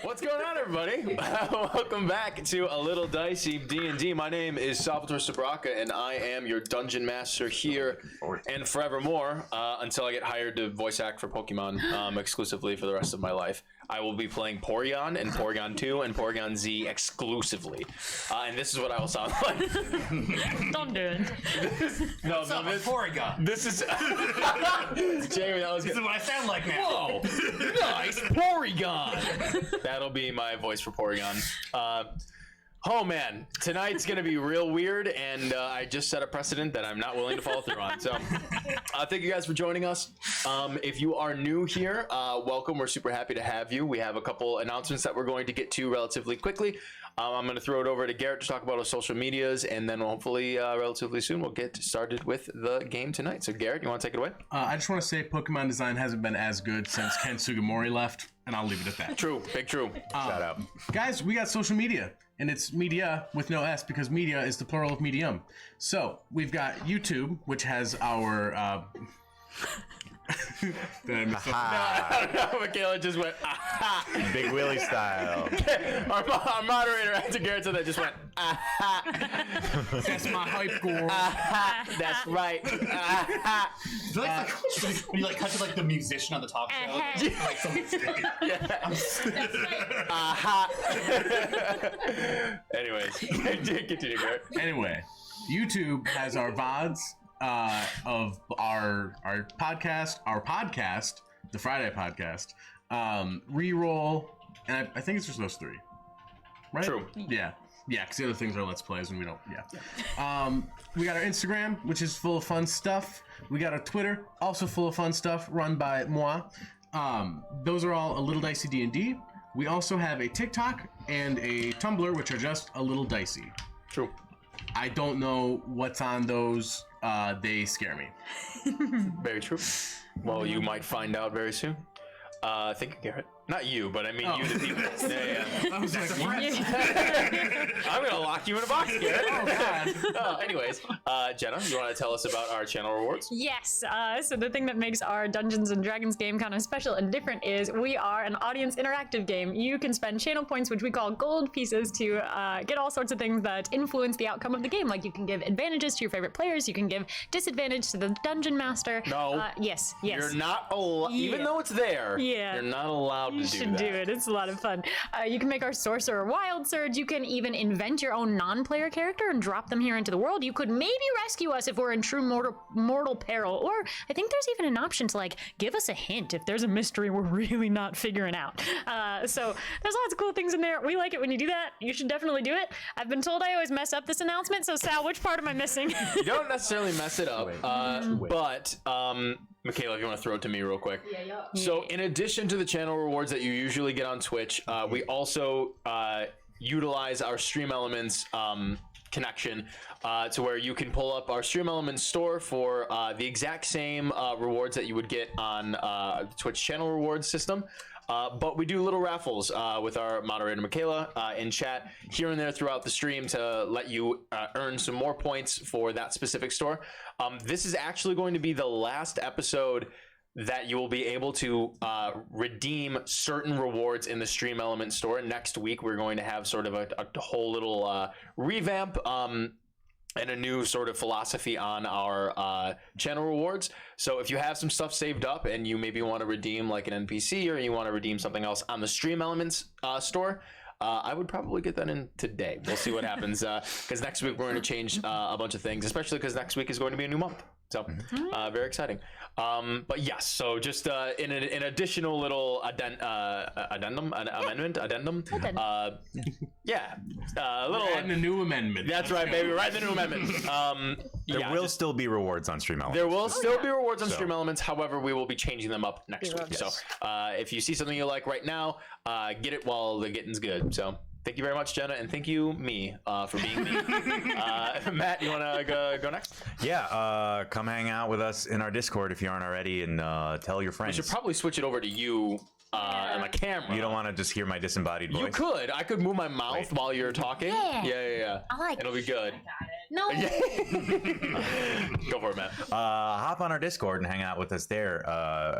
What's going on, everybody? Welcome back to A Little Dicey D&D. My name is Salvatore Sabraka, and I am your dungeon master here and forevermore until I get hired to voice act for Pokemon exclusively for the rest of my life. I will be playing Porygon and Porygon 2 and Porygon Z exclusively. And this is what I will sound like. Don't do it. No, this Porygon. This is... Jamie, that was good. This is what I sound like now. Whoa! Nice Porygon! That'll be my voice for Porygon. Oh man, tonight's gonna be real weird, and I just set a precedent that I'm not willing to follow through on. So, thank you guys for joining us. If you are new here, welcome. We're super happy to have you. We have a couple announcements that we're going to get to relatively quickly. I'm going to throw it over to Garrett to talk about our social medias, and then hopefully relatively soon we'll get started with the game tonight. So Garrett, you want to take it away? I just want to say Pokemon design hasn't been as good since Ken Sugimori left, and I'll leave it at that. True, big true. Shout out. Guys, we got social media, and it's media with no S because media is the plural of medium. So we've got YouTube, which has our... No, Michaela just went, aha. Big Willie style. Our moderator, after Garrett said that, just went, aha. That's my hype girl. Aha. That's right. Aha. I feel like when you like cut to like the musician on the talk show. Like someone's Aha. Anyways, continue, Garrett. Anyway, YouTube has our VODs of our podcast, the Friday podcast, reroll, and I think it's just those three, right? True. Yeah, because the other things are Let's Plays, and we don't. Yeah. We got our Instagram, which is full of fun stuff. We got our Twitter, also full of fun stuff, run by moi. Those are all A Little Dicey D&D. We also have a TikTok and a Tumblr, which are just A Little Dicey. True. I don't know what's on those. They scare me. Very true. Well, you might find out very soon. Thank you, Garrett. Not you, but I mean you, the people. Yeah. I was like, what? I'm gonna lock you in a box, Garrett. Oh, God. Anyways, Jenna, you want to tell us about our channel rewards? Yes. So the thing that makes our Dungeons and Dragons game kind of special and different is we are an audience interactive game. You can spend channel points, which we call gold pieces, to get all sorts of things that influence the outcome of the game. Like you can give advantages to your favorite players. You can give disadvantage to the dungeon master. No. Yes. You're not allowed, even though it's there. Yeah. You're not allowed to do that. You should do it. It's a lot of fun. You can make our sorcerer wild surge. You can even invent your own non-player character and drop them here into the world. You could maybe rescue us if we're in true mortal peril. Or I think there's even an option to like give us a hint if there's a mystery we're really not figuring out. So there's lots of cool things in there. We like it when you do that. You should definitely do it. I've been told I always mess up this announcement. So Sal, which part am I missing? You don't necessarily mess it up, but Michaela, if you want to throw it to me real quick. Yeah. So in addition to the channel rewards that you usually get on Twitch, we also utilize our Stream Elements connection to where you can pull up our Stream Elements store for the exact same rewards that you would get on the Twitch channel rewards system. But we do little raffles with our moderator Michaela in chat here and there throughout the stream to let you earn some more points for that specific store. This is actually going to be the last episode that you will be able to redeem certain rewards in the Stream Element store. Next week, we're going to have sort of a whole little revamp and a new sort of philosophy on our channel rewards. So if you have some stuff saved up and you maybe want to redeem like an NPC or you want to redeem something else on the Stream Elements store, I would probably get that in today. We'll see what happens because next week we're going to change a bunch of things, especially because next week is going to be a new month. So very exciting. But yes, so just in an additional little addendum. Yeah, a little. Adding a new amendment. That's right, baby. Write the new amendment. There will still be rewards on Stream Elements. There will still be rewards on Stream Elements. However, we will be changing them up next week. Yes. So if you see something you like right now, get it while the getting's good. So thank you very much, Jenna, and thank you, me, for being me. Matt, you want to go next? Yeah, come hang out with us in our Discord if you aren't already, and tell your friends. We should probably switch it over to you and my camera. You don't want to just hear my disembodied voice? You could. I could move my mouth while you're talking. Yeah. Yeah. I like It'll be good. No. Go for it, Matt. Hop on our Discord and hang out with us there.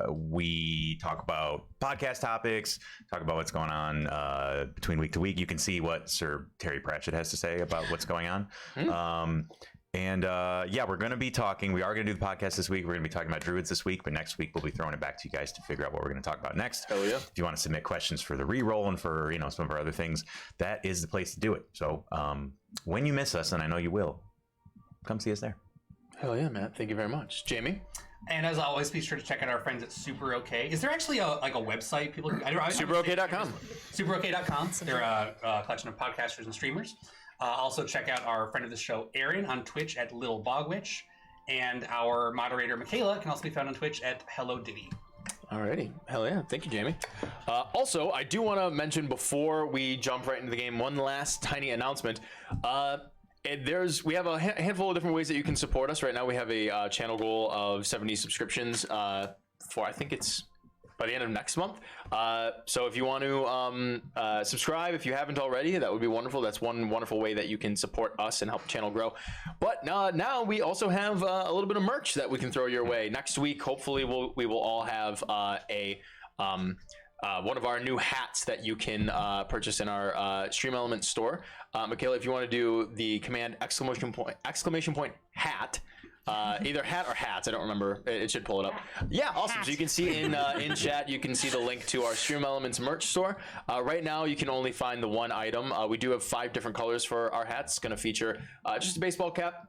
We talk about podcast topics, talk about what's going on between week to week. You can see what Sir Terry Pratchett has to say about what's going on. Yeah, we're going to be talking. We are going to do the podcast this week. We're going to be talking about druids this week, but next week we'll be throwing it back to you guys to figure out what we're going to talk about next. Hell yeah. If you want to submit questions for the reroll and for some of our other things, that is the place to do it. So when you miss us, and I know you will, come see us there. Hell yeah, Matt. Thank you very much. Jamie? And as always, be sure to check out our friends at Super OK. Is there actually a website people? SuperOK.com. SuperOK.com. They're a collection of podcasters and streamers. Also check out our friend of the show, Aaron, on Twitch at Little Bogwitch, and our moderator, Michaela, can also be found on Twitch at Hello Diddy. Alrighty. Hell yeah. Thank you, Jamie. Also, I do want to mention before we jump right into the game, one last tiny announcement. We have a handful of different ways that you can support us. Right now, we have a channel goal of 70 subscriptions for, I think it's by the end of next month. So if you want to subscribe, if you haven't already, that would be wonderful. That's one wonderful way that you can support us and help the channel grow. But now we also have a little bit of merch that we can throw your way. Next week, hopefully, we will all have one of our new hats that you can purchase in our Stream Elements store. Michaela, if you want to do the command exclamation point hat, either hat or hats, I don't remember. It should pull it up. Yeah, awesome. Hat. So you can see in chat, you can see the link to our Stream Elements merch store. Right now, you can only find the one item. We do have 5 different colors for our hats. It's going to feature just a baseball cap.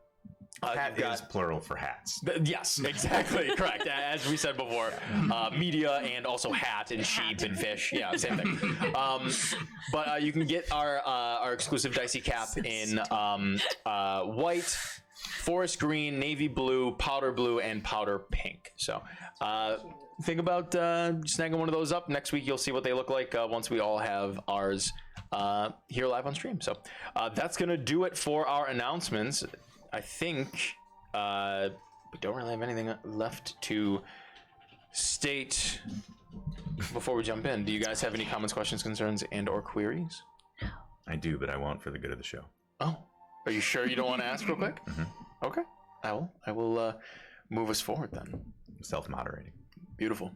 Hat is plural for hats. Yes, exactly. Correct. As we said before, media and also hat and sheep and fish. Yeah, same thing. But you can get our exclusive Dicey cap in white, forest green, navy blue, powder blue, and powder pink. So think about snagging one of those up. Next week, you'll see what they look like once we all have ours here live on stream. So that's going to do it for our announcements. I think we don't really have anything left to state before we jump in. Do you guys have any comments, questions, concerns, and or queries? I do, but I won't for the good of the show. Oh, are you sure you don't want to ask real quick? Mm-hmm. Okay, I will move us forward then. Self-moderating. Beautiful.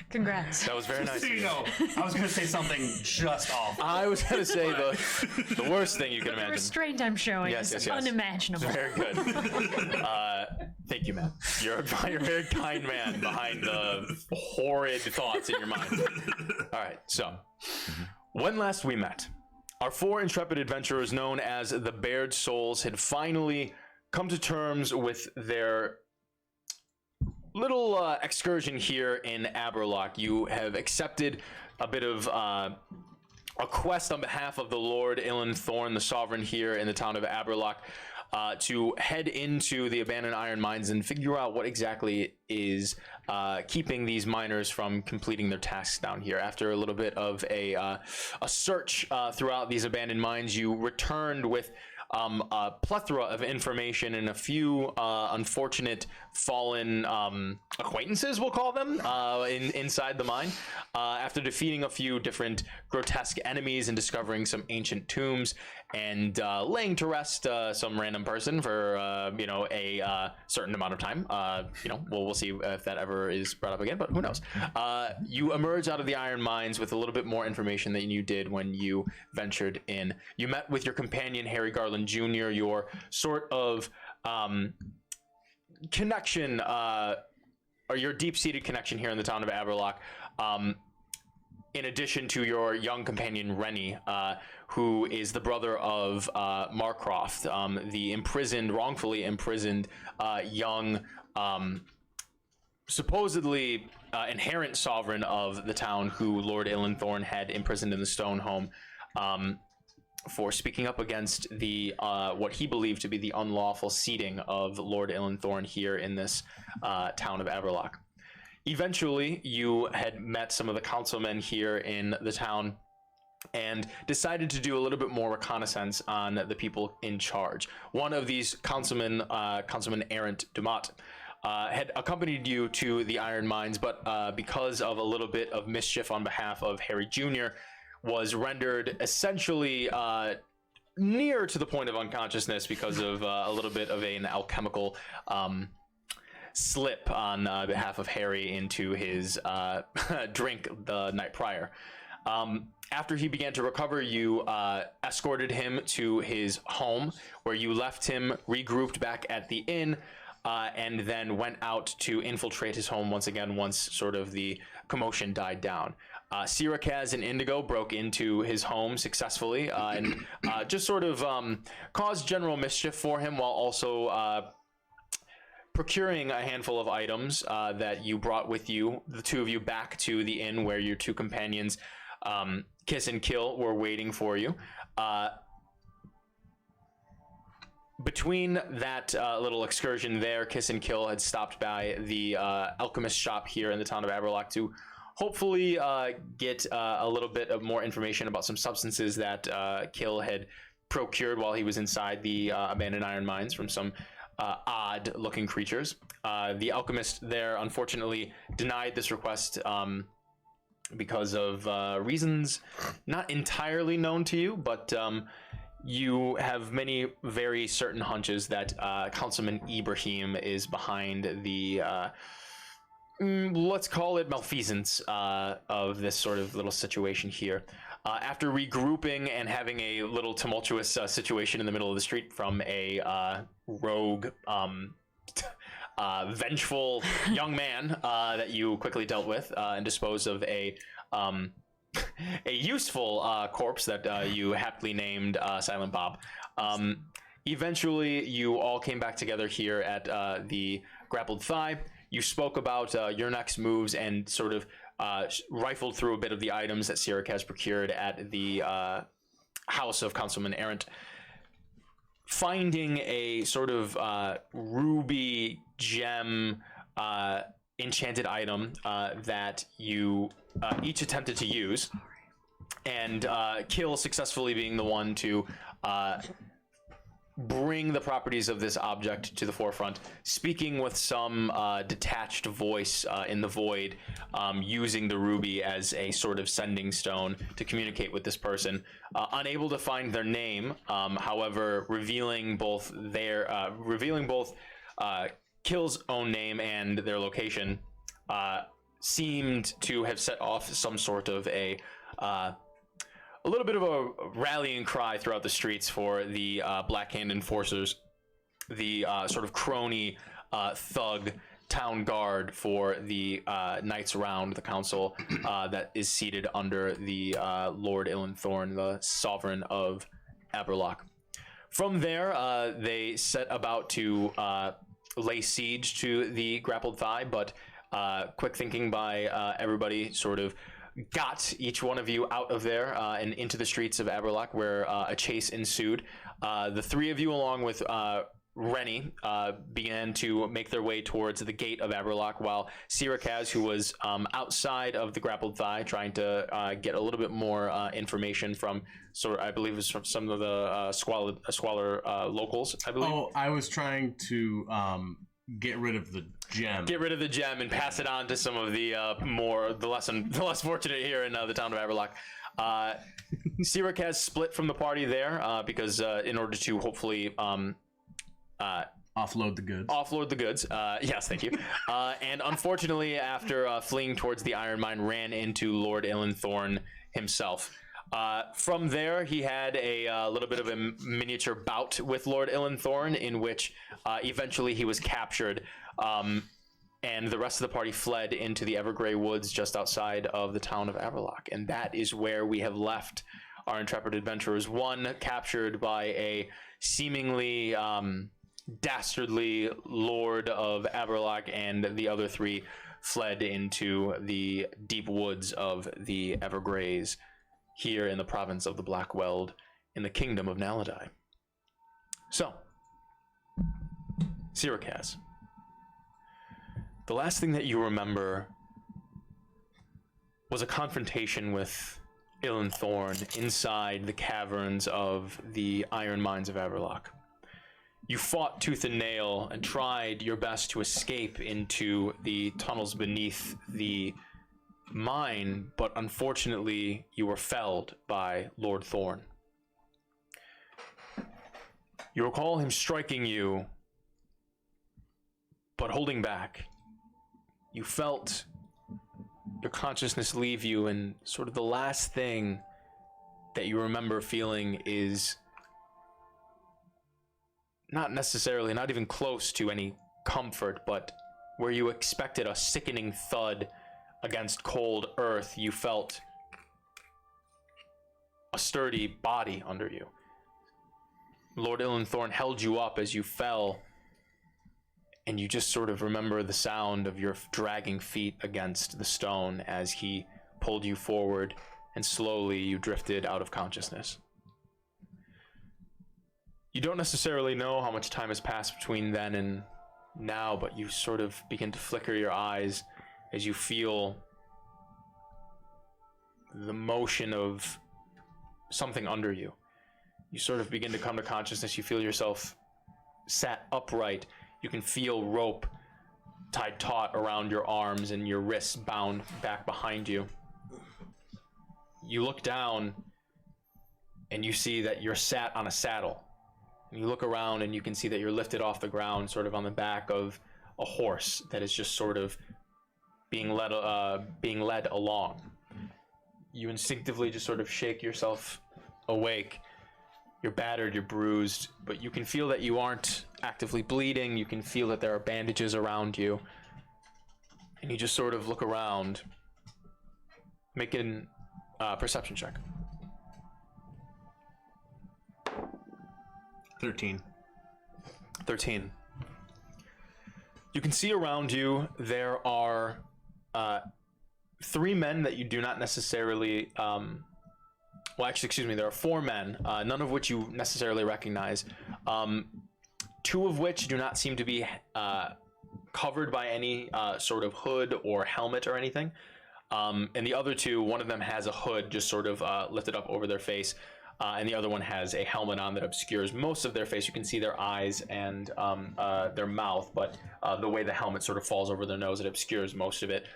Congrats. That was very nice. So you know, I was going to say something just awful. I was going to say the worst thing you can The imagine. restraint I'm showing is unimaginable. Very good. Thank you, Matt. You're a very kind man behind the horrid thoughts in your mind. All right, so when last we met, our 4 intrepid adventurers known as the Bared Souls had finally come to terms with their little excursion here in Aberlock. You have accepted a bit of a quest on behalf of the Lord Ilan Thorn, the sovereign here in the town of Aberlock, to head into the abandoned iron mines and figure out what exactly is keeping these miners from completing their tasks down here. After a little bit of a search throughout these abandoned mines, you returned with a plethora of information and a few unfortunate fallen acquaintances, we'll call them, inside the mine. After defeating a few different grotesque enemies and discovering some ancient tombs and laying to rest some random person for a certain amount of time. We'll see if that ever is brought up again, but who knows. You emerge out of the iron mines with a little bit more information than you did when you ventured in. You met with your companion Harry Garland Jr., your sort of connection, or your deep-seated connection here in the town of Aberlock, in addition to your young companion Rennie, who is the brother of Marcroft, the wrongfully imprisoned young, supposedly inherent sovereign of the town, who Lord Ilan Thorn had imprisoned in the stone home for speaking up against the what he believed to be the unlawful seating of Lord Ilan Thorn here in this town of Aberlock. Eventually, you had met some of the councilmen here in the town and decided to do a little bit more reconnaissance on the people in charge. One of these councilmen, Councilman Errant Dumont, had accompanied you to the iron mines, but because of a little bit of mischief on behalf of Harry Jr., was rendered essentially near to the point of unconsciousness because of a little bit of an alchemical slip on behalf of Harry into his drink the night prior. After he began to recover, you escorted him to his home, where you left him regrouped back at the inn, and then went out to infiltrate his home once again once sort of the commotion died down. Sirakaz and Indigo broke into his home successfully and just sort of caused general mischief for him, while also procuring a handful of items that you brought with you, the two of you, back to the inn where your two companions, Kiss and Kill, were waiting for you. Between that little excursion there, Kiss and Kill had stopped by the alchemist shop here in the town of Aberlock to hopefully get a little bit of more information about some substances that Kill had procured while he was inside the abandoned iron mines from some odd-looking creatures. The alchemist there, unfortunately, denied this request because of reasons not entirely known to you, but you have many very certain hunches that Councilman Ibrahim is behind the, let's call it, malfeasance of this sort of little situation here. After regrouping and having a little tumultuous situation in the middle of the street from a rogue, vengeful young man that you quickly dealt with and disposed of a useful corpse that you happily named Silent Bob. Eventually, you all came back together here at the Grappled Thigh. You spoke about your next moves and sort of rifled through a bit of the items that Sirak has procured at the house of Councilman Errant, finding a sort of ruby gem enchanted item that you each attempted to use, and Kill successfully being the one to bring the properties of this object to the forefront, speaking with some detached voice in the void, using the ruby as a sort of sending stone to communicate with this person. Unable to find their name, however, revealing both Kill's own name and their location, seemed to have set off some sort of a little bit of a rallying cry throughout the streets for the Black Hand Enforcers, the sort of crony thug town guard for the knights around the council that is seated under the Lord Ilanthorn, the sovereign of Aberlock. From there, they set about to lay siege to the Grappled Thigh, but quick thinking by everybody sort of got each one of you out of there and into the streets of Aberlock, where a chase ensued. The three of you, along with Rennie, began to make their way towards the gate of Aberlock, while Sirakaz, who was outside of the Grappled Thigh, trying to get a little bit more information from, I believe it was from some of the squalor locals, I believe. Oh, I was trying to get rid of the gem. Get rid of the gem and pass it on to some of the the less fortunate here in the town of Aberlock. Sirakaz split from the party there because in order to hopefully offload the goods. Offload the goods. Yes, thank you. And unfortunately, after fleeing towards the iron mine, ran into Lord Ilanthorn himself. From there, he had a little bit of a miniature bout with Lord Ilanthorn, in which eventually he was captured, and the rest of the party fled into the Evergrey Woods just outside of the town of Aberlock. And that is where we have left our intrepid adventurers. One captured by a seemingly dastardly Lord of Aberlock, and the other three fled into the deep woods of the Evergreys, here in the province of the Black Weld, in the kingdom of Naledian. So, Sirakaz, the last thing that you remember was a confrontation with Ilanthorn inside the caverns of the iron mines of Aberlock. You fought tooth and nail and tried your best to escape into the tunnels beneath the mine, but unfortunately you were felled by Lord Thorn. You recall him striking you, but holding back. You felt your consciousness leave you, and sort of the last thing that you remember feeling is not necessarily, not even close to any comfort, but where you expected a sickening thud against cold earth, you felt a sturdy body under you. Lord Illenthorn held you up as you fell, and you just sort of remember the sound of your dragging feet against the stone as he pulled you forward, and slowly you drifted out of consciousness. You don't necessarily know how much time has passed between then and now, but you sort of begin to flicker your eyes as you feel the motion of something under you. You sort of begin to come to consciousness. You feel yourself sat upright. You can feel rope tied taut around your arms and your wrists bound back behind you. You look down and you see that you're sat on a saddle. You look around and you can see that you're lifted off the ground, sort of on the back of a horse that is just sort of being led along. You instinctively just sort of shake yourself awake. You're battered, you're bruised, but you can feel that you aren't actively bleeding. You can feel that there are bandages around you. And you just sort of look around. Make a perception check. 13. You can see around you there are 3 men that you do not necessarily there are 4 men, none of which you necessarily recognize. 2 of which do not seem to be covered by any sort of hood or helmet or anything. And the other 2, one of them has a hood just sort of lifted up over their face, and the other one has a helmet on that obscures most of their face. You can see their eyes and their mouth, but the way the helmet sort of falls over their nose, it obscures most of it.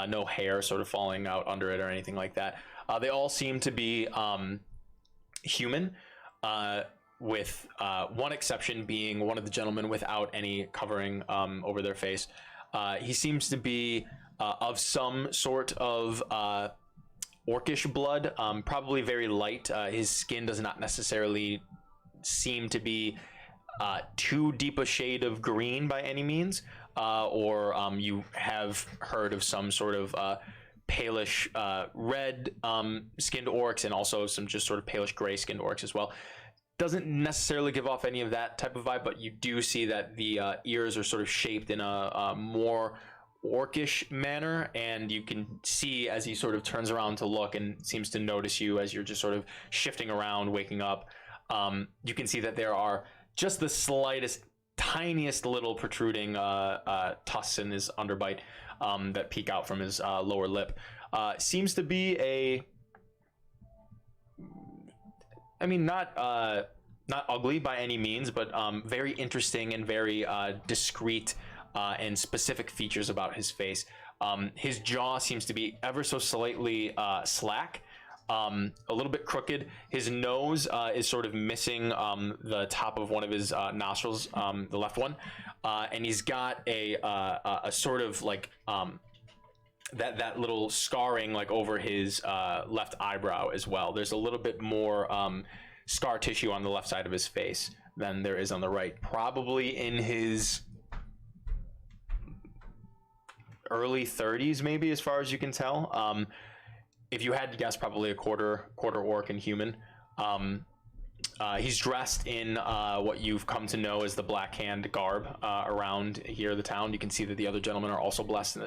No hair sort of falling out under it or anything like that. They all seem to be human, with one exception being one of the gentlemen without any covering over their face. He seems to be of some sort of orcish blood, probably very light. His skin does not necessarily seem to be too deep a shade of green by any means, or you have heard of some sort of palish red skinned orcs, and also some just sort of palish gray skinned orcs as well. Doesn't necessarily give off any of that type of vibe, but you do see that the ears are sort of shaped in a more orcish manner, and you can see as he sort of turns around to look and seems to notice you as you're just sort of shifting around, waking up. You can see that there are just the slightest, tiniest little protruding tusks in his underbite that peek out from his lower lip. Seems to be not ugly by any means, but very interesting and very discreet and specific features about his face. His jaw seems to be ever so slightly slack, a little bit crooked. His nose is sort of missing the top of one of his nostrils, the left one, and he's got a sort of like that little scarring like over his left eyebrow as well. There's a little bit more scar tissue on the left side of his face than there is on the right. Probably in his early 30s, maybe, as far as you can tell. If you had to guess, probably a quarter orc and human. He's dressed in what you've come to know as the Black Hand garb around here, the town. You can see that the other gentlemen are also dressed in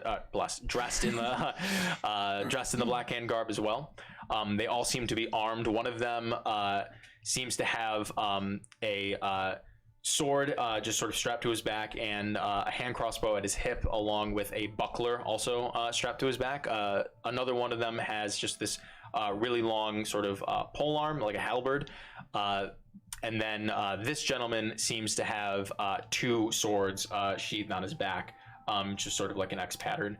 the Black Hand garb as well. They all seem to be armed. One of them seems to have a sword just sort of strapped to his back, and a hand crossbow at his hip, along with a buckler also strapped to his back. Another one of them has just this really long sort of pole arm, like a halberd. And then this gentleman seems to have 2 swords sheathed on his back, just sort of like an X pattern.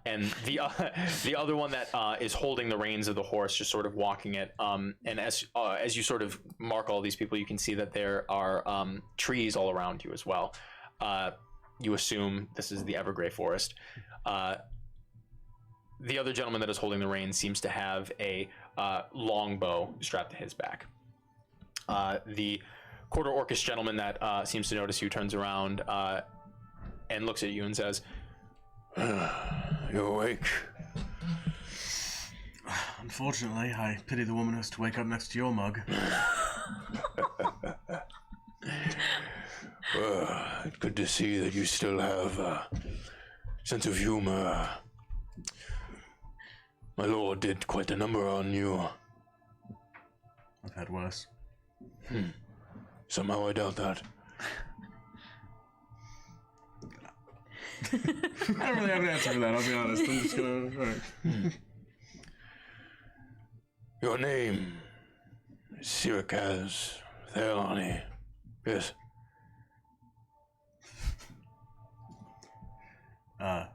And the other one that is holding the reins of the horse, just sort of walking it. And as you sort of mark all these people, you can see that there are trees all around you as well. You assume this is the Evergrey Forest. The other gentleman that is holding the reins seems to have a longbow strapped to his back. The quarter orcish gentleman that seems to notice you turns around and looks at you and says, "You're awake." Unfortunately, I pity the woman who has to wake up next to your mug. It's good to see that you still have a sense of humor. My lord did quite a number on you. I've had worse. Somehow I doubt that. I don't really have an answer for that, I'll be honest. I'm just gonna... Alright. Your name is Sirikaz Thelani. Yes.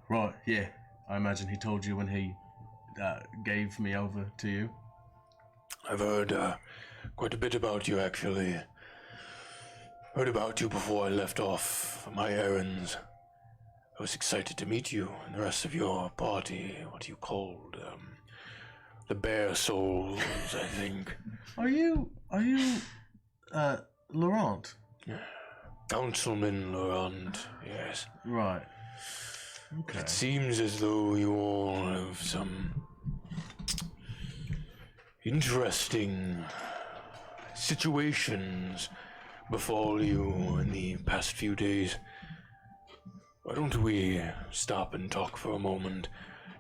Right, yeah. I imagine he told you when he gave me over to you. I've heard quite a bit about you, actually. Heard about you before I left off my errands. I was excited to meet you and the rest of your party. What you called? The Bear Souls, I think. Are you, Laurent? Councilman Laurent, yes. Right. Okay. It seems as though you all have some interesting situations befall you in the past few days. Why don't we stop and talk for a moment?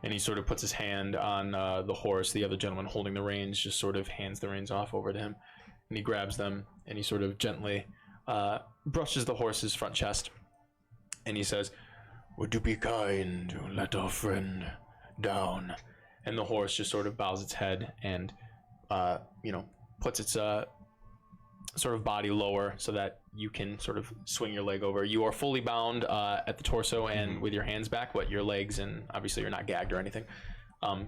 And he sort of puts his hand on the horse. The other gentleman holding the reins just sort of hands the reins off over to him. And he grabs them and he sort of gently brushes the horse's front chest. And he says, "Would you be kind to let our friend down?" And the horse just sort of bows its head and, puts its sort of body lower so that you can sort of swing your leg over. You are fully bound at the torso and with your hands back, but your legs, and obviously you're not gagged or anything.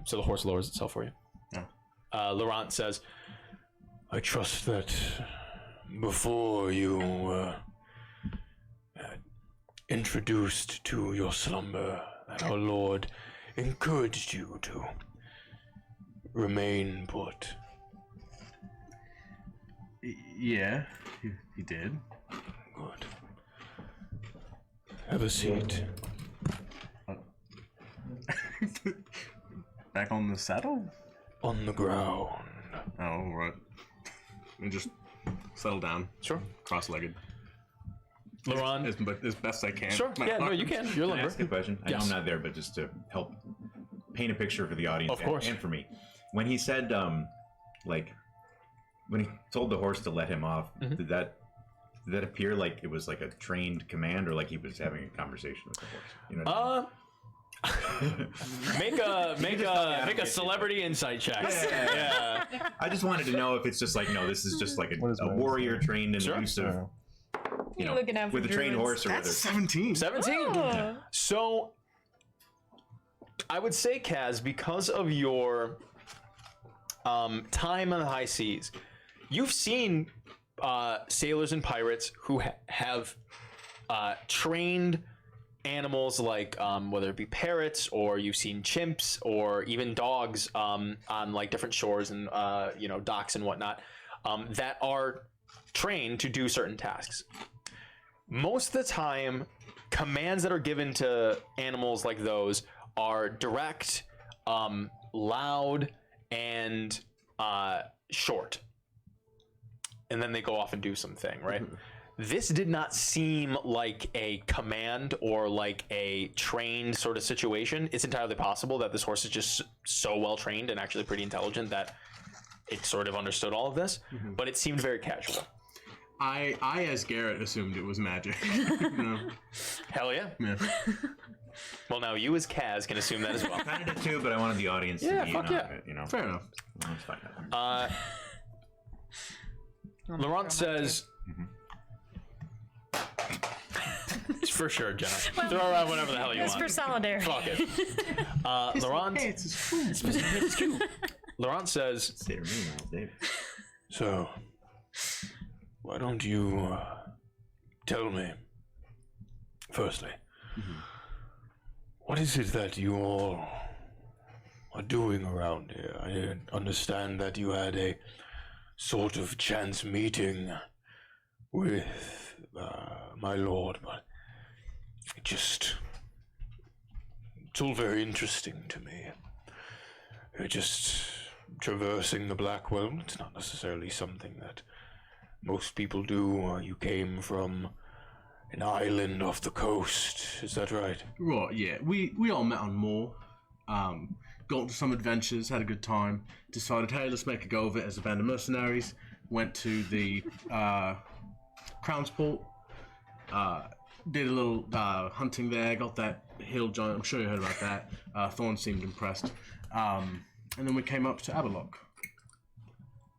So the horse lowers itself for you. Oh. Laurent says, "I trust that before you introduced to your slumber, that our Lord encouraged you to remain put." Yeah, he did. Good. Have a seat. Back on the saddle? On the ground. Oh, right. And just settle down. Sure. Cross-legged. Laurent? As best I can. Sure. Yeah, no, you can. You're Can I ask a limber. question? I know Yes. I'm not there, but just to help paint a picture for the audience Of course. and for me. When he said, when he told the horse to let him off, did that appear like it was like a trained command, or like he was having a conversation with the horse? You know what I mean? Make a celebrity insight check. Yeah. I just wanted to know if it's just like, no, this is just like a warrior trained in the use of, Looking out for with a trained druids. horse or That's whether. 17. 17. Oh. So I would say, Kaz, because of your time on the high seas, you've seen sailors and pirates who have trained animals like whether it be parrots, or you've seen chimps or even dogs on like different shores and docks and whatnot that are trained to do certain tasks. Most of the time, commands that are given to animals like those are direct, loud, and short. And then they go off and do something, right? This did not seem like a command or like a trained sort of situation. It's entirely possible that this horse is just so well trained and actually pretty intelligent that it sort of understood all of this, but it seemed very casual. I as Garrett assumed it was magic. Hell yeah. Yeah. Well, now you as Kaz can assume that as well. Kind of did too, but I wanted the audience Yeah, to be fuck in on yeah. it, you know. Fair enough. Let's find out. Laurent says, For sure, Jenna. Throw around whatever the hell you It's want. for solidarity. Fuck it. Laurent. Hey, it's his food. Laurent says, Say to me, Miles Davis. so, why don't you tell me, firstly, what is it that you all are doing around here? I understand that you had a sort of chance meeting with my lord, but it's all very interesting to me. You're just traversing the Black World. It's not necessarily something that most people do. You came from an island off the coast, is that right? Right, yeah. We all met on Moor. Got into some adventures, had a good time. Decided, hey, let's make a go of it as a band of mercenaries. Went to the Crownsport. Did a little hunting there. Got that hill giant. I'm sure you heard about that. Thorn seemed impressed. And then we came up to Aberlock.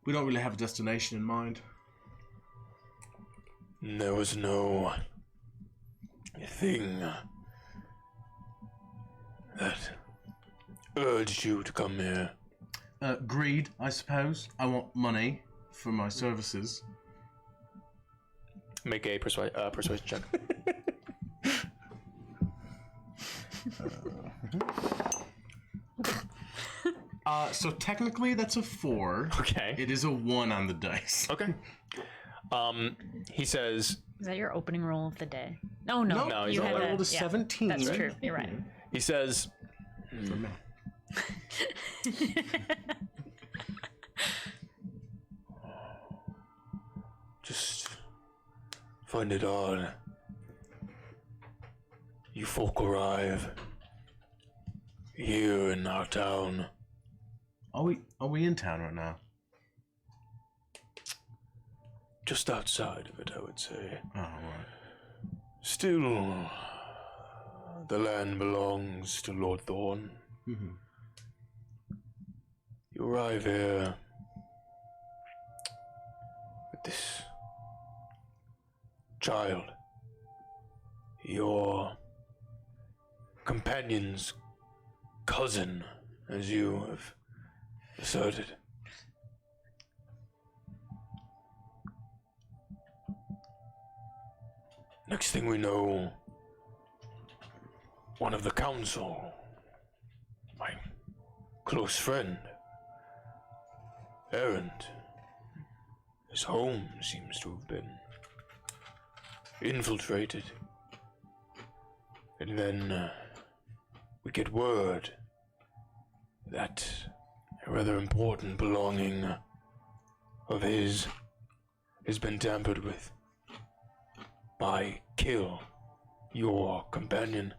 We don't really have a destination in mind. There was no thing that urged you to come here. Greed, I suppose. I want money for my services. Make a persuasion check. So technically that's a 4. Okay. It is a 1 on the dice. Okay. He says, Is that your opening roll of the day? Oh, no. No, he's you not. had I that. rolled a 17, That's right? true. You're right. he says, For me. just find it odd. You folk arrive here in our town. Are we in town right now? Just outside of it, I would say. Oh, right. Still, the land belongs to Lord Thorn. Mm-hmm. You arrive here with this child, your companion's cousin, as you have asserted. Next thing we know, one of the council, my close friend, Errant, his home seems to have been infiltrated. And then we get word that a rather important belonging of his has been tampered with by Kill, your companion.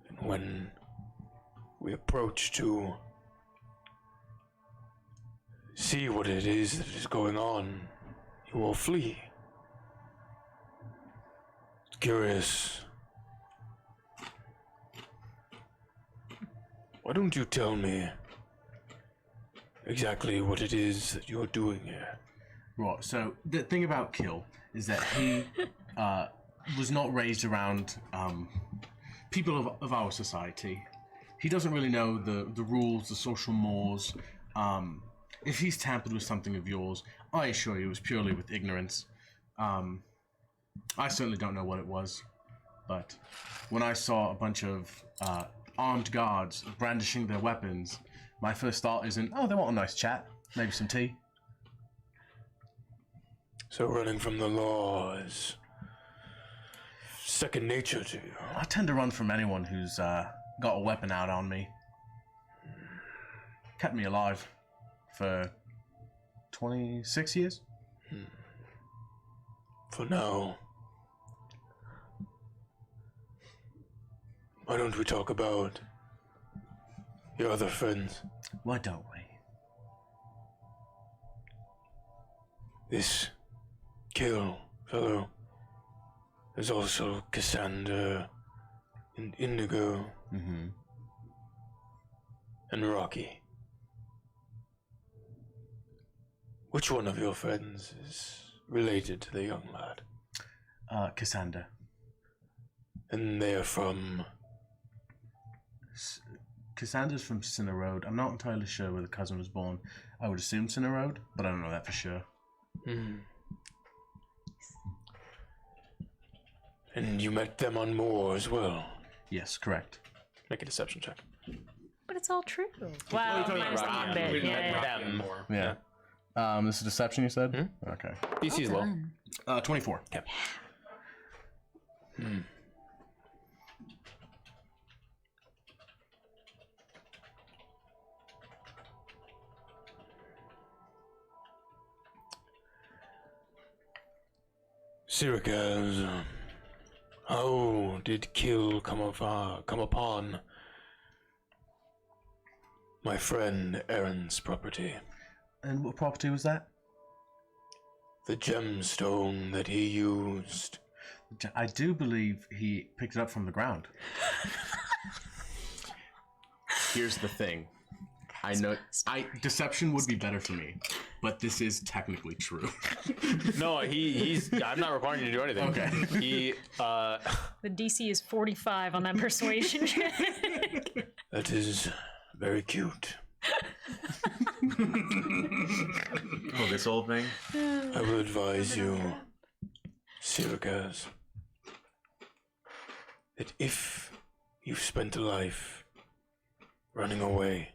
And when we approach to see what it is that is going on, you will flee. Curious. Why don't you tell me exactly what it is that you're doing here? Right, so the thing about Kill is that he was not raised around people of our society. He doesn't really know the rules, the social mores. If he's tampered with something of yours, I assure you it was purely with ignorance. I certainly don't know what it was, but when I saw a bunch of armed guards brandishing their weapons, my first thought isn't, oh, they want a nice chat, maybe some tea. So running from the law is second nature to you. I tend to run from anyone who's got a weapon out on me. Kept me alive for 26 years. For now. Why don't we talk about your other friends? Why don't we? This Kill fellow is also Cassandra and Indigo Mm-hmm. and Rocky. Which one of your friends is related to the young lad? Cassandra. And they're from... Cassandra's from Cinna Road. I'm not entirely sure where the cousin was born. I would assume Cinna Road, but I don't know that for sure. And you met them on Moor as well? Yes, correct. Make a deception check. But it's all true. Wow, minus the one bit. Yeah. Them. Yeah. This is deception, you said? Okay. DC is low. 24. Okay. Syracuse, how did kill come upon my friend Aaron's property? And what property was that? The gemstone that he used. I do believe he picked it up from the ground. Here's the thing. I know deception would be better for me, but this is technically true. No, he's. I'm not requiring you to do anything. Okay. He. The DC is 45 on that persuasion check. That is very cute. Oh, this old thing? I will advise you, Syracuse, that if you've spent a life running away,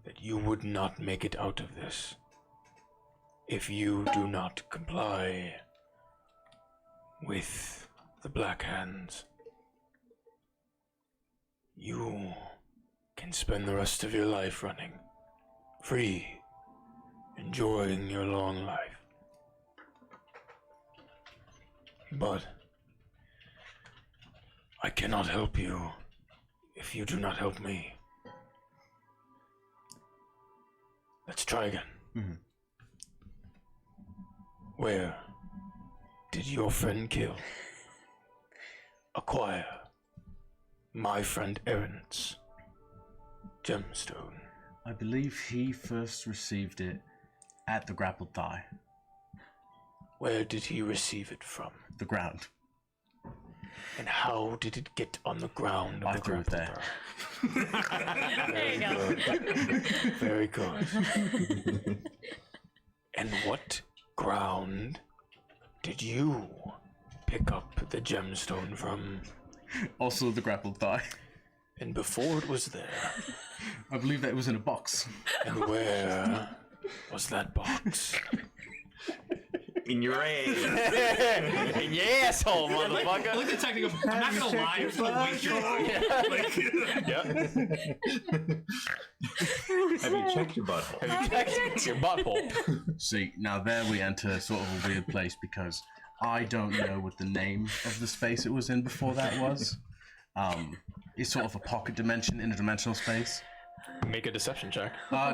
that you would not make it out of this if you do not comply with the Black Hands. You can spend the rest of your life running, free, enjoying your long life. But I cannot help you if you do not help me. Let's try again. Where did your friend acquire my friend Aaron's gemstone? I believe he first received it at the grappled thigh. Where did he receive it from? The ground. And how did it get on the ground of I the threw it grapple there. thigh? There you go. Very good. And what ground did you pick up the gemstone from? Also the grappled thigh. And before it was there, I believe that it was in a box. and where was that box? In your ass. In your asshole, I like motherfucker. the technique of, I'm not gonna lie, I'm just gonna waste your time. Have you checked your butthole? Have you checked your butthole? See, now there we enter sort of a weird place because I don't know what the name of the space it was in before that was. It's sort of a pocket dimension, interdimensional space. Make a deception check. No,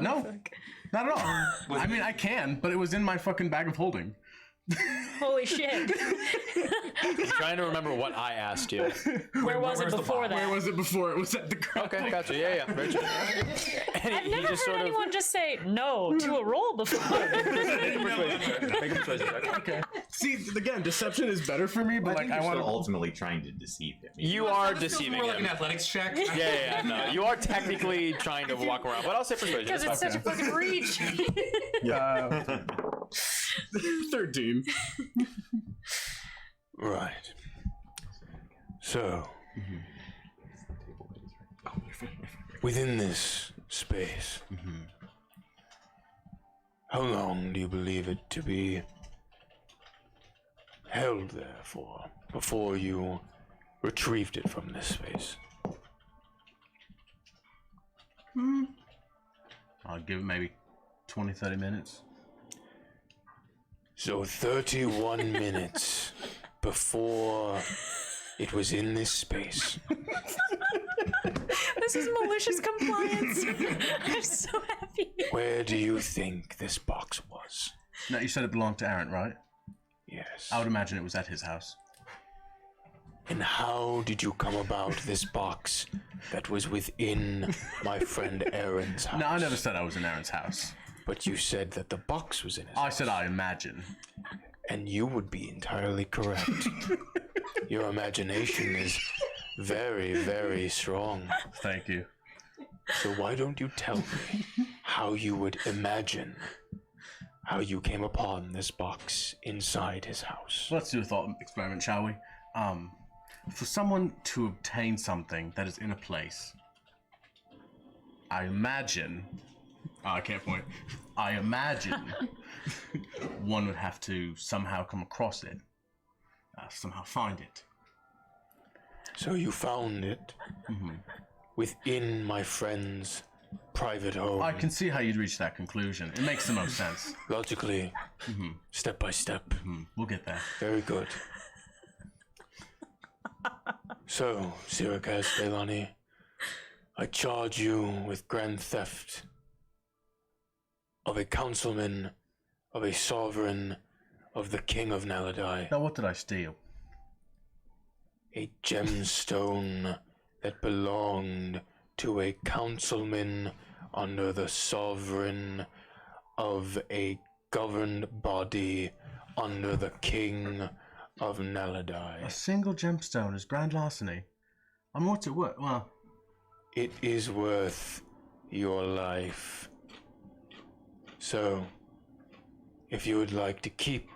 not at all. I mean, I can, but it was in my fucking bag of holding. Holy shit. I'm trying to remember what I asked you. Where was it before that? Where was it before? It was at the ground. Okay, gotcha. Yeah. Very true. And I've he never just heard sort anyone just say no to a roll before. Make a persuasion check. Okay. See, again, deception is better for me, but I think I you're want still to. ultimately trying to deceive him. You are This feels deceiving more like an him. athletics check. Yeah, no. You are technically trying to walk around, but I'll say persuasion. Because it's such a fucking reach. 13. Right. So, within this space, how long do you believe it to be held there for before you retrieved it from this space? I'll give it maybe 20, 30 minutes. So 31 minutes before it was in this space. This is malicious compliance. I'm so happy. Where do you think this box was? Now, you said it belonged to Aaron, right? Yes. I would imagine it was at his house. And how did you come about this box that was within my friend Aaron's house? No, I never said I was in Aaron's house. But you said that the box was in his I house. said I imagine. And you would be entirely correct. Your imagination is very, very strong. Thank you. So why don't you tell me how you would imagine how you came upon this box inside his house? Let's do a thought experiment, shall we? For someone to obtain something that is in a place, I imagine... I can't point. I imagine one would have to somehow come across it. Somehow find it. So you found it within my friend's private home. I can see how you'd reach that conclusion. It makes the most sense. Logically, step by step. We'll get there. Very good. So, Sirakas Delani, I charge you with grand theft of a councilman, of a sovereign, of the king of Naledi. Now, what did I steal? A gemstone that belonged to a councilman under the sovereign of a governed body under the king of Naledi. A single gemstone is grand larceny. And what's it worth? Well, It is worth your life. So, if you would like to keep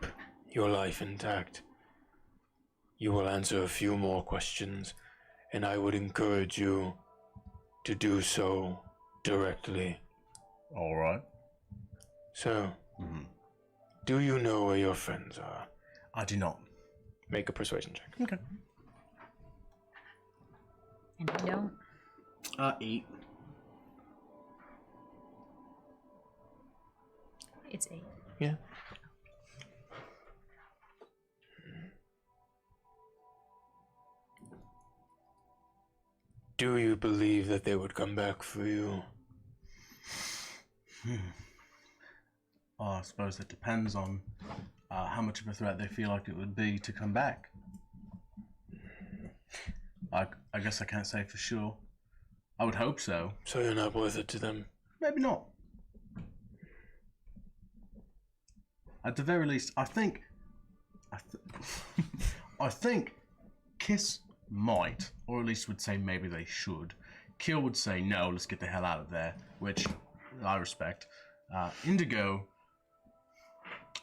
your life intact, you will answer a few more questions, and I would encourage you to do so directly. all right. So, do you know where your friends are? I do not. Make a persuasion check. Okay. And I don't. 8. It's 8. Yeah. Do you believe that they would come back for you? I suppose it depends on how much of a threat they feel like it would be to come back. I guess I can't say for sure. I would hope so. So you're not worth it to them? Maybe not. At the very least, I think Kiss might, or at least would say maybe they should. Kill would say no, let's get the hell out of there, which I respect. Indigo,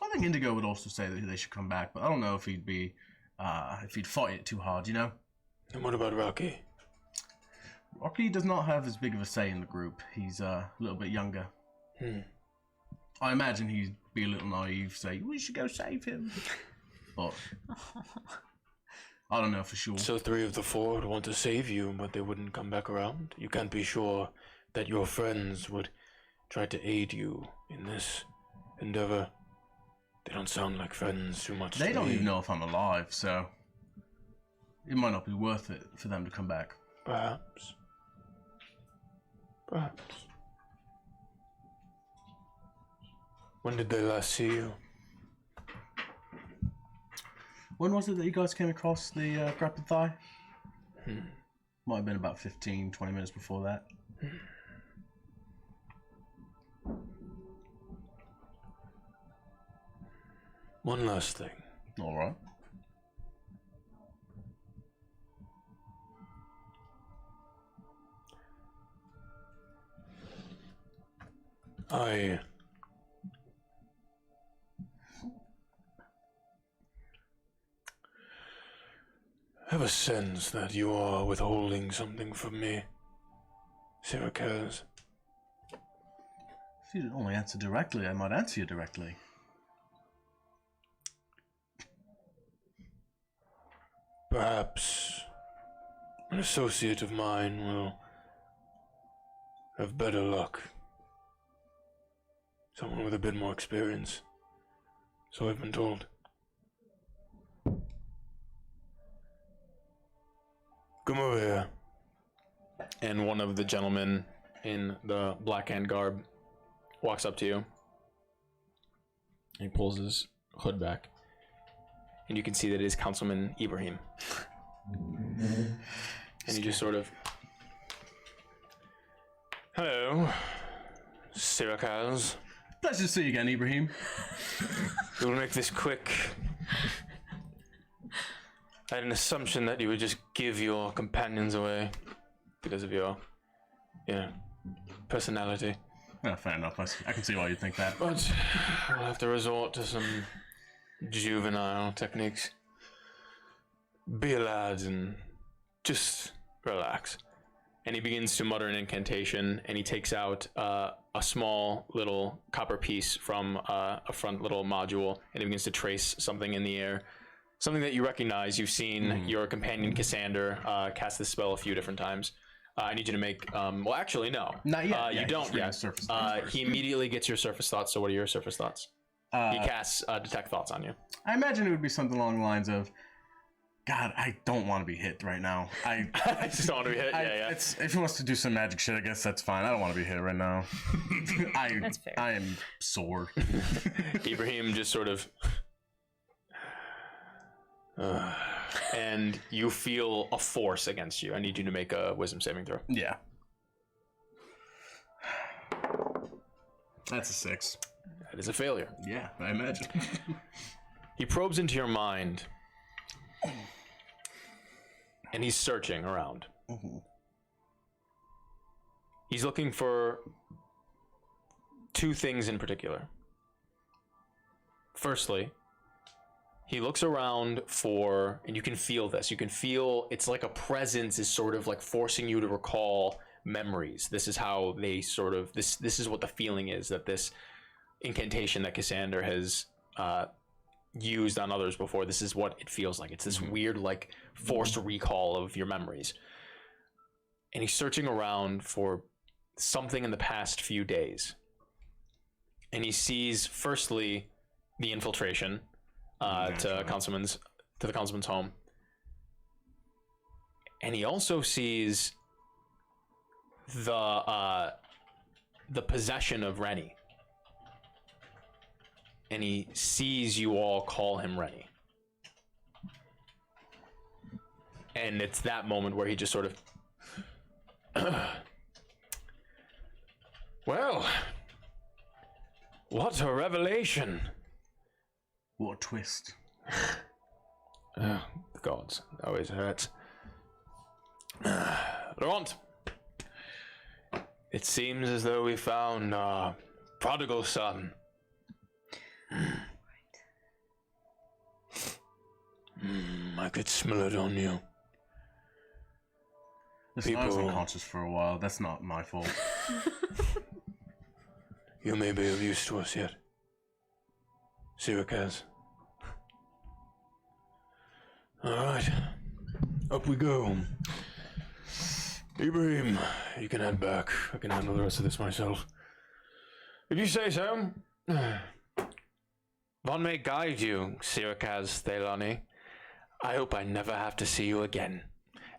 I think Indigo would also say that they should come back, but I don't know if he'd be, if he'd fight it too hard, you know? And what about Rocky? Rocky does not have as big of a say in the group. He's a little bit younger. I imagine he'd be a little naive, say, we should go save him. But I don't know for sure. So 3 of the 4 would want to save you, but they wouldn't come back around? You can't be sure that your friends would try to aid you in this endeavor? They don't sound like friends too much. They don't even know if I'm alive, so it might not be worth it for them to come back. Perhaps. Perhaps. When did they last see you? When was it that you guys came across the grappled thigh? Might have been about 15, 20 minutes before that. One last thing. All right. I have a sense that you are withholding something from me, Syracuse. If you didn't only answer directly, I might answer you directly. Perhaps an associate of mine will have better luck. Someone with a bit more experience. So I've been told. Come over here. And one of the gentlemen in the black hand garb walks up to you. He pulls his hood back. And you can see that it is Councilman Ibrahim. And he just sort of... Hello, Syracuse. Pleasure to see you again, Ibrahim. We'll make this quick. I had an assumption that you would just give your companions away because of your, personality. Oh, fair enough. I can see why you'd think that. But we'll have to resort to some juvenile techniques. Be a lad and just relax. And he begins to mutter an incantation, and he takes out a small little copper piece from a front little module, and he begins to trace something in the air. Something that you recognize. You've seen your companion Cassander cast this spell a few different times. I need you to make. Well, actually, no. Not yet. You don't yet. Surface thoughts He immediately gets your surface thoughts. So, what are your surface thoughts? He casts detect thoughts on you. I imagine it would be something along the lines of, God, I don't want to be hit right now. I just don't want to be hit. Yeah. If he wants to do some magic shit, I guess that's fine. I don't want to be hit right now. That's fair. I am sore. Ibrahim just sort of. And you feel a force against you. I need you to make a wisdom saving throw. Yeah. That's a 6. That is a failure. Yeah, I imagine. He probes into your mind. And he's searching around. Mm-hmm. He's looking for 2 things in particular. Firstly, he looks around for, and you can feel this. You can feel it's like a presence is sort of like forcing you to recall memories. This is how they sort of this is what the feeling is, that this incantation that Cassander has used on others before. This is what it feels like. It's this weird like forced recall of your memories. And he's searching around for something in the past few days. And he sees firstly the infiltration to the consummand's home, and he also sees the possession of Rennie, and he sees you all call him Rennie, and it's that moment where he just sort of, well, what a revelation. What a twist. The gods. Always hurts. Laurent, it seems as though we found our prodigal son. I could smell it on you. Listen, I was unconscious for a while. That's not my fault. You may be of use to us yet. Sirikaz. Alright. Up we go. Ibrahim, you can head back. I can handle the rest of this myself. If you say so. One may guide you, Sirikaz Thelani. I hope I never have to see you again.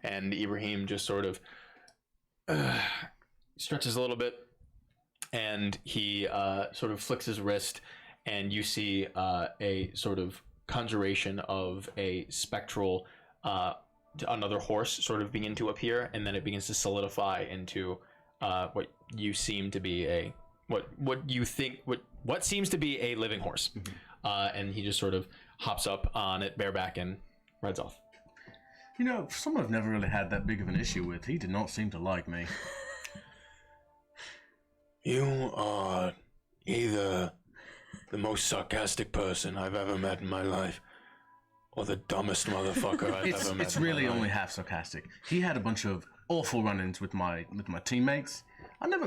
And Ibrahim just sort of stretches a little bit, and he sort of flicks his wrist, and you see a sort of conjuration of a spectral another horse sort of begin to appear, and then it begins to solidify into what you seem to be a what seems to be a living horse. And he just sort of hops up on it bareback and rides off. You know, for someone I've never really had that big of an issue with, he did not seem to like me. You are either the most sarcastic person I've ever met in my life, or the dumbest motherfucker I've ever met. It's in really my life. only half sarcastic. He had a bunch of awful run-ins with my teammates.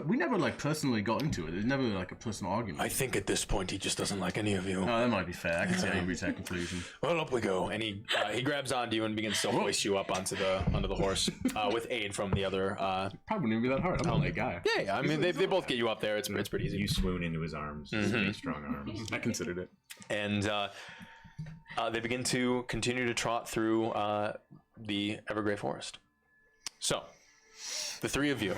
We never like personally got into it. There's never like a personal argument. I think at this point he just doesn't like any of you. Oh, that might be fair. I can see how you reach that conclusion. Well, up we go, and he grabs onto you and begins to hoist you up onto the horse with aid from the other. Probably wouldn't be that hard. I'm a light guy. Yeah. I mean, they both get you up there. It's pretty easy. You swoon into his arms. Big, strong arms. I considered it. And they begin to continue to trot through the Evergrey Forest. So, the three of you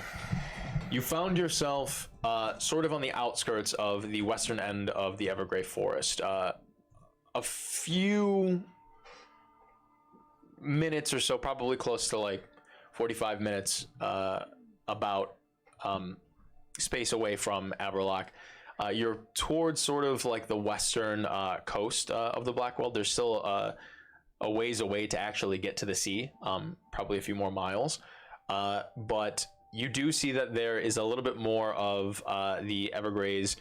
found yourself sort of on the outskirts of the western end of the Evergrey Forest. A few minutes or so, probably close to like 45 minutes, about space away from Aberlock. You're towards sort of like the western coast of the Blackwell. There's still a ways away to actually get to the sea, probably a few more miles. But you do see that there is a little bit more of the Evergrays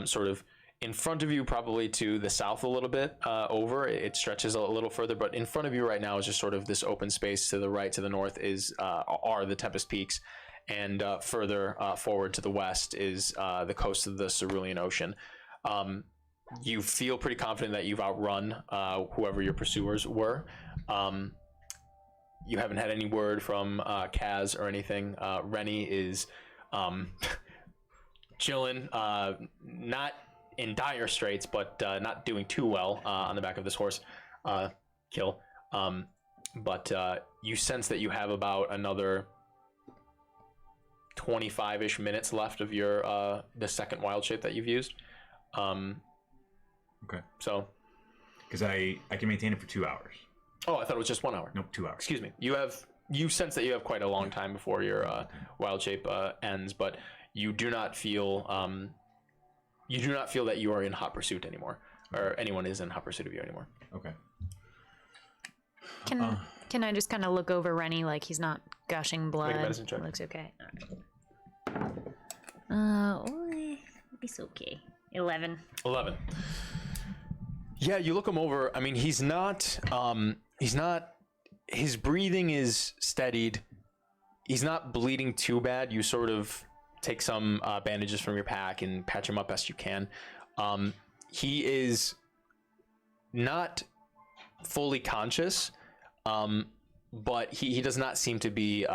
sort of in front of you, probably to the south a little bit over. It stretches a little further, but in front of you right now is just sort of this open space. To the right, to the north are the Tempest Peaks, and further forward to the west is the coast of the Cerulean Ocean. You feel pretty confident that you've outrun whoever your pursuers were. You haven't had any word from Kaz or anything. Rennie is chilling, not in dire straits, but not doing too well on the back of this horse, Kill. But you sense that you have about another 25-ish minutes left of your the second wild shape that you've used. Okay. So, because I can maintain it for 2 hours. Oh, I thought it was just 1 hour. Nope, 2 hours. Excuse me. You sense that you have quite a long time before your wild shape ends, but you do not feel that you are in hot pursuit anymore, or anyone is in hot pursuit of you anymore. Okay. Can I just kind of look over Rennie like he's not gushing blood? Make a medicine check. Looks okay. All right. It's okay. 11. 11. Yeah, you look him over. I mean, he's not. His breathing is steadied. He's not bleeding too bad. You sort of take some bandages from your pack and patch him up best you can. He is not fully conscious, but he does not seem to be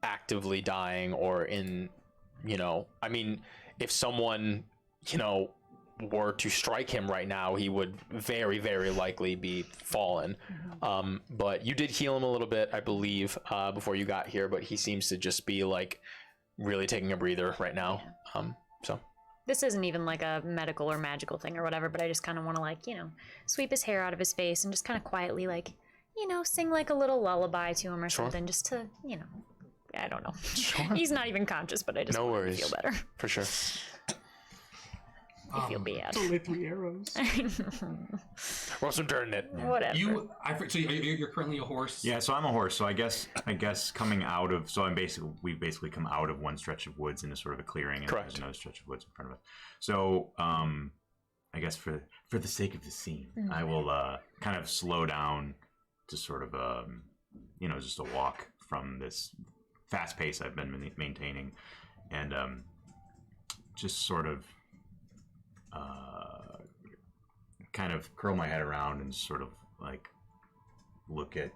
actively dying or in, I mean, if someone, were to strike him right now, he would very, very likely be fallen. But you did heal him a little bit, I believe, before you got here, but he seems to just be like really taking a breather right now. So this isn't even like a medical or magical thing or whatever, but I just kind of want to sweep his hair out of his face and just kind of quietly sing like a little lullaby to him or something, just to, I don't know. Sure. He's not even conscious, but I just want him to feel better. For sure. I feel bad. Only 3 arrows. Roll some dirt in it. Whatever. So you're currently a horse. Yeah, so I'm a horse. So I guess coming out of, we basically come out of one stretch of woods into sort of a clearing, and Correct. There's another stretch of woods in front of us. So I guess for the sake of the scene, I will kind of slow down to sort of just a walk from this fast pace I've been maintaining, and just sort of kind of curl my head around and sort of like look at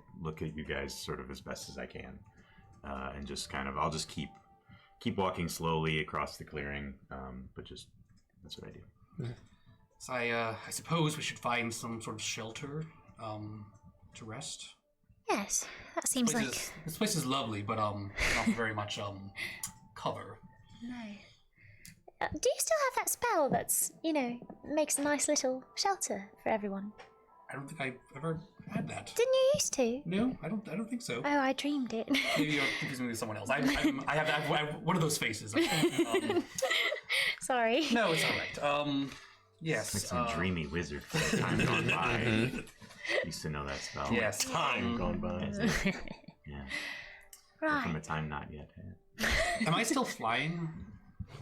you guys sort of as best as I can, and just kind of I'll just keep walking slowly across the clearing, but just that's what I do. So I suppose we should find some sort of shelter to rest. Yes, that seems like... This place is lovely, but not very much cover. No. Do you still have that spell that's, makes a nice little shelter for everyone? I don't think I've ever had that. Didn't you used to? No, I don't think so. Oh, I dreamed it. Maybe you're confusing me with someone else. I have one of those faces. Sorry. No, it's all right. Yes. Like some dreamy wizard from time gone by. Used to know that spell. Yes. Time gone by. Yeah. Right. From a time not yet. Am I still flying?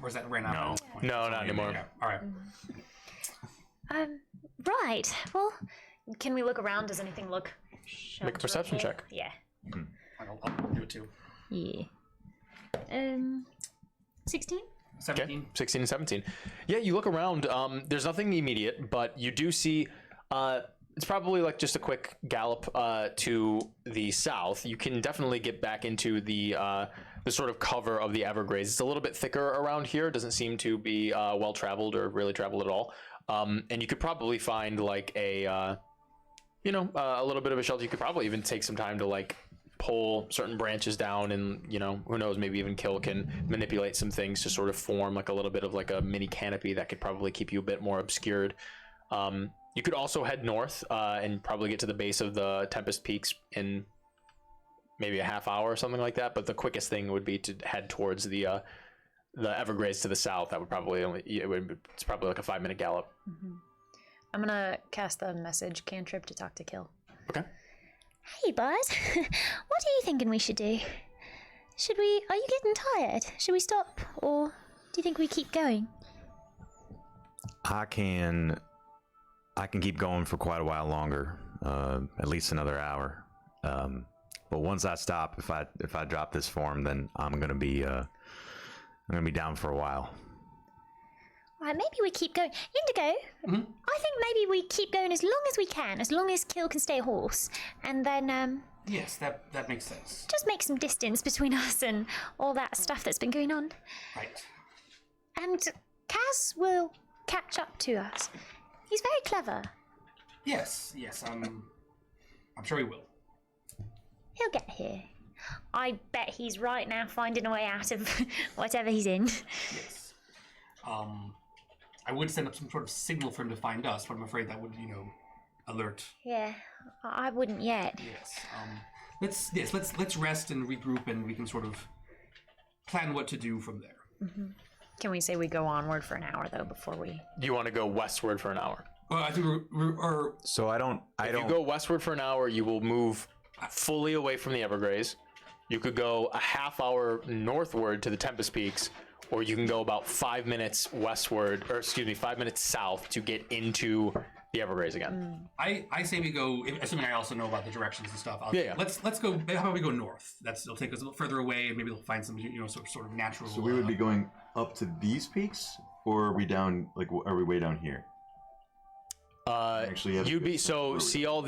Or is that ran out? No. at this point? No, not anymore. Okay. All right. Right. Well, can we look around? Does anything look Make a perception check. Yeah. I'll do it too. Yeah. 16? 17. Okay, 16 and 17. Yeah, you look around. There's nothing immediate, but you do see. It's probably like just a quick gallop to the south. You can definitely get back into the sort of cover of the Everglades. It's a little bit thicker around here. It doesn't seem to be well traveled or really traveled at all. And you could probably find like a little bit of a shelter. You could probably even take some time to like pull certain branches down, and who knows, maybe even Kill can manipulate some things to sort of form like a little bit of like a mini canopy that could probably keep you a bit more obscured. You could also head north and probably get to the base of the Tempest Peaks in maybe a half hour or something like that, but the quickest thing would be to head towards the the Everglades to the south, that would probably it's probably like a 5-minute gallop. I'm gonna cast the message cantrip to talk to Kill. Okay. Hey, bud. What are you thinking we should do? Should we... Are you getting tired? Should we stop? Or do you think we keep going? I can keep going for quite a while longer, at least another hour. But once I stop, if I drop this form, then I'm gonna be down for a while. Right, maybe we keep going. Indigo, I think maybe we keep going as long as we can, as long as Kill can stay a horse. And then, Yes, that makes sense. just make some distance between us and all that stuff that's been going on. Right. And Kaz will catch up to us. He's very clever. Yes. I'm sure he will. He'll get here. I bet he's right now finding a way out of whatever he's in. Yes. I would send up some sort of signal for him to find us, but I'm afraid that would, alert. Yeah, I wouldn't yet. Yes. Let's rest and regroup, and we can sort of plan what to do from there. Can we say we go onward for an hour though before we? Do you want to go westward for an hour? I think we're So I don't. If you go westward for an hour, you will move fully away from the Everglades. You could go a half hour northward to the Tempest Peaks, or you can go about 5 minutes westward, or excuse me, 5 minutes south to get into the Everglades again. I say we go, assuming I also know about the directions and stuff. Yeah. Let's go. How about we go north? It'll take us a little further away, and maybe we'll find some sort of natural. So we would be going up to these peaks, or are we down? Like, are we way down here? Actually, You'd be so see all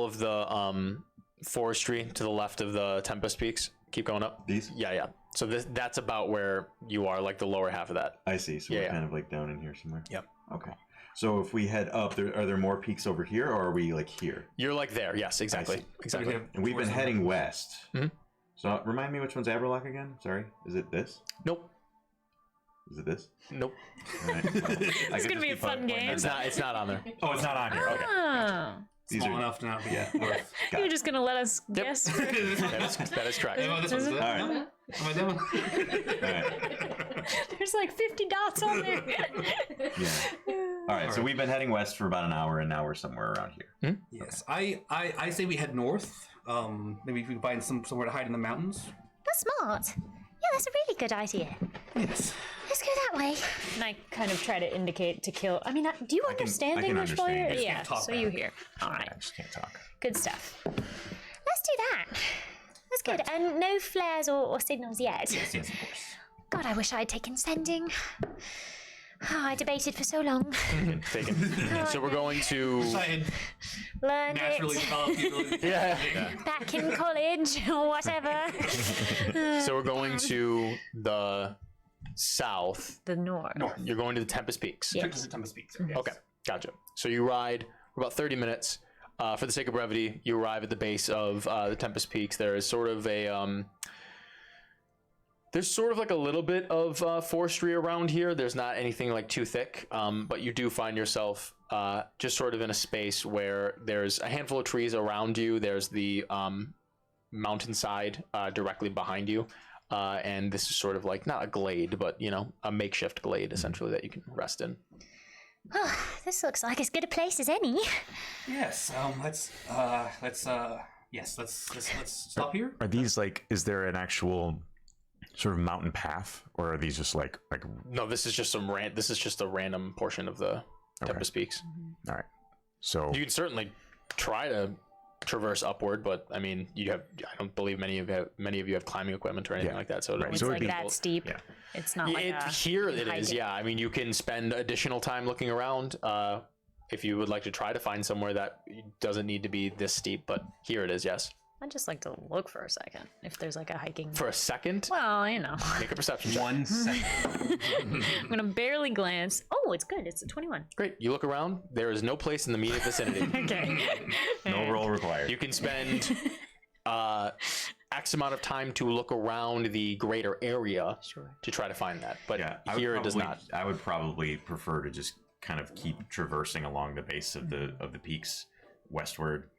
of the forestry to the left of the Tempest Peaks. Keep going up. These? Yeah. So that's about where you are, like the lower half of that. I see. So we're kind of like down in here somewhere. Yep. Okay. So if we head up, are there more peaks over here, or are we like here? You're like there. Yes, exactly. Exactly. And we've been heading west. Mhm. So remind me which one's Aberlock again? Sorry. Is it this? Nope. Is it this? Nope. All right. It's gonna be a fun game. It's not on there. Oh, it's not on here. Okay. Oh. These small are enough to not be. yeah. north. Got You're it. just gonna let us guess. That is correct. Oh, this one's All right. Am I done? All right. There's like 50 dots on there. Yeah. All right. So we've been heading west for about an hour, and now we're somewhere around here. Yes. I say we head north. Maybe we can find somewhere to hide in the mountains. That's smart. Yeah, that's a really good idea. Yes. Let's go that way. And I kind of try to indicate to Kill. I mean, do you understand I can English, understand. lawyer? I just Yeah, can't talk so back. you hear. All right, I just can't talk. good stuff. Let's do that. That's good. And no flares or signals yet. Yes, of course. God, I wish I had taken sending. Oh, I debated for so long. Taken. So we're going to. I had Learned naturally it developed the ability to Yeah. back in college or whatever. So we're going to the south. The north. You're going to the Tempest Peaks. Yeah. Took us a time to speak. So yes. Okay, gotcha. So you ride for about 30 minutes. For the sake of brevity, you arrive at the base of the Tempest Peaks. There is sort of a there's sort of like a little bit of forestry around here. There's not anything like too thick, but you do find yourself just sort of in a space where there's a handful of trees around you. There's the mountainside directly behind you. And this is sort of like not a glade, but a makeshift glade essentially that you can rest in. Oh, this looks like as good a place as any. Yes. Let's stop here. Are these like? Is there an actual sort of mountain path, or are these just like? No, this is just this is just a random portion of the Tempest Peaks. All right. So You can certainly try to traverse upward, but I mean, I don't believe many of you have climbing equipment or anything like that. So Right. It's So it'd like be- that steep. yeah. It's not like a here it hike is. it. Yeah, I mean, you can spend additional time looking around if you would like to try to find somewhere that doesn't need to be this steep. But here it is. Yes. I'd just like to look for a second if there's like a hiking. For a second, Well, make a perception check. 1 second. I'm gonna barely glance. Oh, it's good. It's a 21. Great. You look around. There is no place in the immediate vicinity. Okay. no roll required. You can spend X amount of time to look around the greater area to try to find that. But Yeah, here it does not. I would probably prefer to just kind of keep traversing along the base of the peaks westward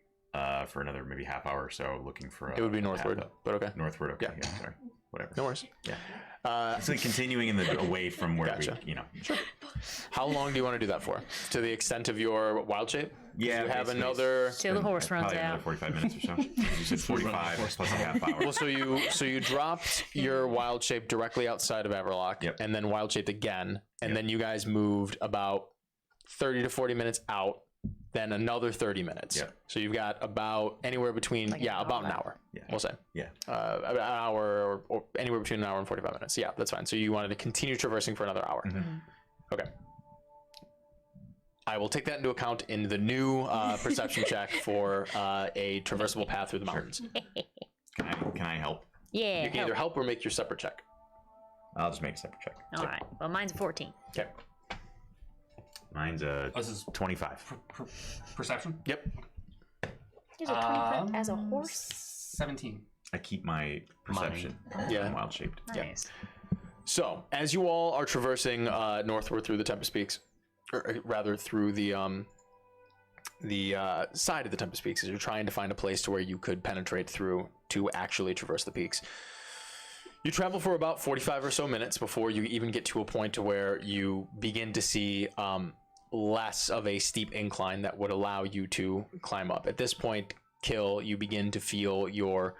for another maybe half hour or so, looking for. It would be northward, but okay. Northward. Okay. Yeah. Yeah. Sorry. whatever. No worries. Yeah. It's like continuing in the away from where Gotcha. we, How long do you want to do that for? To the extent of your wild shape? Yeah. You have basically, another. Till the horse runs probably another out. 45 minutes or so. You said 45 plus a half hour. Well, so you dropped your wild shape directly outside of Everlock, Yep. and then wild shaped again, and then you guys moved about 30 to 40 minutes out, then another 30 minutes. Yep. So you've got about anywhere between about an hour. Yeah. We'll say. Yeah. About an hour or anywhere between an hour and 45 minutes. Yeah, that's fine. So you wanted to continue traversing for another hour. Okay. I will take that into account in the new perception check for a traversable path through the mountains. Can I help? Yeah. You can either help or make your separate check. I'll just make a separate check. All right. Well, mine's 14. Okay. Mine's a This is 25. perception. Yep. Here's a 20 as a horse. 17. I keep my perception. Yeah. Wild shaped. Nice. So, as you all are traversing northward through the Tempest Peaks, or rather through the side of the Tempest Peaks, as you're trying to find a place to where you could penetrate through to actually traverse the peaks, you travel for about 45 or so minutes before you even get to a point to where you begin to see less of a steep incline that would allow you to climb up. At this point, Kill, you begin to feel your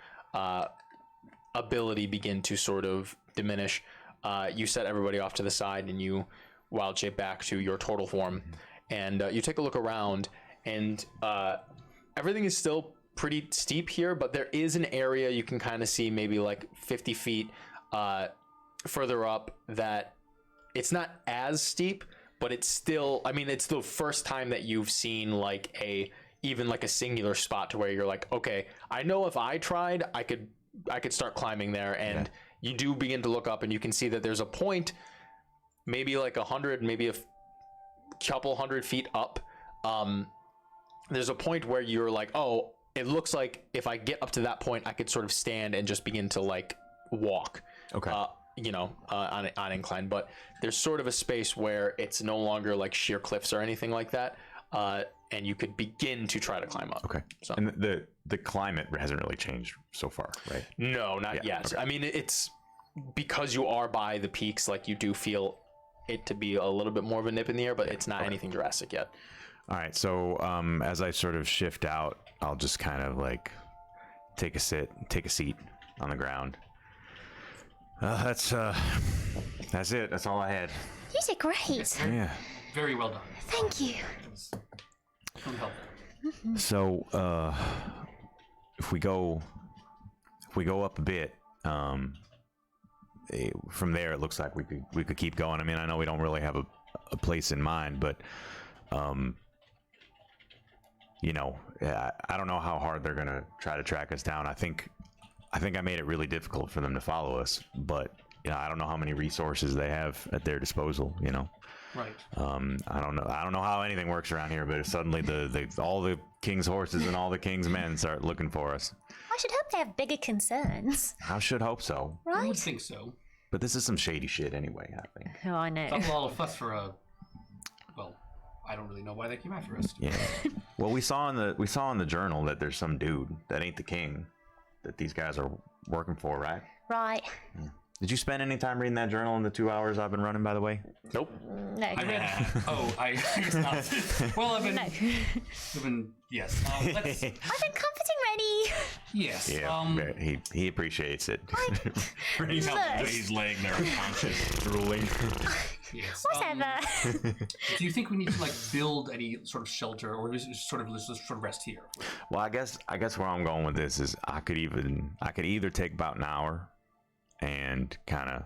ability begin to sort of diminish. You set everybody off to the side and you wild shape back to your total form, and you take a look around, and everything is still pretty steep here, but there is an area you can kind of see maybe like 50 feet further up that it's not as steep, but it's still, I mean, it's the first time that you've seen like even like a singular spot to where you're like, okay, I know if I tried, I could start climbing there. And you do begin to look up and you can see that there's a point maybe like 100, maybe a couple 100 feet up. There's a point where you're like, oh, it looks like if I get up to that point, I could sort of stand and just begin to like walk. Okay. On incline, but there's sort of a space where it's no longer like sheer cliffs or anything like that, and you could begin to try to climb up. Okay. So And the climate hasn't really changed so far, right? no, not Yeah, yet. okay. I mean, it's because you are by the peaks, like you do feel it to be a little bit more of a nip in the air, but it's not anything drastic yet. All right. So as I sort of shift out, I'll just kind of like take a seat on the ground. That's it. That's all I had. You did great. Yeah. Very well done. Thank you. It was really helpful. So if we go up a bit, from there it looks like we could keep going. I mean, I know we don't really have a place in mind, but I don't know how hard they're gonna try to track us down. I think I made it really difficult for them to follow us, but I don't know how many resources they have at their disposal. Right. I don't know how anything works around here, but if suddenly all the king's horses and all the king's men start looking for us, I should hope they have bigger concerns, I should hope so. I would right? think so. But this is some shady shit anyway, I think. Oh, I know. It's a lot of fuss for a. Well, I don't really know why they came after us. Yeah. Well, we saw in the journal that there's some dude that ain't the king that these guys are working for, right? Right. Did you spend any time reading that journal in the 2 hours I've been running, by the way? Nope. No. I read. I guess not. Well, I've been. Yes. Let's. I've been comforting ready. Yes. Yeah. He appreciates it. Look. He's laying there unconscious, drooling. Yes. Whatever. Do you think we need to like build any sort of shelter, or let's just sort of rest here? Well, I guess where I'm going with this is I could either take about an hour and kind of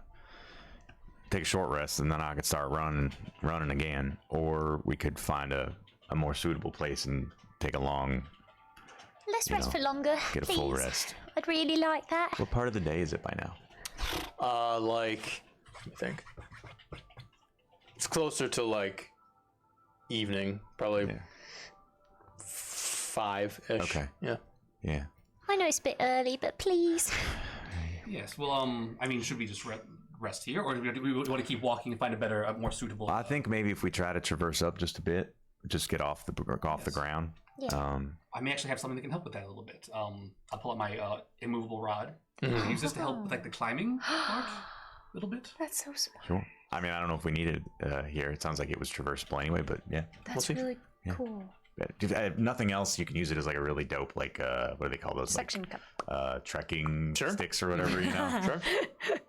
take a short rest, and then I could start running again, or we could find a more suitable place and take a long, Let's rest for longer, get a please. full rest. I'd really like that. What part of the day is it by now? Like, let me think. It's closer to like evening, probably Yeah. 5-ish. Okay. Yeah. Yeah. I know it's a bit early, but please. Yes. Well, I mean, should we just rest here, or do we want to keep walking and find a more suitable? I think maybe if we try to traverse up just a bit, just get off the ground, Yeah. I may actually have something that can help with that a little bit. I'll pull out my immovable rod. I use this to help with like the climbing part a little bit. That's so smart. Sure. I mean, I don't know if we need it here. It sounds like it was traversable anyway, but yeah. That's see. really Yeah. cool. If nothing else, you can use it as like a really dope, like what do they call those? Suction cup. Like, trekking Sure. sticks or whatever, you know. Sure.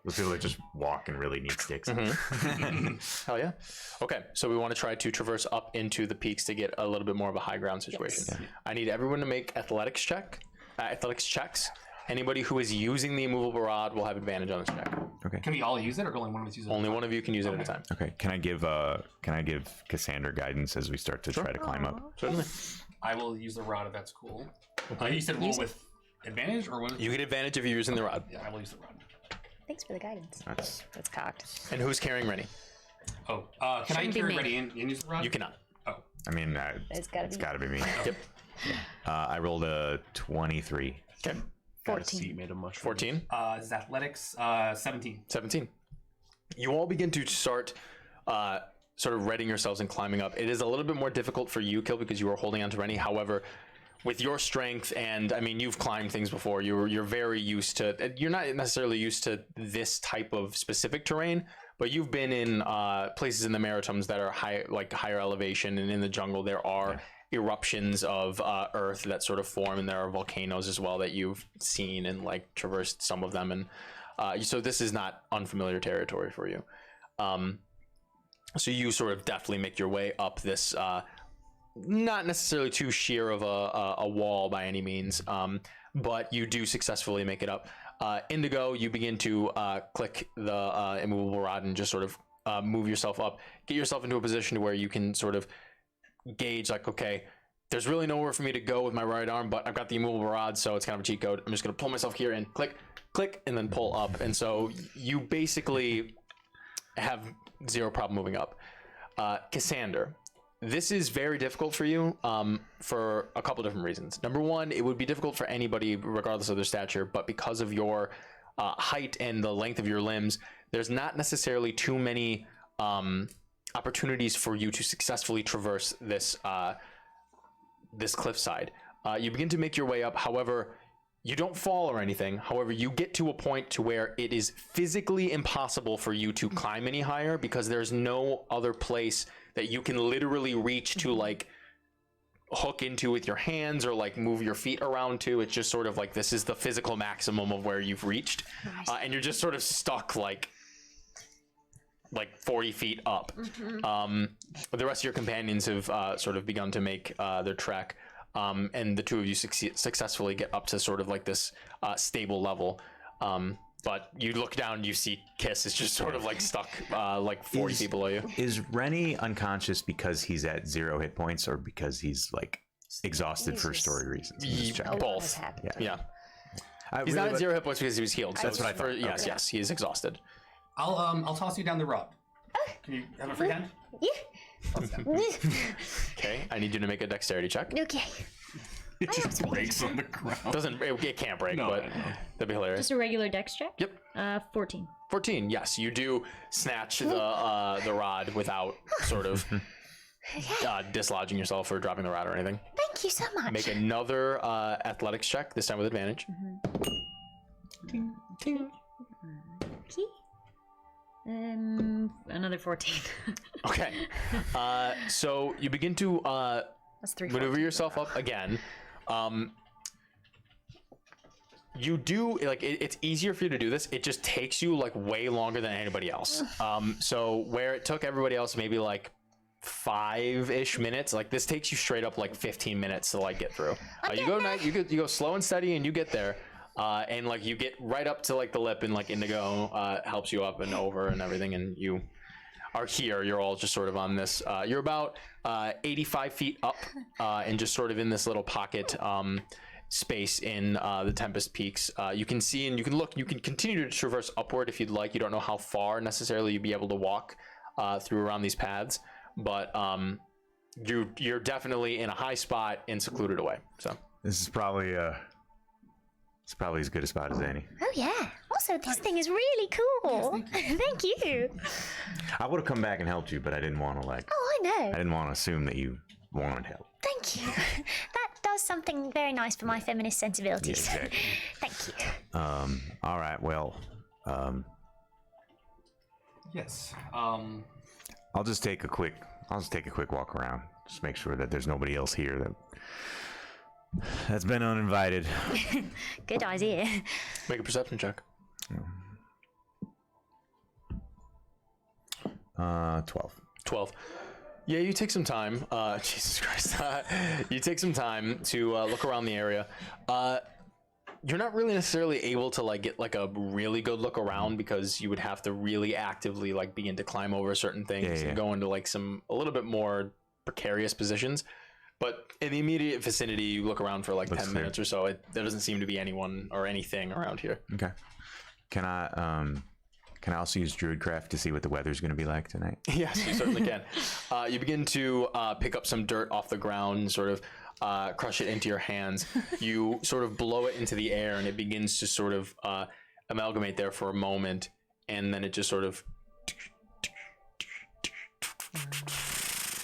Those people that just walk and really need sticks. Hell yeah. Okay, so we want to try to traverse up into the peaks to get a little bit more of a high ground situation. Yes. I need everyone to make athletics checks. Anybody who is using the immovable rod will have advantage on this check. Okay. Can we all use it, or can only one of us use it? Only one of you can use it at a time. Okay. Can I give Cassandra guidance as we start to try to climb up? Certainly. I will use the rod if that's cool. You said roll with advantage, or what? You get advantage if you're using the rod. Yeah, I will use the rod. Thanks for the guidance. That's That's cocked. And who's carrying Rennie? Oh, can I Shouldn't be carry me. ready and use the rod? You cannot. Oh, I mean, It's gotta be. me. Yep. I rolled a 23. Okay. Got a 14. seat made of mushrooms. 14. this is athletics. 17. 17. You all begin to start sort of readying yourselves and climbing up. It is a little bit more difficult for you, Kill, because you are holding on to Rennie. However, with your strength, and I mean, you've climbed things before. You're very used to. You're not necessarily used to this type of specific terrain, but you've been in places in the Maritimes that are higher elevation, and in the jungle there are eruptions of earth that sort of form, and there are volcanoes as well that you've seen and like traversed some of them, and so this is not unfamiliar territory for you. So you sort of deftly make your way up this not necessarily too sheer of a wall by any means, but you do successfully make it up. Indigo, you begin to click the immovable rod and just sort of move yourself up, get yourself into a position where you can sort of gauge like, okay, there's really nowhere for me to go with my right arm, but I've got the immovable rod, so it's kind of a cheat code. I'm just going to pull myself here and click, and then pull up. And so you basically have zero problem moving up. Cassandra, this is very difficult for you for a couple different reasons. Number one, it would be difficult for anybody regardless of their stature, but because of your height and the length of your limbs, there's not necessarily too many opportunities for you to successfully traverse this this cliffside. You begin to make your way up. However, you don't fall or anything. However, you get to a point to where it is physically impossible for you to climb any higher, because there's no other place that you can literally reach to like hook into with your hands or like move your feet around to. It's just sort of like, this is the physical maximum of where you've reached. And you're just sort of stuck like 40 feet up. The rest of your companions have sort of begun to make their trek, and the two of you successfully get up to sort of like this stable level. But you look down and you see Kiss is just sort of like stuck like 40 feet below you. Is Rennie unconscious because he's at 0 hit points, or because he's like exhausted for story reasons? Both. Yeah. I He's really not at 0 hit points because he was healed. So That's what I thought. Yes, yes, he is exhausted. I'll toss you down the rod. Can you have a free hand? Okay, I need you to make a dexterity check. Okay. It just breaks on the ground. It can't break, No, but I know. that'd be hilarious. Just a regular dex check? Yep. 14. 14. Yes, you do snatch the rod without sort of dislodging yourself or dropping the rod or anything. Thank you so much. Make another athletics check, this time with advantage. Okay. Another 14. Okay. So you begin to That's 3. maneuver yourself up again. You do like it's easier for you to do this. It just takes you like way longer than anybody else. So where it took everybody else maybe like 5-ish minutes, like this takes you straight up like 15 minutes to like get through. You go slow and steady, and you get there. And like you get right up to like the lip, and like Indigo helps you up and over and everything, and you are here. You're all just sort of on this. You're about 85 feet up, and just sort of in this little pocket space in the Tempest Peaks. You can see and you can look. You can continue to traverse upward if you'd like. You don't know how far necessarily you'd be able to walk through around these paths, but you're definitely in a high spot and secluded away. So This is probably as good a spot as any. Oh yeah. Also, this thing is really cool. Thank you. I would have come back and helped you, but I didn't want to Oh, I know. I didn't want to assume that you wanted help. Thank Thank you. That does something very nice for my feminist sensibilities. Yeah, exactly. Thank you. All right. Well, Yes. I'll just take a quick walk around. Just make sure that there's nobody else here that's been uninvited. Good idea. Make a perception check. 12. Yeah, you take some time. Jesus Christ. You take some time to look around the area. You're not really necessarily able to like get like a really good look around because you would have to really actively like begin to climb over certain things and go into like a little bit more precarious positions. But in the immediate vicinity, you look around for like 10 minutes or so. There doesn't seem to be anyone or anything around here. Okay. Can I also use Druidcraft to see what the weather's going to be like tonight? Yes, you certainly can. You begin to pick up some dirt off the ground, sort of crush it into your hands. You sort of blow it into the air, and it begins to sort of amalgamate there for a moment, and then it just sort of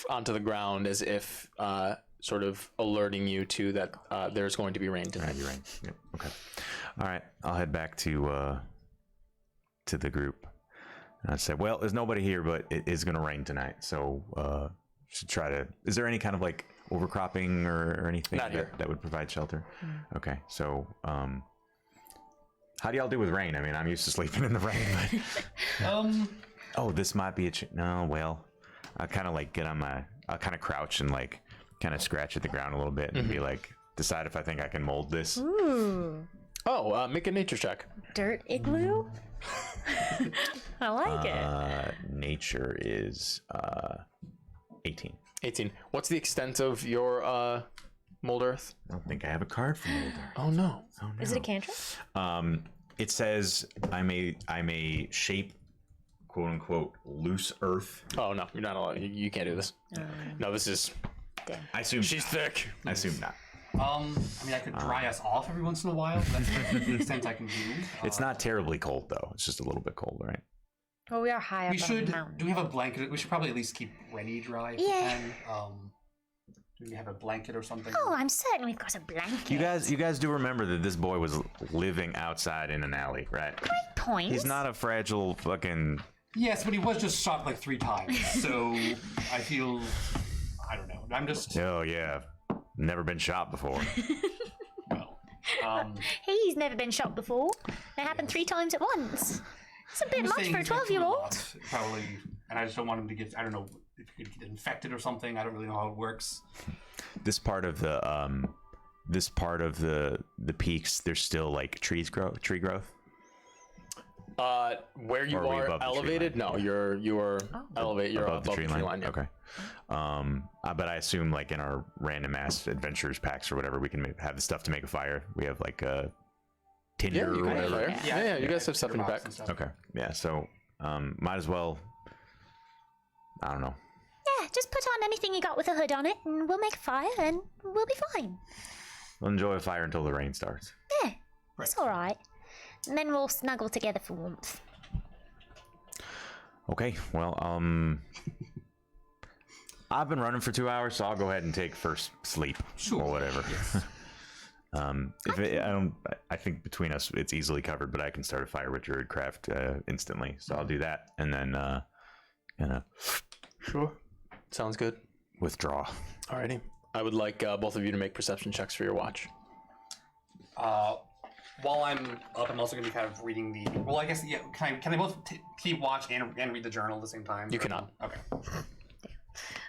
onto the ground as if sort of alerting you to that there's going to be rain tonight. Yep. Okay. All right. I'll head back to the group. And I said, well, there's nobody here, but it is going to rain tonight, so should try to. Is there any kind of like overcropping or anything that would provide shelter? Okay, so how do y'all do with rain? I mean, I'm used to sleeping in the rain, but oh, this might be no. Well, I kind of like I'll kind of crouch and like kind of scratch at the ground a little bit and be like, decide if I think I can mold this. Ooh. Oh, make a nature check. Dirt igloo? I like it. Nature is 18. 18. What's the extent of your mold earth? I don't think I have a card for mold earth. Oh no. Is it a cantrip? It says I may shape, quote unquote, loose earth. Oh no, you're not allowed. You can't do this. No, this is. Damn. I assume She's thick. I assume not. I mean, I could dry us off every once in a while. But that's the extent I can do. It's not terribly cold though. It's just a little bit cold, right? Well, we are high up We on should. the mountain. Do we have a blanket? We should probably at least keep Rennie dry. If we can. Do we have a blanket or something? Oh, I'm certain we've got a blanket. You guys do remember that this boy was living outside in an alley, right? Great point. He's not a fragile fucking. Yes, but he was just shot like 3 times. So I feel. I don't know. I'm just. Oh yeah, never been shot before. Well, He's never been shot before. It happened 3 times at once. It's a bit much for a 12-year-old. Probably, and I just don't want him to get. I don't know if he could get infected or something. I don't really know how it works. This part of the peaks, there's still like tree growth. Where you Or are we are above the tree elevated? No, you are elevated. You're above the tree line. Yeah. Okay. But I assume like in our random ass adventures packs or whatever, we can have the stuff to make a fire. We have like a tinder You or can whatever. fire. Yeah, you guys have stuff in your back. Okay. Yeah. So might as well. I don't know. Yeah, just put on anything you got with a hood on it, and we'll make a fire, and we'll be fine. We'll enjoy a fire until the rain starts. Yeah, it's all right. And then we'll snuggle together for warmth. Okay. Well, I've been running for 2 hours, so I'll go ahead and take first sleep or whatever. Yes. I think between us it's easily covered, but I can start a fire with Druidcraft instantly. So I'll do that and then Sure. Sounds good. withdraw. Alrighty. I would like both of you to make perception checks for your watch. While I'm up, I'm also going to be kind of reading the. Well, I guess yeah. Can they both keep watch and read the journal at the same time? You cannot. Okay.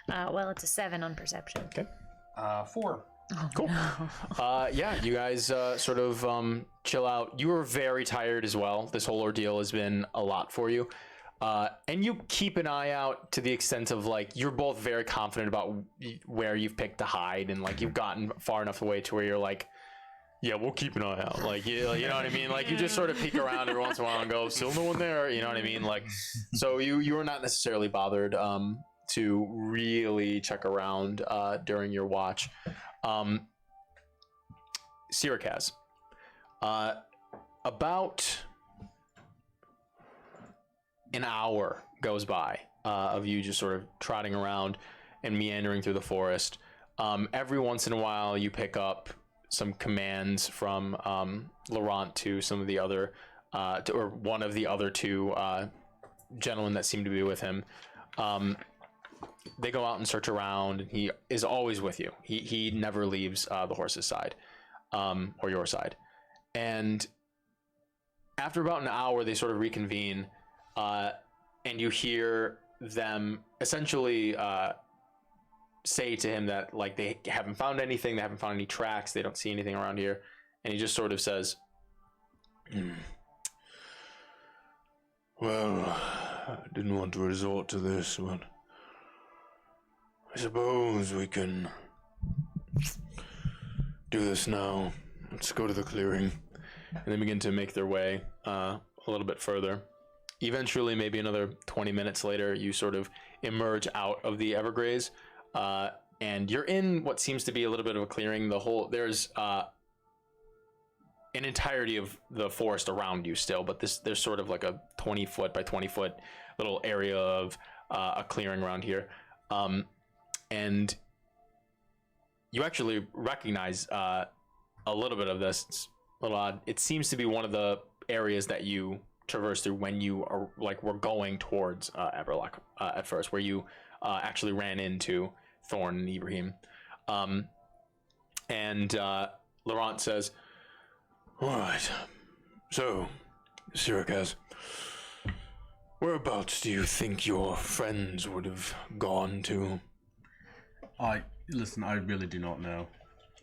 Well, it's a 7 on perception. Okay. 4. Cool. Yeah, you guys sort of chill out. You are very tired as well. This whole ordeal has been a lot for you. And you keep an eye out to the extent of like, you're both very confident about where you've picked to hide. And like, you've gotten far enough away to where you're like, yeah, we'll keep an eye out. Like, you know what I mean? Like, you just sort of peek around every once in a while and go, still no one there. You know what I mean? Like, so you are not necessarily bothered to really check around during your watch. Sirikaz, about an hour goes by of you just sort of trotting around and meandering through the forest. Every once in a while, you pick up some commands from Laurent to some of the other, or one of the other two gentlemen that seem to be with him. They go out and search around. And he is always with you. He never leaves the horse's side, or your side. And after about an hour, they sort of reconvene, and you hear them essentially say to him that like they haven't found anything, they haven't found any tracks, they don't see anything around here, and he just sort of says, Well, I didn't want to resort to this, but I suppose we can do this now. Let's go to the clearing. and they begin to make their way a little bit further. Eventually, maybe another 20 minutes later, you sort of emerge out of the Evergraze, and you're in what seems to be a little bit of a clearing. There's an entirety of the forest around you still, but there's sort of like a 20 foot by 20 foot little area of a clearing around here, and you actually recognize a little bit of this. It's a little odd. It seems to be one of the areas that you traverse through when you are were going towards Everlock at first, where you actually ran into Thorn and Ibrahim. And Laurent says, All right. So, Sirikaz, whereabouts do you think your friends would have gone to? Listen, I really do not know.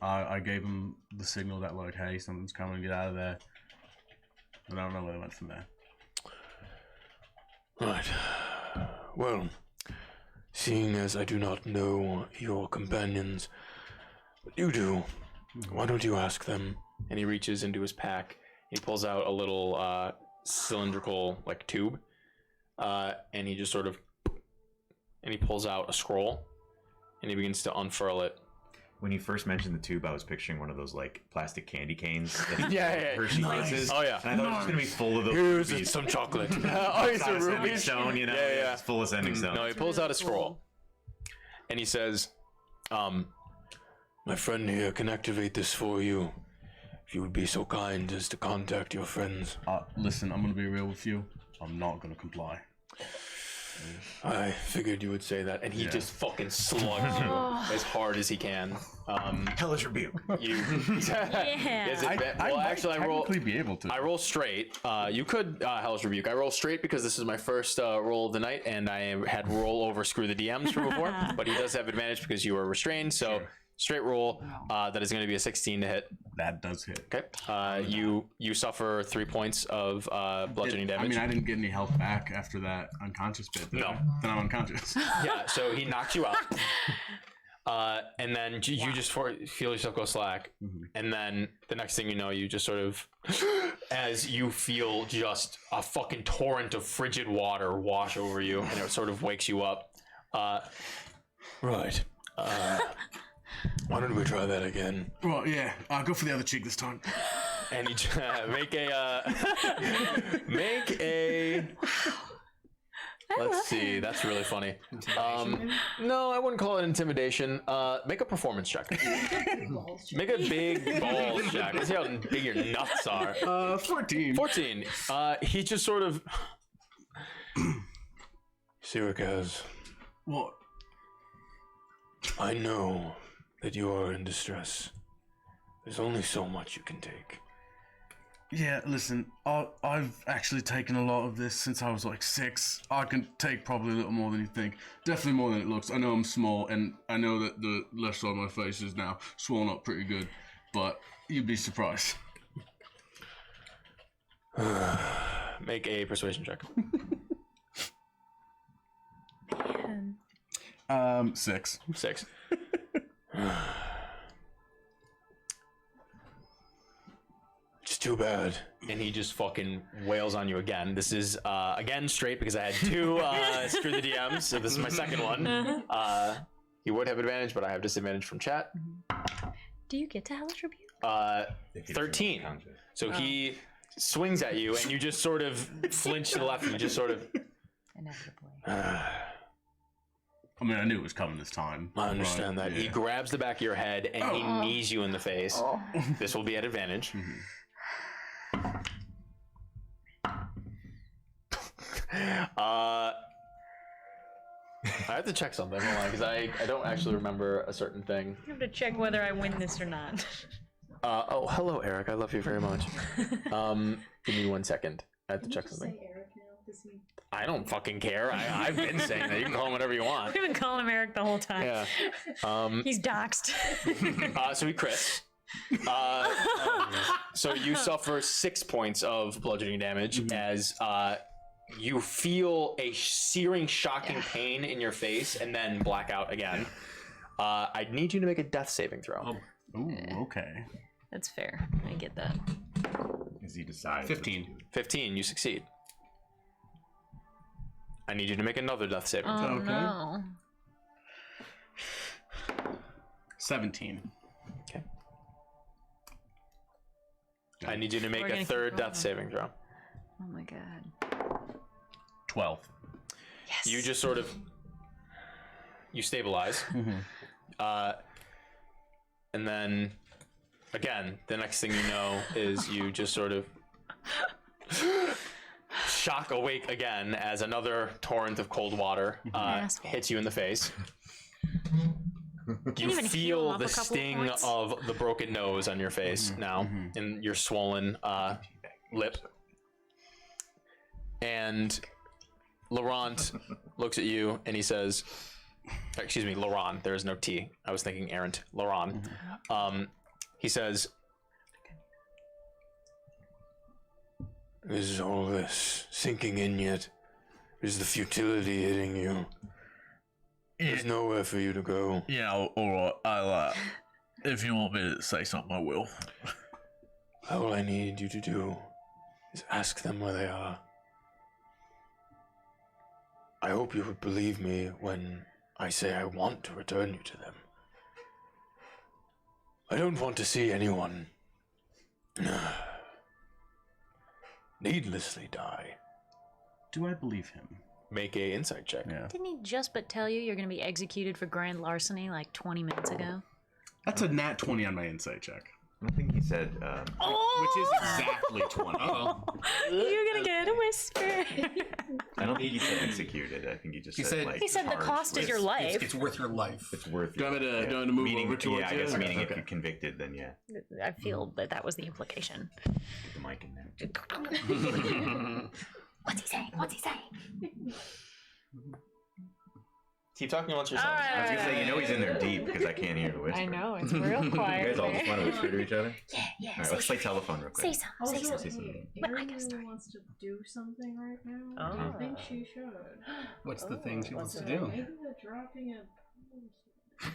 I gave them the signal that, like, hey, something's coming, get out of there. I don't know where they went from there. Right. Well, seeing as I do not know your companions, but you do, why don't you ask them? and he reaches into his pack. He pulls out a little cylindrical tube, and he just sort of, and he pulls out a scroll, and he begins to unfurl it. When you first mentioned the tube, I was picturing one of those plastic candy canes. Yeah. Hershey Kisses. Oh yeah. And I thought it was gonna be full of those. Here's rubies. some chocolate. Oh, it's a Ascending ruby stone, you know. Yeah. It's full of sending stone. No, he pulls out a scroll, and he says, My friend here can activate this for you. If you would be so kind as to contact your friends. Listen, I'm gonna be real with you. I'm not gonna comply. I figured you would say that. and he just fucking slugs you as hard as he can. Hellish rebuke. You. Yeah. Is it I might actually, I roll. technically be able to. I roll straight. You could Hellish Rebuke. I roll straight because this is my first roll of the night, and I had roll over Screw the DMs from before. But he does have advantage because you are restrained. So straight roll. That is going to be a 16 to hit. That does hit. Okay. You suffer 3 points of bludgeoning damage. I mean, I didn't get any health back after that unconscious bit. No. Then I'm unconscious. Yeah. So he knocks you out. And then you just feel yourself go slack. Mm-hmm. And then the next thing you know, you just sort of, as you feel just a fucking torrent of frigid water wash over you, and it sort of wakes you up. Right. Why don't we try that again? Well, yeah. Go for the other cheek this time. And you make a. Let's see. That's really funny. No, I wouldn't call it intimidation. Make a performance check. Make a big balls check. Let's see how big your nuts are. 14. 14. He just sort of. Sirikaz, What? I know that you are in distress. There's only so much you can take. Yeah, listen, I've actually taken a lot of this since I was 6. I can take probably a little more than you think. Definitely more than it looks. I know I'm small, and I know that the left side of my face is now swollen up pretty good, but you'd be surprised. Make a persuasion check. 6. 6. It's too bad. And he just fucking wails on you again. This is again straight because I had 2 Screw the DMs, so this is my second one. He would have advantage, but I have disadvantage from chat. Do you get to Hellish Rebuke? 13. So he swings at you, and you just sort of flinch to the left, and you just sort of. Inevitably. I mean, I knew it was coming this time. I understand that. Yeah. He grabs the back of your head and he knees you in the face. This will be at advantage. I have to check something. Hold on, because I don't actually remember a certain thing. I have to check whether I win this or not. Oh, hello, Eric. I love you very much. Give me 1 second. I have to check something. I don't fucking care. I've been saying that. You can call him whatever you want. We've been calling him Eric the whole time. Yeah. He's doxed. So he crits. So you suffer 6 points of bludgeoning damage as you feel a searing, shocking pain in your face and then black out again. I need you to make a death saving throw. Ooh, okay. That's fair. I get that. Is he decided? 15. 15, you succeed. I need you to make another death saving throw. Oh, no. 17. Okay. I need you to make We're a gonna third keep death rolling. saving throw. Oh my god. 12. Yes. You just sort of you stabilize, and then again, the next thing you know is you just sort of shock awake again as another torrent of cold water Asshole. hits you in the face. You even heal feel up the a couple sting points. of the broken nose on your face now, in your swollen lip. And Laurent looks at you and he says, excuse me, Laurent, there is no T. I was thinking errant. Laurent. He says, Is all this sinking in yet? Is the futility hitting you? There's nowhere for you to go. Yeah, alright, I'll, if you want me to say something, I will. All I need you to do is ask them where they are. I hope you would believe me when I say I want to return you to them. I don't want to see anyone needlessly die. Do I believe him? make a insight check. Yeah. Didn't he just but tell you you're going to be executed for grand larceny like 20 minutes ago? That's a nat 20 on my insight check. I don't think he said. Which is exactly 20. You're going to get a whisper. I don't think he said executed. I think he just said, like. He said the charged cost is with- your life. It's worth your life. It's worth. Do you want me to, yeah. do you want me to move Meaning, over towards yeah, I you? guess meaning if Okay. you're convicted, then yeah. I feel that that was the implication. Get the mic in there. What's he saying? What's he saying? Keep talking amongst yourselves. I was gonna say, you know, he's in there deep because I can't hear the whisper. I know, it's real quiet. You guys all just want to whisper to each other. Yeah. All right, let's play telephone real quick. Say something. Say Also, something. hey, But I Erin gotta start. wants to do something right now. Oh. I think she should. What's the thing she wants to So do? maybe the dropping of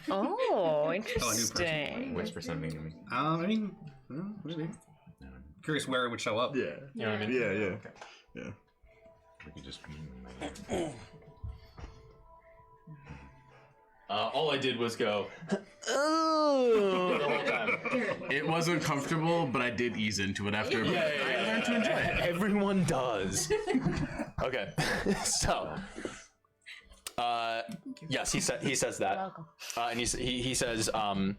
Oh, person. interesting. Whisper something to me. I mean, maybe. Curious where it would show up. Yeah. You know what I mean? Yeah. We could just. All I did was go, oh, the whole time. It wasn't comfortable, but I did ease into it after. I learned to enjoy it. Everyone does. Okay, so, yes, he says that, Welcome. and he says, I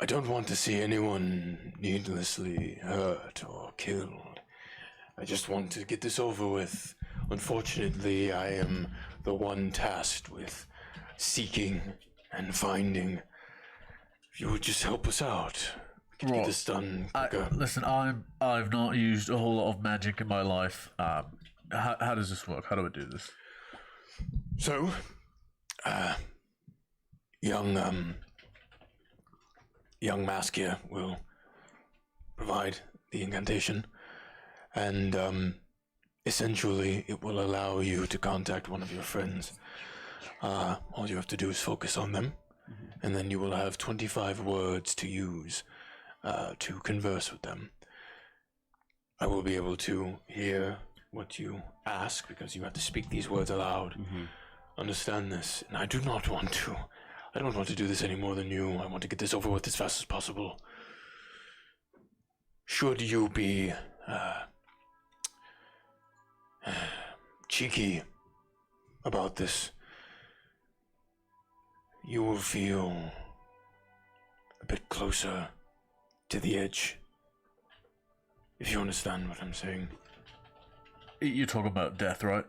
don't want to see anyone needlessly hurt or killed. I just want to get this over with. Unfortunately, I am the one tasked with seeking and finding. If you would just help us out, we could get Right. this done quicker. Listen, I've not used a whole lot of magic in my life. How does this work? How do I do this? So, young Mask here will provide the incantation, and essentially it will allow you to contact one of your friends. All you have to do is focus on them, and then you will have 25 words to use to converse with them. I will be able to hear what you ask because you have to speak these words aloud. Understand this, and I don't want to do this any more than you. I want to get this over with as fast as possible. Should you be cheeky about this, you will feel a bit closer to the edge. If you understand what I'm saying. You're talking about death, right?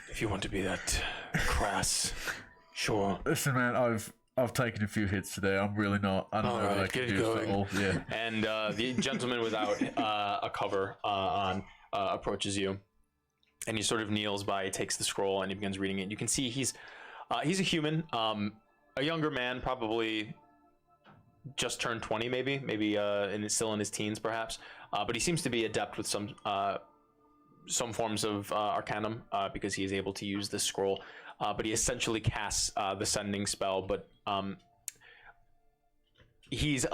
If you want to be that crass, sure. Listen, man, I've taken a few hits today. I'm really not. I don't know if I can do it all. Yeah. And the gentleman without a cover on approaches you, and he sort of kneels by, takes the scroll, and he begins reading it. You can see he's a human, a younger man, probably just turned 20, maybe still in his teens, perhaps. But he seems to be adept with some forms of arcanum because he is able to use this scroll. But he essentially casts the sending spell, but he's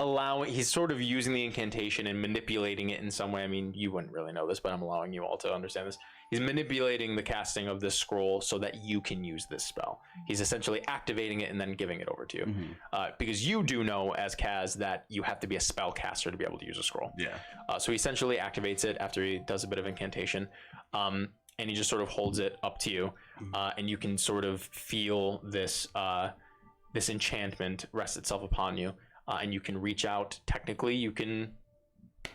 sort of using the incantation and manipulating it in some way. I mean, you wouldn't really know this, but I'm allowing you all to understand this. He's manipulating the casting of this scroll so that you can use this spell. He's essentially activating it and then giving it over to you. Because you do know, as Kaz, that you have to be a spellcaster to be able to use a scroll. Yeah. So he essentially activates it after he does a bit of incantation. And he just sort of holds it up to you. And you can sort of feel this this enchantment rest itself upon you. And you can reach out. Technically, you can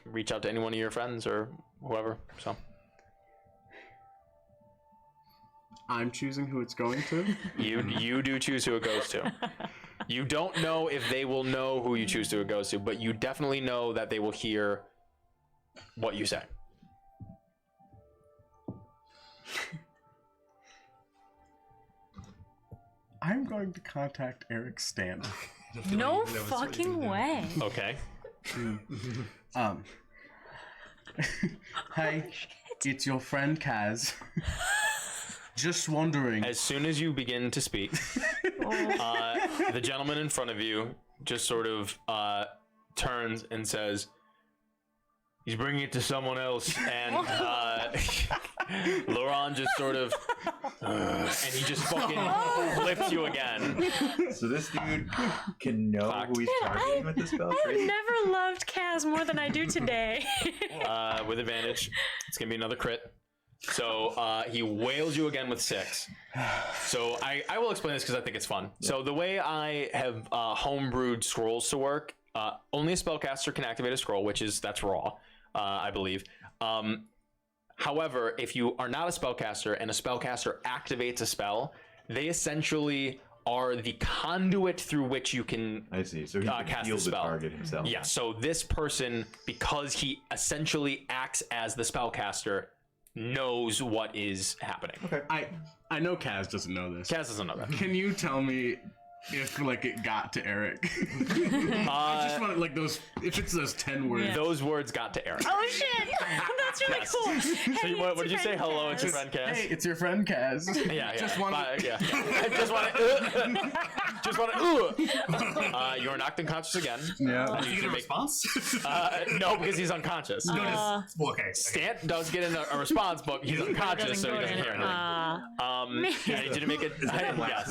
reach out to any one of your friends or whoever. So I'm choosing who it's going to. you do choose who it goes to. You don't know if they will know who you choose to it goes to, but you definitely know that they will hear what you say. I'm going to contact Eric Stan. No fucking way. Okay. Hi, it's your friend Kaz. Just wondering. As soon as you begin to speak, the gentleman in front of you just sort of turns and says, "He's bringing it to someone else," and Laurent just sort of, and he just fucking flips you again. So this dude can know who he's targeting with this spell. I've never loved Kaz more than I do today. With advantage, it's gonna be another crit. So he wails you again with 6. So I will explain this because I think it's fun. Yeah. So the way I have homebrewed scrolls to work, only a spellcaster can activate a scroll, that's raw, I believe. However, if you are not a spellcaster and a spellcaster activates a spell, they essentially are the conduit through which you can I see. So he can cast heal the spell. target himself. Yeah, so this person, because he essentially acts as the spellcaster, knows what is happening. Okay. I know Kaz doesn't know this. Kaz doesn't know that. Can you tell me if it got to Eric? I just want if it's those 10 words. Yeah. Those words got to Eric. Oh shit! That's really cool. Hey, so what did you say? Hello, it's your friend Kaz. Hey, it's your friend Kaz. Yeah. Just want just want to. You're knocked unconscious again. Yeah. Did you get a response? No, because he's unconscious. Okay. Stant does get a response, but he's unconscious, so he doesn't hear anything. I need you to make it. Yes.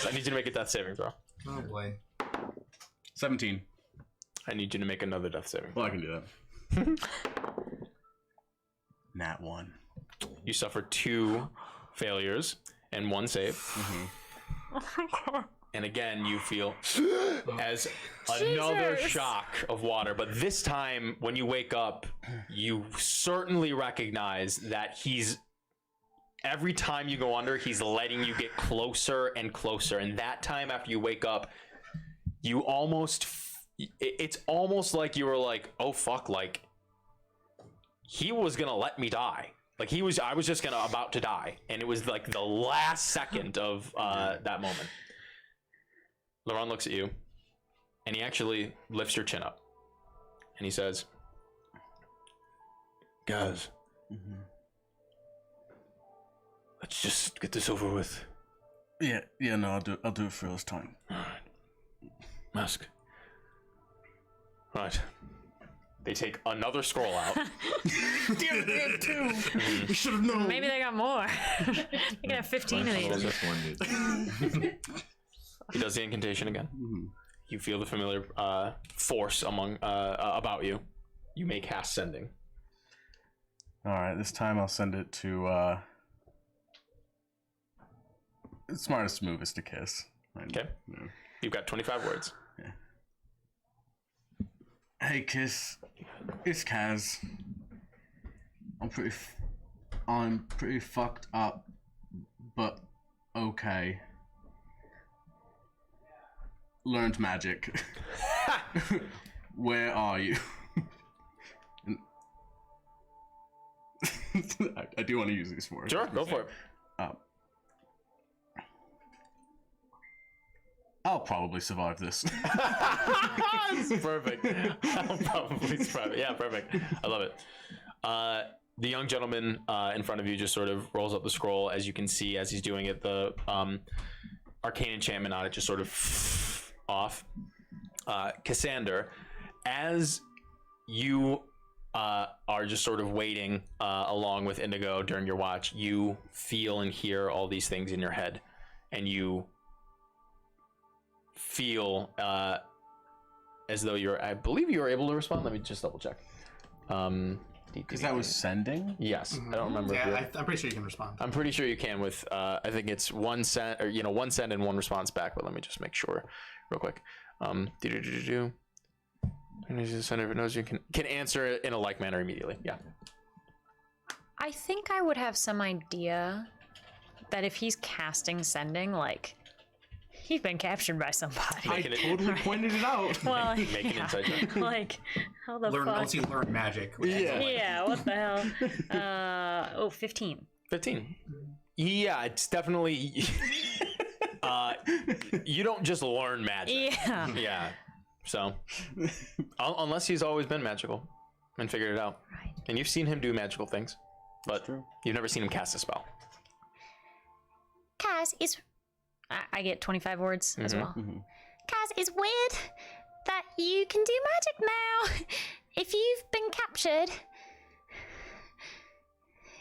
I need you to make a death saving throw. Oh boy. 17. I need you to make another death saving. Well, I can do that. Nat 1. You suffer 2 failures and 1 save. Mm-hmm. And again, you feel as another shock of water. But this time, when you wake up, you certainly recognize that every time you go under, he's letting you get closer and closer. And that time after you wake up, it's almost like you were like, oh fuck, like he was gonna let me die. Like I was just about to die. And it was like the last second of that moment. Laurent looks at you and he actually lifts your chin up and he says, "Guys, let's just get this over with." Yeah, no, I'll do it for this time. All right. Mask. Right. They take another scroll out. Damn, they had 2. We should have known. Maybe they got more. They could have 15 of these. He does the incantation again. You feel the familiar force about you. You may cast sending. All right, this time I'll send it to Smartest move is to kiss. Okay. You've got 25 words. Hey, Kiss. It's Kaz. I'm pretty fucked up, but okay. Learned magic. Where are you? I do want to use these words. Sure, go for it. I'll probably survive this. It's perfect. I'll probably survive it. Yeah, perfect. I love it. The young gentleman in front of you just sort of rolls up the scroll. As you can see, as he's doing it, the arcane enchantment on it just sort of off. Cassander, as you are just sort of waiting along with Indigo during your watch, you feel and hear all these things in your head, and you feel as though I believe you were able to respond. Let me just double check. Because that was sending? Yes. I don't remember. Yeah, I'm pretty sure you can respond. I'm pretty sure you can with, I think it's one send and one response back, but let me just make sure real quick. Sender, if it knows you can answer it in a like manner immediately. Yeah. I think I would have some idea that if he's casting sending, like, he's been captured by somebody. I totally pointed it out. Well, Make an insight check. like, how the fuck? Once you learn magic. Yeah, what the hell? 15. 15. Yeah, it's definitely. You don't just learn magic. Yeah. Yeah. So, unless he's always been magical and figured it out. Right. And you've seen him do magical things, but you've never seen him cast a spell. Kaz, it's I get 25 words as well. Kaz, it's weird that you can do magic now. If you've been captured,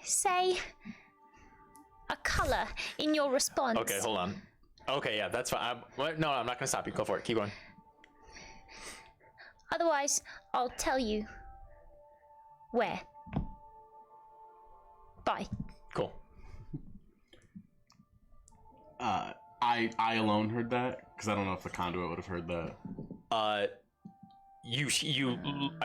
say a color in your response. Okay, hold on. Okay, yeah, that's fine. No, I'm not gonna stop you. Go for it. Keep going. Otherwise, I'll tell you where. Bye. Cool. I alone heard that because I don't know if the conduit would have heard that. I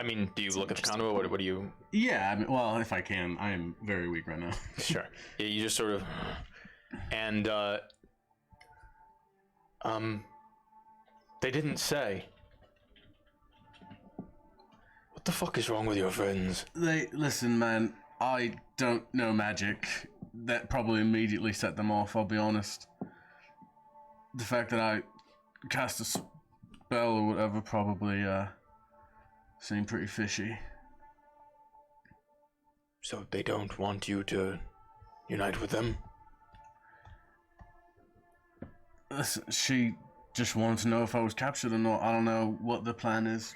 mean, do you look at the conduit? What do you? Yeah, I mean, well, if I can, I am very weak right now. Sure. Yeah, you just sort of, and they didn't say. What the fuck is wrong with your friends? Listen, man. I don't know magic. That probably immediately set them off. I'll be honest. The fact that I cast a spell or whatever probably seemed pretty fishy. So they don't want you to unite with them? Listen, she just wanted to know if I was captured or not. I don't know what the plan is.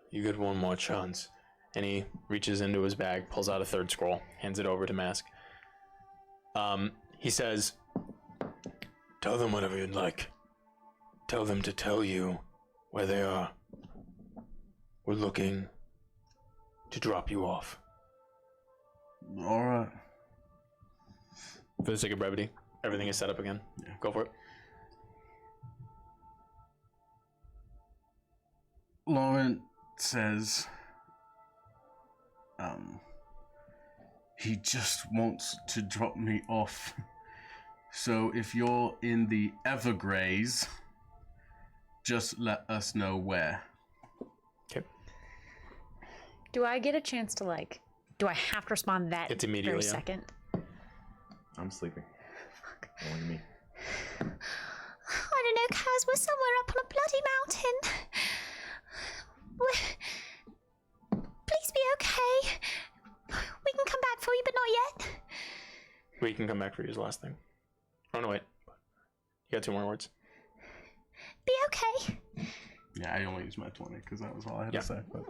You get one more chance. And he reaches into his bag, pulls out a third scroll, hands it over to Mask. He says, Tell them whatever you'd like. Tell them to tell you where they are. We're looking to drop you off. Alright. For the sake of brevity, everything is set up again. Yeah. Go for it. Lauren says, he just wants to drop me off. So if you're in the Evergrays, just let us know where. Okay. Do I get a chance to, like, do I have to respond that It's immediately, very yeah. second? I'm sleeping. Fuck. Only me. I don't know, Kaz. We're somewhere up on a bloody mountain. Please be okay. We can come back for you, but not yet. We can come back for you as the last thing. Oh, no, wait. You got 2 more words. Be okay. Yeah, I only used my 20 because that was all I had to say. But...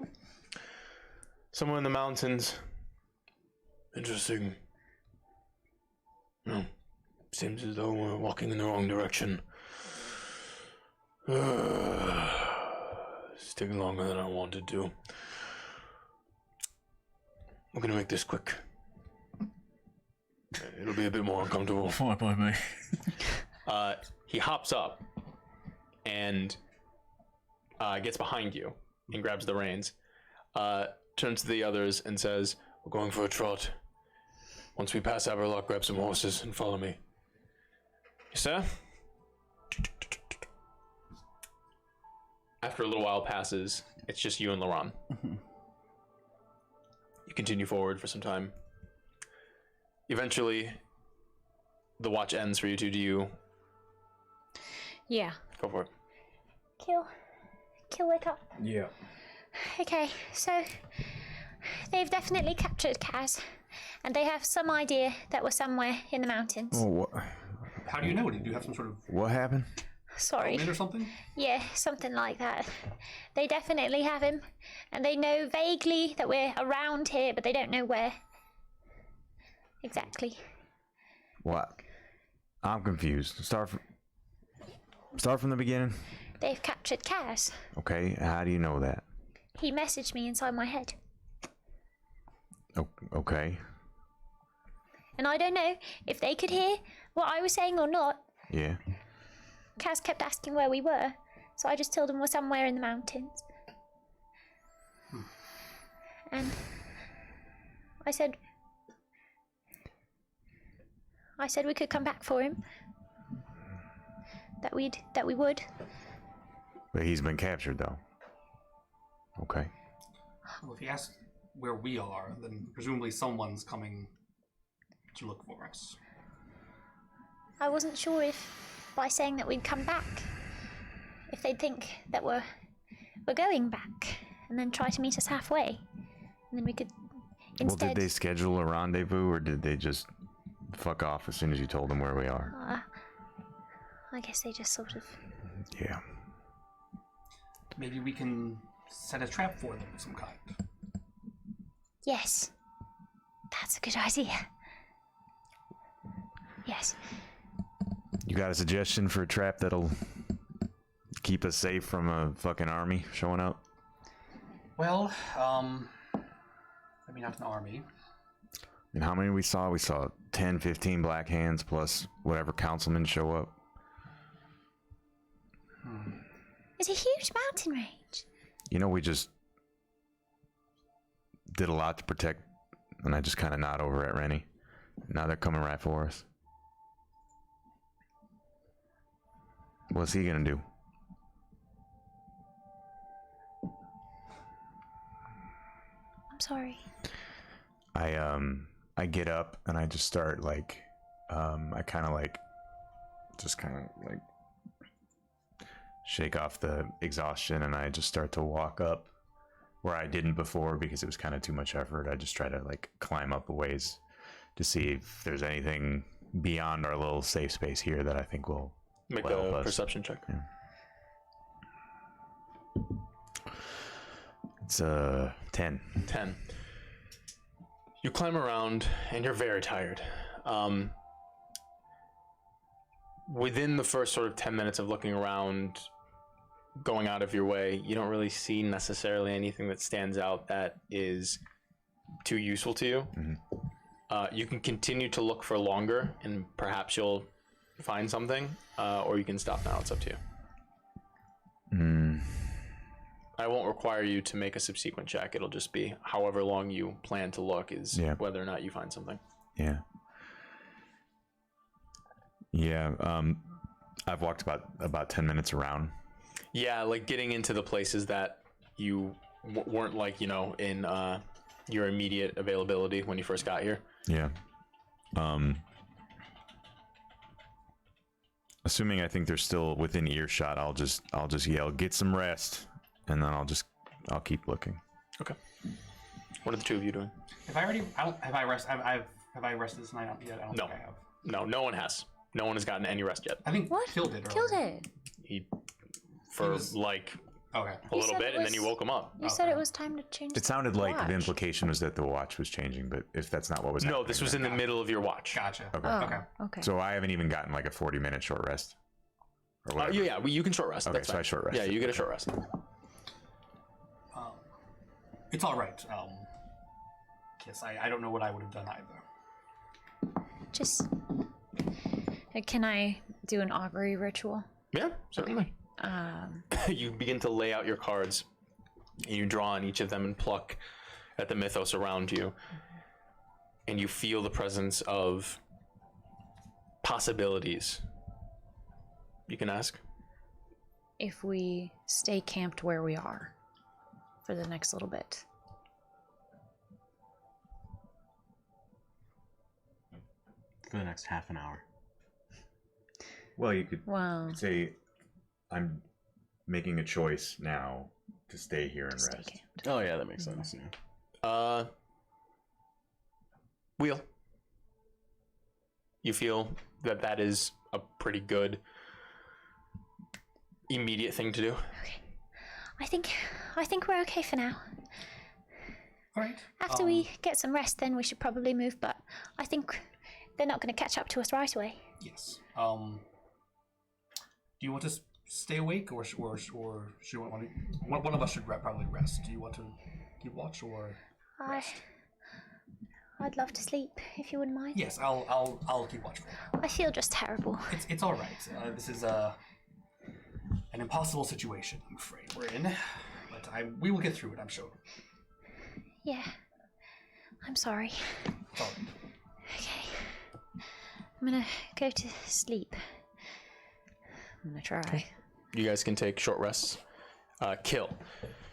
Somewhere in the mountains. Interesting. No. Seems as though we're walking in the wrong direction. It's taking longer than I wanted to. We're gonna make this quick. It'll be a bit more uncomfortable. Fine by me. He hops up and gets behind you and grabs the reins. Turns to the others and says, We're going for a trot. Once we pass Aberlock, grab some horses and follow me. Yes, sir? After a little while passes, it's just you and Laurent. You continue forward for some time. Eventually, the watch ends for you two. Do you Yeah. go for it? Kill, wake up. Yeah. Okay, so they've definitely captured Kaz, and they have some idea that we're somewhere in the mountains. Oh, How do you know? Did you have some sort of what happened? Sorry. element or something? Yeah, something like that. They definitely have him, and they know vaguely that we're around here, but they don't know where. Exactly. What? I'm confused. Start from the beginning. They've captured Kaz. Okay, how do you know that? He messaged me inside my head. Okay. And I don't know if they could hear what I was saying or not. Yeah. Kaz kept asking where we were, so I just told him we're somewhere in the mountains. And I said we could come back for him. That we would. But he's been captured, though. Okay. Well, if he asks where we are, then presumably someone's coming to look for us. I wasn't sure if by saying that we'd come back, if they'd think that we're going back, and then try to meet us halfway, and then we could instead. Well, did they schedule a rendezvous, or did they just fuck off as soon as you told them where we are? I guess they just sort of. Yeah. Maybe we can set a trap for them of some kind. Yes, that's a good idea. Yes. You got a suggestion for a trap that'll keep us safe from a fucking army showing up? Well, maybe not an army. And how many we saw? We saw 10, 15 black hands plus whatever councilmen show up. It's a huge mountain range. You know, we just did a lot to protect, and I just kind of nod over at Rennie. Now they're coming right for us. What's he gonna do? I'm sorry. I get up and I just start like, I kind of like shake off the exhaustion, and I just start to walk up where I didn't before because it was kind of too much effort. I just try to like climb up a ways to see if there's anything beyond our little safe space here that I think will Make help a us. perception check. Yeah. It's 10. 10. You climb around and you're very tired. Within the first sort of 10 minutes of looking around, going out of your way, you don't really see necessarily anything that stands out that is too useful to you. Mm-hmm. You can continue to look for longer and perhaps you'll find something, or you can stop now. It's up to you. I won't require you to make a subsequent check. It'll just be however long you plan to look is whether or not you find something. Yeah. I've walked about 10 minutes around. Yeah, like getting into the places that you weren't like, in your immediate availability when you first got here. Yeah. Assuming I think they're still within earshot, I'll just yell, "Get some rest," and then I'll keep looking. Okay. What are the two of you doing? Have I rested this night? I don't think I have. No one has. No one has gotten any rest yet. I think What? Phil did. Killed earlier. it. For was- like Okay. a little said bit, it and then was- you woke him up. You said it was time to change. It sounded like watch. the implication was that the watch was changing, but if that's not what was No, happening, this was in the middle of your watch. Gotcha. Okay. Oh, Okay. okay. So I haven't even gotten like a 40-minute short rest. Or whatever. Yeah, you can short rest. Okay, That's so fine. I short rest. Yeah, you get a short rest. It's all right. Yes, I don't know what I would have done either. Just. Can I do an augury ritual? Yeah, certainly. You begin to lay out your cards. And you draw on each of them and pluck at the mythos around you. And you feel the presence of possibilities. You can ask. If we stay camped where we are for the next little bit. For the next half an hour. Well, you could Well, say, I'm making a choice now to stay here and stay rest. camped. Oh yeah, that makes sense. Yeah. Wheel. You feel that that is a pretty good immediate thing to do. Okay. I think we're okay for now. All right. After we get some rest, then we should probably move. But I think they're not going to catch up to us right away. Yes. Do you want to stay awake, or should one of us should probably rest? Do you want to keep watch, or? I'd love to sleep if you wouldn't mind. Yes, I'll keep watch for you. I feel just terrible. It's all right. This is an impossible situation, I'm afraid we're in, but we will get through it, I'm sure. Yeah. I'm sorry. It's all right. Okay. I'm gonna go to sleep. I'm gonna try. You guys can take short rests. Kill.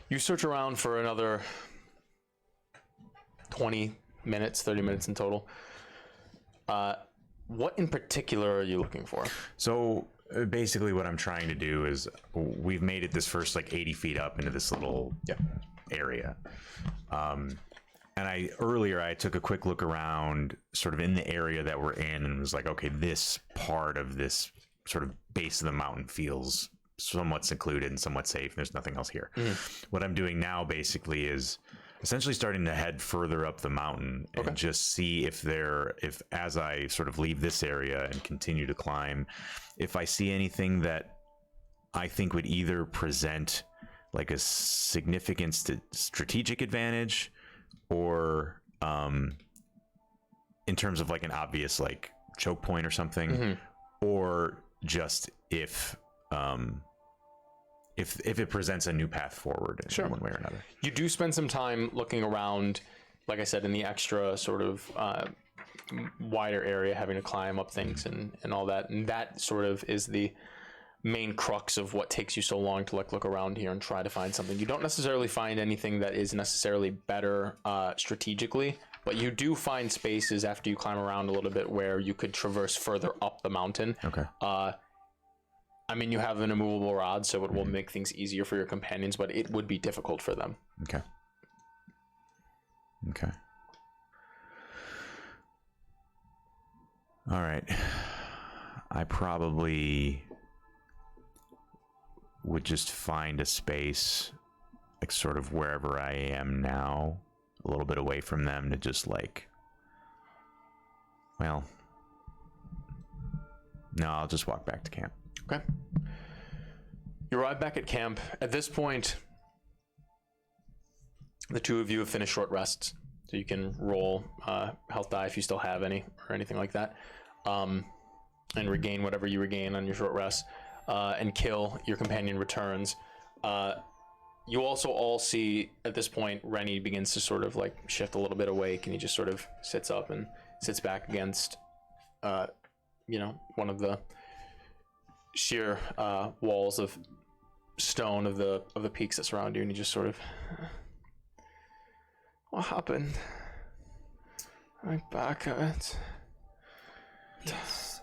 You search around for another 20 minutes, 30 minutes in total. What in particular are you looking for? So basically what I'm trying to do is we've made it this first like 80 feet up into this little area. And earlier I took a quick look around sort of in the area that we're in and was like, okay, this part of this sort of base of the mountain feels somewhat secluded and somewhat safe. There's nothing else here. What I'm doing now basically is essentially starting to head further up the mountain and just see if as I sort of leave this area and continue to climb, if I see anything that I think would either present like a significant strategic advantage or in terms of like an obvious like choke point or something, or just if it presents a new path forward in one way or another. You do spend some time looking around, like I said, in the extra sort of wider area, having to climb up things and all that. And that sort of is the main crux of what takes you so long to like look around here and try to find something. You don't necessarily find anything that is necessarily better strategically, but you do find spaces after you climb around a little bit where you could traverse further up the mountain. Okay. I mean, you have an immovable rod, so it will make things easier for your companions, but it would be difficult for them. Okay. Okay. All right. I probably would just find a space, like sort of wherever I am now, a little bit away from them to just like, well, no, I'll just walk back to camp. Okay. You arrive back at camp. At this point, the two of you have finished short rests, so you can roll health die if you still have any or anything like that, and regain whatever you regain on your short rest, and kill. Your companion returns. You also all see at this point Rennie begins to sort of like shift a little bit awake, and he just sort of sits up and sits back against, one of the sheer walls of stone of the peaks that surround you, and you just sort of, what happened? My back hurts. Yes.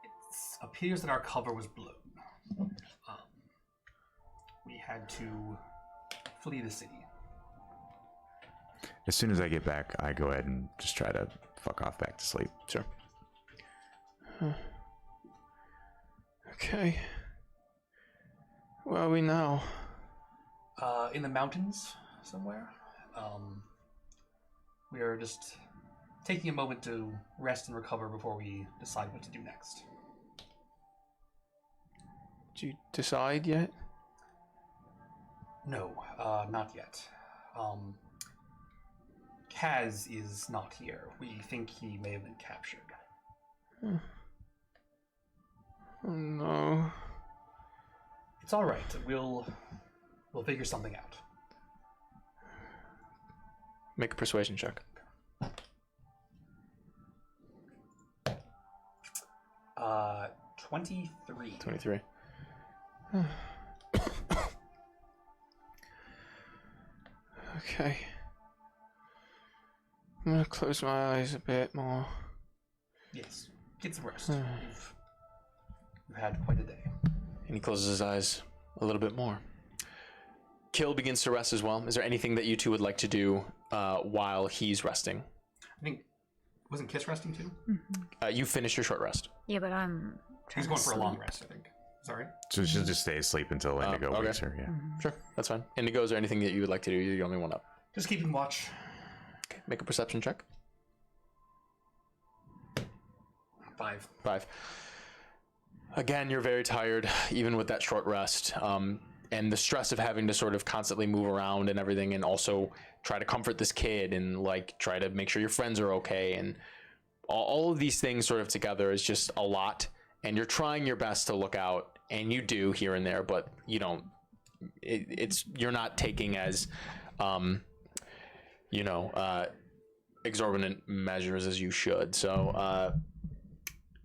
It appears that our cover was blown. We had to flee the city. As soon as I get back, I go ahead and just try to fuck off back to sleep. Sure. Okay. Where are we now? In the mountains somewhere. We are just taking a moment to rest and recover before we decide what to do next. Did you decide yet? No, not yet. Kaz is not here. We think he may have been captured. Oh no. It's all right. We'll figure something out. Make a persuasion check. 23. 23. Okay. I'm gonna close my eyes a bit more. Yes. Get some rest. You've had quite a day. And he closes his eyes a little bit more. Kill begins to rest as well. Is there anything that you two would like to do while he's resting? I think wasn't Kiss resting too? You finished your short rest. Yeah, but I'm. He's going for a long rest, I think. Sorry. So she'll just stay asleep until Indigo okay. wakes her. Yeah. Sure, that's fine. Indigo, is there anything that you would like to do? You're the only one up. Just keeping watch. Okay, make a perception check. 5. 5. Again, you're very tired, even with that short rest. And the stress of having to sort of constantly move around and everything, and also try to comfort this kid and like try to make sure your friends are okay. And all of these things sort of together is just a lot. And you're trying your best to look out, and you do here and there, but you don't, you're not taking as, exorbitant measures as you should. So,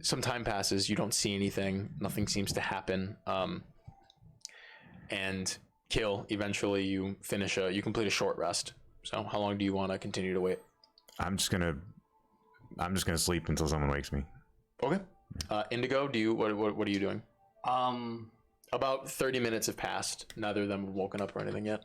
some time passes, you don't see anything, nothing seems to happen. And Kill, eventually you complete a short rest. So how long do you want to continue to wait? I'm just gonna sleep until someone wakes me. Okay. Indigo, what are you doing? About 30 minutes have passed. Neither of them have woken up or anything yet.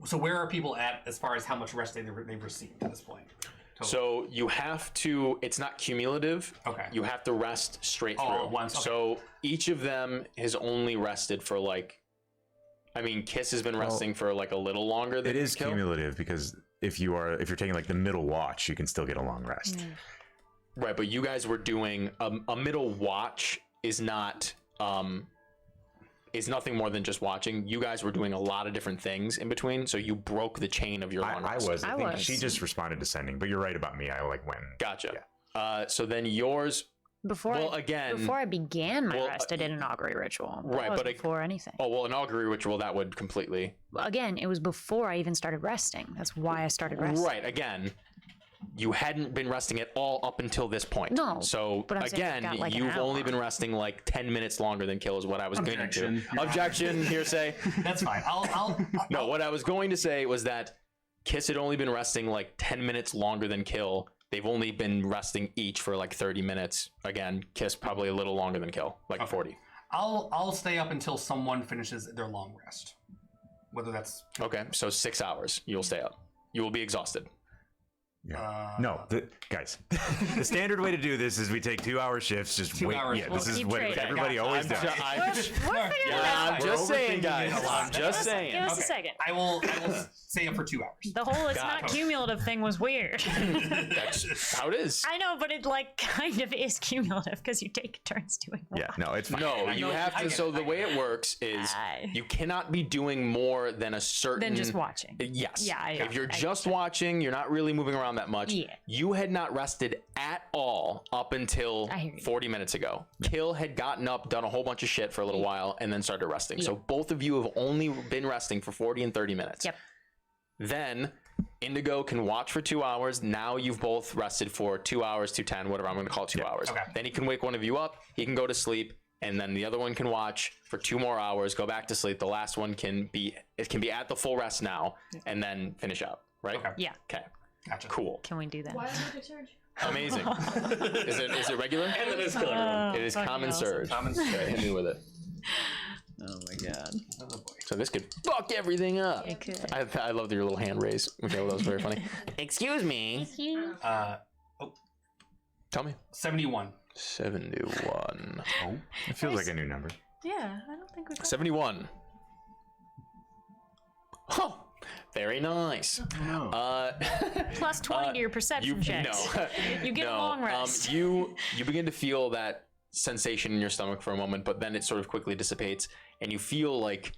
So where are people at as far as how much rest they've received at this point? Total. So you have to, it's not cumulative. Okay. You have to rest straight All through. at once, okay. So each of them has only rested for Kiss has been resting for like a little longer than It is Kill. cumulative because if you're taking like the middle watch, you can still get a long rest. Right, but you guys were doing a middle watch is not is nothing more than just watching. You guys were doing a lot of different things in between, so you broke the chain of your long rest. I think she just responded to sending, but you're right about me. I went. Gotcha. Yeah. So then yours. Before I began my rest, I did an augury ritual. Right, but before anything. Oh well, an augury ritual that would completely. Again, it was before I even started resting. That's why I started resting. Right. Again, you hadn't been resting at all up until this point. No. So but I'm saying I again, got like an you've only hour. been resting like 10 minutes longer than Kill is what I was going to. Objection. Hearsay. That's fine. No, what I was going to say was that Kiss had only been resting like 10 minutes longer than Kill. They've only been resting each for like 30 minutes. Again, Kiss probably a little longer than Kill, like 40. I'll stay up until someone finishes their long rest. Whether that's okay. So 6 hours. You'll stay up. You will be exhausted. Yeah. Guys, the standard way to do this is we take 2-hour shifts. Just 2 wait. hours. Yeah, We'll this is keep what trading. everybody always does. I'm just saying, guys. I'm just saying. Give us a second. I will stay up for 2 hours. The whole it's not cumulative thing was weird. That's how it is. I know, but it like kind of is cumulative because you take turns doing one. Yeah, no, it's fine. No, you have to. So the way it works is you cannot be doing more than a certain. Than just watching. Yes. Yeah. If you're just watching, you're not really moving around that much. Yeah. You had not rested at all up until 40 minutes ago. Kill had gotten up, done a whole bunch of shit for a little while, and then started resting. So both of you have only been resting for 40 and 30 minutes. Yep. Then Indigo can watch for 2 hours. Now you've both rested for 2 hours to 10, whatever. I'm going to call it 2 hours. Okay. Then he can wake one of you up. He can go to sleep. And then the other one can watch for 2 more hours, go back to sleep. The last one can be at the full rest now, and then finish up. Right? Okay. Yeah. Okay. Gotcha. Cool. Can we do that? Why magic surge? Amazing. Is it regular? And then it's killer. It is common surge. Common surge. Okay, hit me with it. Oh my god. Oh boy. So this could fuck everything up. It could. I love your little hand raise. Okay, well, that was very funny. Excuse me. Tell me. 71. 71. Oh, it feels like a new number. Yeah, I don't think we've 71. Oh, very nice. plus 20 to your perception checks. No. You get a long rest. You begin to feel that sensation in your stomach for a moment, but then it sort of quickly dissipates, and you feel like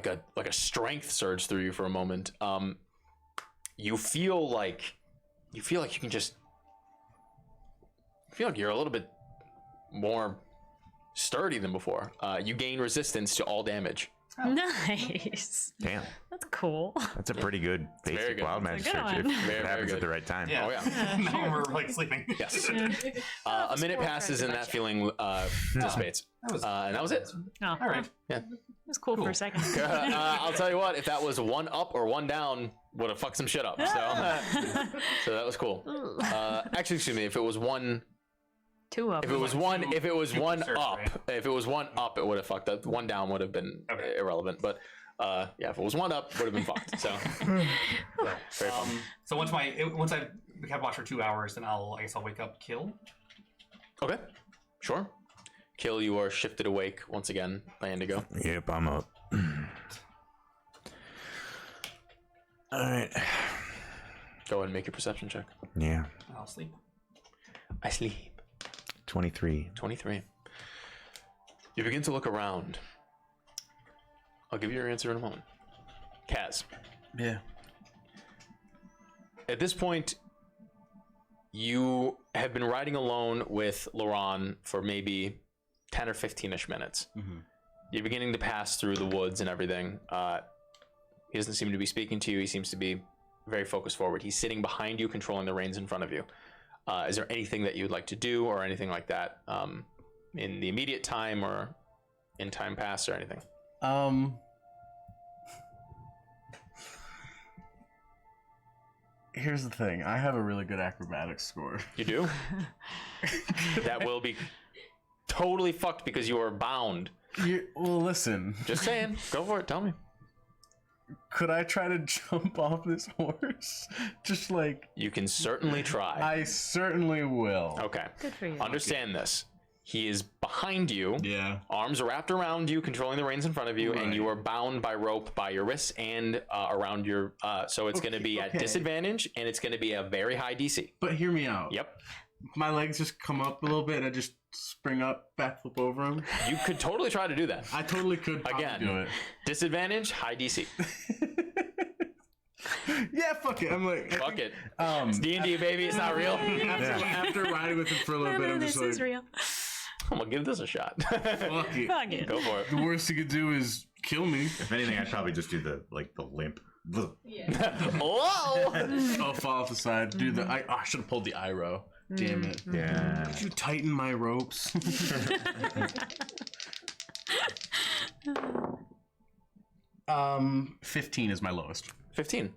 a strength surge through you for a moment. You feel like you can just feel like you're a little bit more sturdy than before. You gain resistance to all damage. Nice. Damn, That's cool. that's a pretty good very basic good. wild magic good search one. if Very, it very happens good. at the right time. Oh yeah. Now we're like sleeping. Yes. A minute passes and that feeling dissipates. And that was it. Oh, All right. it was cool for a second. I'll tell you what, if that was one up or one down, would have fucked some shit up. So that was cool. Actually, excuse me, if it was one 2 up. if it was one search, up, right? if it was one up, it would have fucked up. One down would have been irrelevant. But yeah, if it was one up, would have been fucked. So very fun. So once I have watched for 2 hours, then I guess I'll wake up, kill. Okay. Sure. Kill, you are shifted awake once again by Indigo. Yep, I'm up. All right. Go ahead and make your perception check. Yeah. I'll sleep. I sleep. 23. 23. You begin to look around. I'll give you your answer in a moment. Kaz. Yeah. At this point, you have been riding alone with Laurent for maybe 10 or 15-ish minutes. Mm-hmm. You're beginning to pass through the woods and everything. He doesn't seem to be speaking to you. He seems to be very focused forward. He's sitting behind you, controlling the reins in front of you. Is there anything that you'd like to do or anything like that in the immediate time or in time past or anything? Here's the thing. I have a really good acrobatics score. You do? That will be totally fucked because you are bound. Well, listen. Just saying. Go for it. Tell me. Could I try to jump off this horse? Just like... You can certainly try. I certainly will. Okay. Good for you. Understand this. He is behind you. Yeah. Arms wrapped around you, controlling the reins in front of you, and you are bound by rope by your wrists and around your... so it's going to be at disadvantage, and it's going to be a very high DC. But hear me out. Yep. My legs just come up a little bit, and I just spring up, backflip over them. You could totally try to do that. I totally could Again, do it. Disadvantage, high DC. Yeah, fuck it. I'm like... Fuck it. It's D&D, baby. It's not real. After riding with him for a little bit, I'm just This is like... real. I'm going to give this a shot. Fuck it. Fuck it. Go for it. The worst he could do is kill me. If anything, I'd probably just do the limp. Whoa! I'll fall off the side. Do the... I should have pulled the eye row. Damn it. Yeah. Could you tighten my ropes? 15 is my lowest. 15.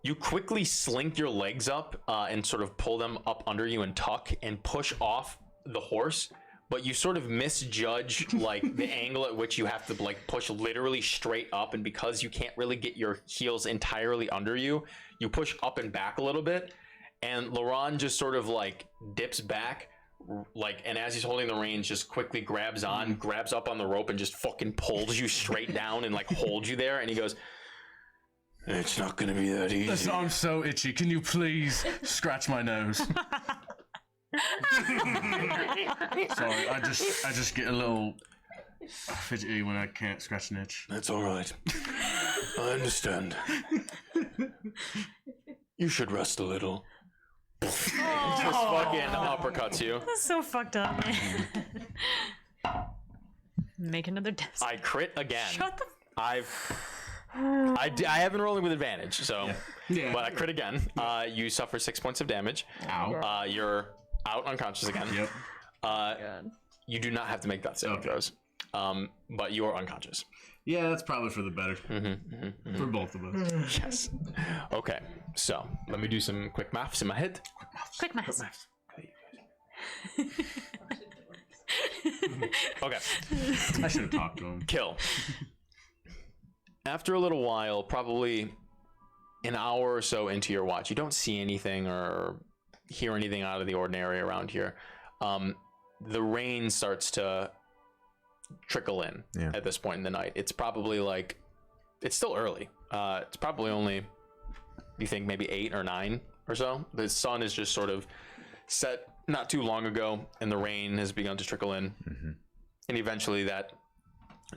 You quickly slink your legs up and sort of pull them up under you and tuck and push off the horse, but you sort of misjudge like the angle at which you have to like push literally straight up, and because you can't really get your heels entirely under you, you push up and back a little bit, and Laurent just sort of like dips back, like, and as he's holding the reins, just quickly grabs up on the rope and just fucking pulls you straight down and like holds you there, and he goes, "It's not gonna be that easy." Listen, I'm so itchy. Can you please scratch my nose? Sorry, I just get a little fidgety when I can't scratch an itch. That's all right. I understand. You should rest a little. Just fucking uppercuts you. That's so fucked up, man. Make another test. I crit again. Shut the. I have been rolling with advantage, so. Yeah. But I crit again. You suffer 6 points of damage. Ow. You're out unconscious again. Yep. You do not have to make that saving throws. But you are unconscious. Yeah, that's probably for the better. For both of us. Yes. Okay. So let me do some quick maths in my head. Quick math. Okay. I should have talked to him. Kill. After a little while, probably an hour or so into your watch, you don't see anything or hear anything out of the ordinary around here. The rain starts to trickle in at this point in the night. It's probably like, it's still early. It's probably only, you think maybe 8 or 9 or so. The sun is just sort of set not too long ago, and the rain has begun to trickle in, and eventually that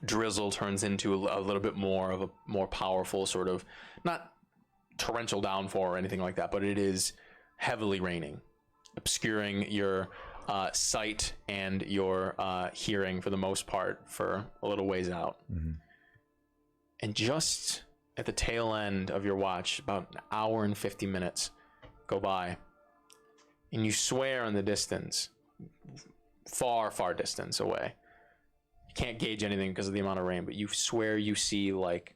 drizzle turns into a little bit more of a more powerful sort of, not torrential downpour or anything like that, but it is heavily raining, obscuring your sight and your hearing for the most part for a little ways out. And just at the tail end of your watch, about an hour and 50 minutes go by, and you swear in the distance, far distance away, you can't gauge anything because of the amount of rain, but you swear you see like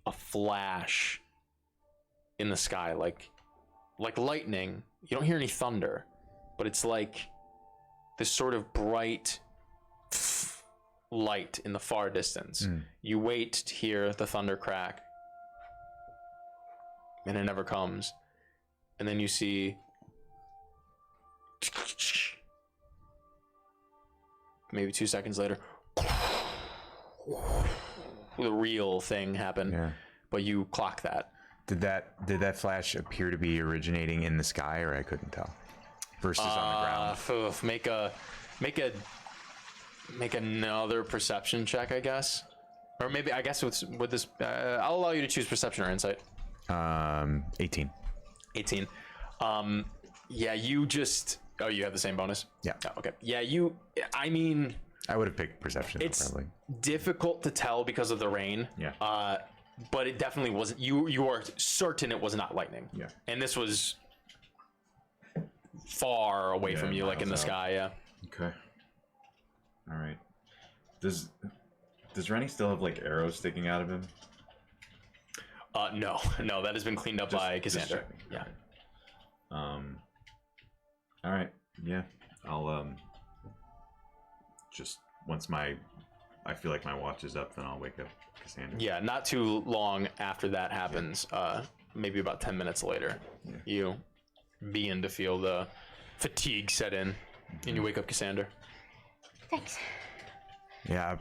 a flash in the sky, like lightning. You don't hear any thunder, but it's like this sort of bright light in the far distance. You wait to hear the thunder crack, and it never comes. And then you see maybe 2 seconds later, the real thing happen. But you clock that. Did that flash appear to be originating in the sky, or I couldn't tell? Versus on the ground. Make another perception check, I guess. Or maybe, I guess with this, I'll allow you to choose perception or insight. 18. 18. Yeah, you just. Oh, you have the same bonus? Yeah. Oh, okay. Yeah, I mean. I would have picked perception. It's probably difficult to tell because of the rain. Yeah. But it definitely wasn't. You are certain it was not lightning. Yeah. And this was far away from you, like in the sky. Yeah. Okay. All right. Does Rennie still have like arrows sticking out of him? No, that has been cleaned up by Cassander. Yeah. Okay. All right. Yeah. I'll just once I feel like my watch is up, then I'll wake up Cassander. Yeah. Not too long after that happens. Maybe about 10 minutes later, you begin to feel the fatigue set in, and you wake up Cassander. Thanks. Yeah,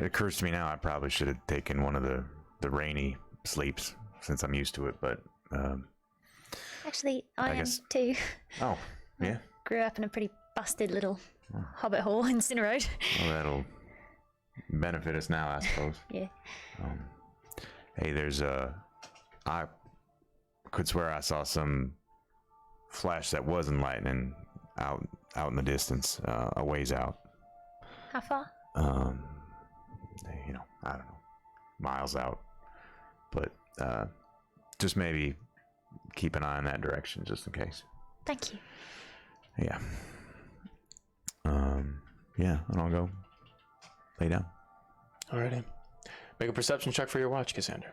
it occurs to me now I probably should have taken one of the rainy sleeps since I'm used to it, but Actually, I am guess- too. oh, yeah. Grew up in a pretty busted little hobbit hole in Sin Road. Well, that'll benefit us now, I suppose. Yeah. Hey, I could swear I saw some flash that wasn't lightning out in the distance, a ways out. How far? I don't know, miles out. But just maybe keep an eye in that direction just in case. Thank you. Yeah. Yeah, and I'll go lay down. Alrighty. Make a perception check for your watch, Cassander.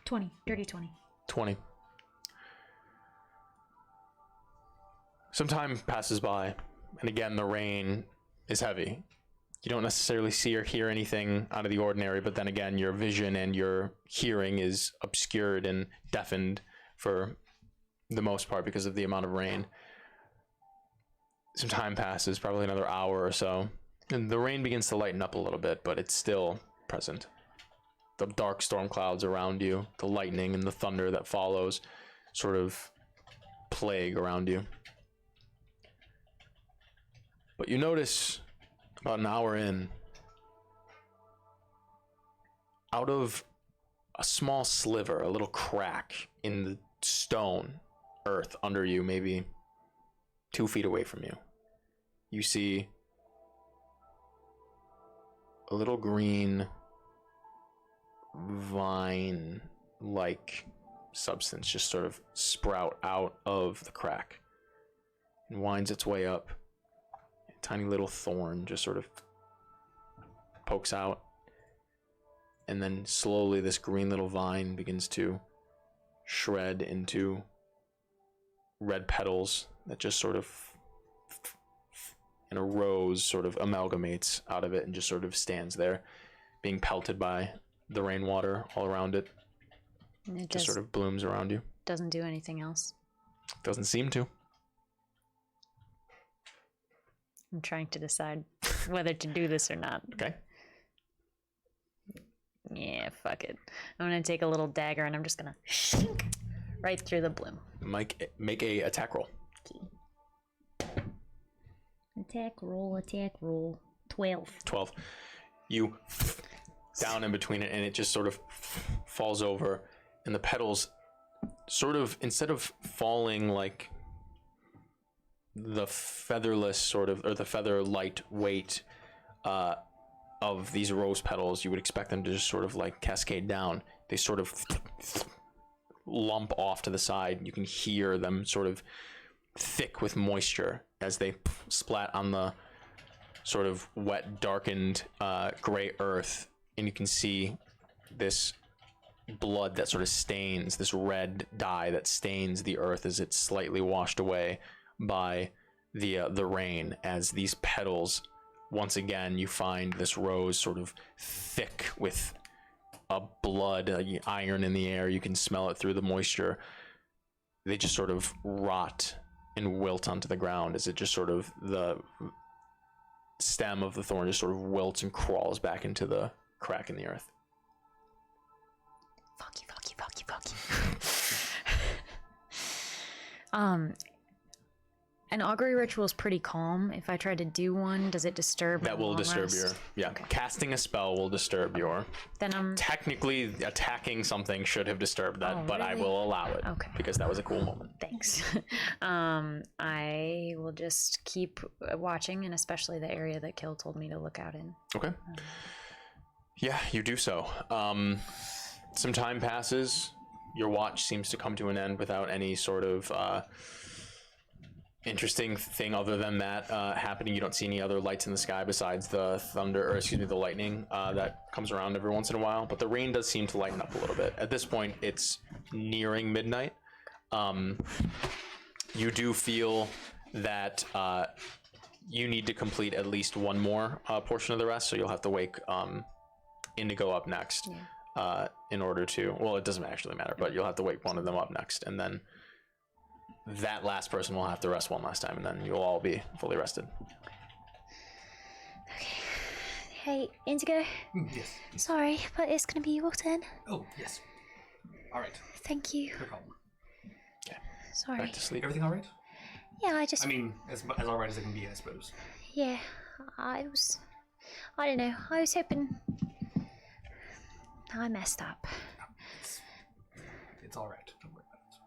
20. Dirty 20. 20. Some time passes by, and again, the rain is heavy. You don't necessarily see or hear anything out of the ordinary, but then again, your vision and your hearing is obscured and deafened for the most part because of the amount of rain. Some time passes, probably another hour or so, and the rain begins to lighten up a little bit, but it's still present. The dark storm clouds around you, the lightning and the thunder that follows sort of plague around you. But you notice about an hour in, out of a small sliver, a little crack in the stone earth under you, maybe 2 feet away from you, you see a little green vine-like substance just sort of sprout out of the crack and winds its way up. A tiny little thorn just sort of pokes out, and then slowly this green little vine begins to shred into red petals that just sort of in a rose sort of amalgamates out of it and just sort of stands there being pelted by the rainwater all around it. And it Just sort of blooms around you. doesn't do anything else. Doesn't seem to. I'm trying to decide whether to do this or not. Okay. Yeah, fuck it. I'm gonna take a little dagger and I'm just gonna shink right through the bloom. Make a attack roll. Attack roll. 12. 12. You down in between it, and it just sort of falls over, and the petals sort of, instead of falling like the featherless sort of, or the feather light weight of these rose petals, you would expect them to just sort of like cascade down. They sort of lump off to the side. You can hear them sort of thick with moisture as they splat on the sort of wet, darkened gray earth, and you can see this blood that sort of stains, this red dye that stains the earth as it's slightly washed away by the rain. As these petals, once again, you find this rose sort of thick with blood, iron in the air. You can smell it through the moisture. They just sort of rot and wilt onto the ground as it just sort of, the stem of the thorn just sort of wilts and crawls back into the crack in the earth. Fuck you. An augury ritual is pretty calm. If I try to do one, does it disturb? That will long disturb rest? your, Okay. Casting a spell will disturb your. Then I'm Technically, attacking something should have disturbed that, Oh, but I really? will allow it. Okay. Because that was a cool moment. Thanks. I will just keep watching, and especially the area that Kill told me to look out in. Okay. Yeah, you do so. Some time passes. Your watch seems to come to an end without any sort of interesting thing other than that happening. You don't see any other lights in the sky besides the thunder, or excuse me, the lightning that comes around every once in a while. But the rain does seem to lighten up a little bit. At this point, it's nearing midnight. You do feel that you need to complete at least one more portion of the rest, so you'll have to wake Indigo up next in order to, well, it doesn't actually matter, but you'll have to wake one of them up next, and then that last person will have to rest one last time, and then you'll all be fully rested. Hey, Indigo. Yes. Sorry, but it's gonna be your turn. Oh, yes. All right. Thank you. No problem. Sorry. Back to sleep. Everything all right? Yeah, I just. I mean, as all right as it can be, I suppose. Yeah, I don't know. I was hoping. I messed up. It's all right. Don't worry about it.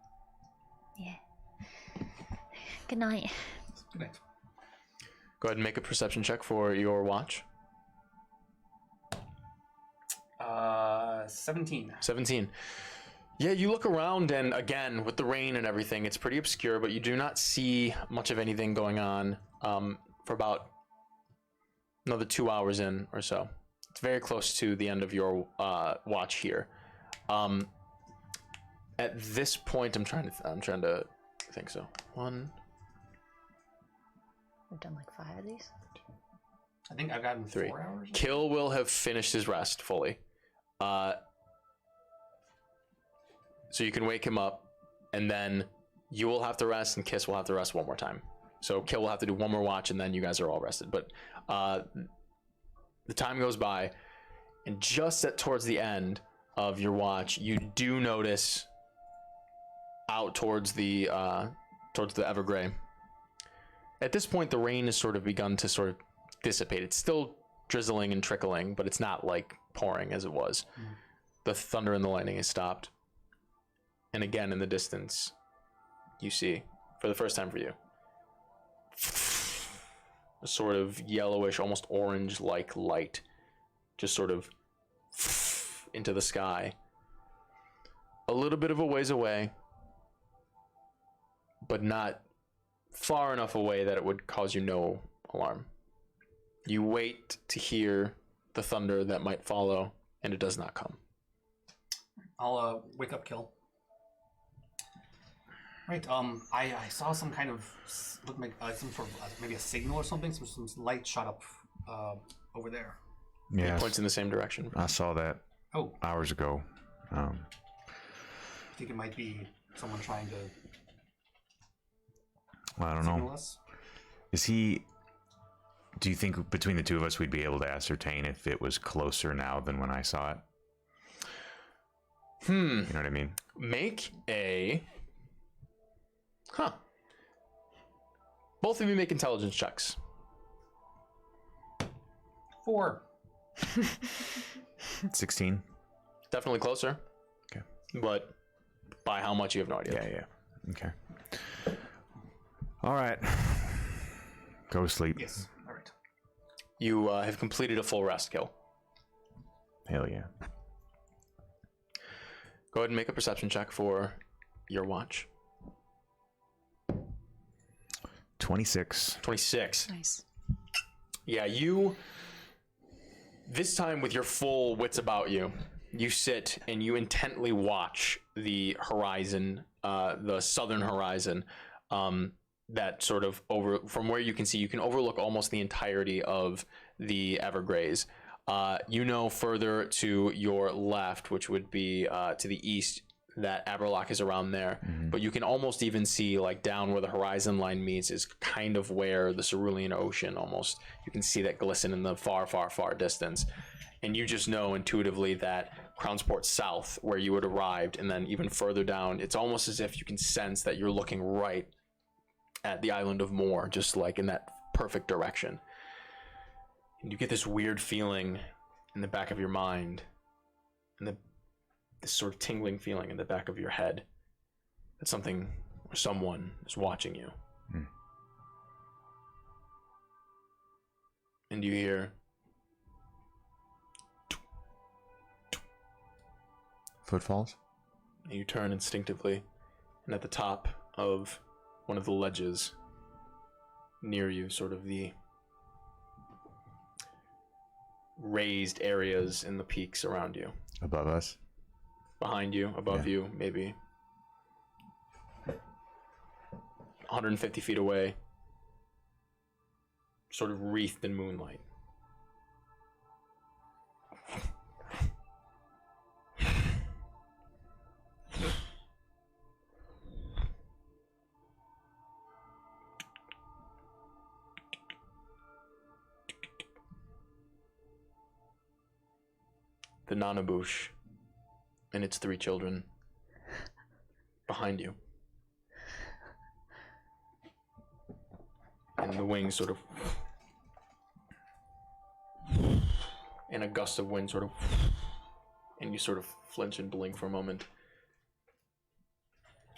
Yeah. Good night. Good night. Go ahead and make a perception check for your watch. 17. 17. Yeah, you look around, and again, with the rain and everything, it's pretty obscure, but you do not see much of anything going on for about another 2 hours in or so. It's very close to the end of your watch here. At this point, I'm trying to think. So one. We've done like 5 of these. I think I've gotten 3. 4 hours. Kill will have finished his rest fully. So you can wake him up, and then you will have to rest, and Kiss will have to rest one more time. So Kill will have to do one more watch, and then you guys are all rested. But the time goes by, and just towards the end of your watch, you do notice out towards the Evergrey. At this point, the rain has sort of begun to sort of dissipate. It's still drizzling and trickling, but it's not like pouring as it was. The thunder and the lightning has stopped. And again, in the distance, you see, for the first time for you, a sort of yellowish, almost orange-like light just sort of into the sky. A little bit of a ways away, but not far enough away that it would cause you no alarm. You wait to hear the thunder that might follow, and it does not come. I'll wake up Kill. Right. I saw some kind of looked like some sort of maybe a signal or something. Some light shot up over there. Yeah, It points in the same direction. I saw that Oh, hours ago. I think it might be someone trying to I don't signal know. us. Is he? Do you think between the two of us we'd be able to ascertain if it was closer now than when I saw it? You know what I mean? Make a... Both of you make intelligence checks. 4. 16. Definitely closer. Okay. But by how much, you have no idea. Yeah. Okay. All right. Go to sleep. Yes. All right. You have completed a full rest kill. Hell yeah. Go ahead and make a perception check for your watch. 26. 26. Nice. Yeah, you... This time with your full wits about you, you sit and you intently watch the horizon, the southern horizon, that sort of from where you can see, you can overlook almost the entirety of the Evergrays. You know further to your left, which would be to the east, that Aberlock is around there. But you can almost even see, like, down where the horizon line meets is kind of where the Cerulean Ocean almost, you can see that glisten in the far, far, far distance. And you just know intuitively that Crownsport South, where you had arrived, and then even further down, it's almost as if you can sense that you're looking right at the island of Moor, just like in that perfect direction. And you get this weird feeling in the back of your mind, and this sort of tingling feeling in the back of your head that something or someone is watching you. And you hear Footfalls? and you turn instinctively, and at the top of one of the ledges near you, sort of the raised areas in the peaks around you. Above us? Behind you, above Yeah. you, maybe 150 feet away, sort of wreathed in moonlight. The Nanabush and its 3 children behind you. And the wings sort of, and a gust of wind sort of, and you sort of flinch and blink for a moment.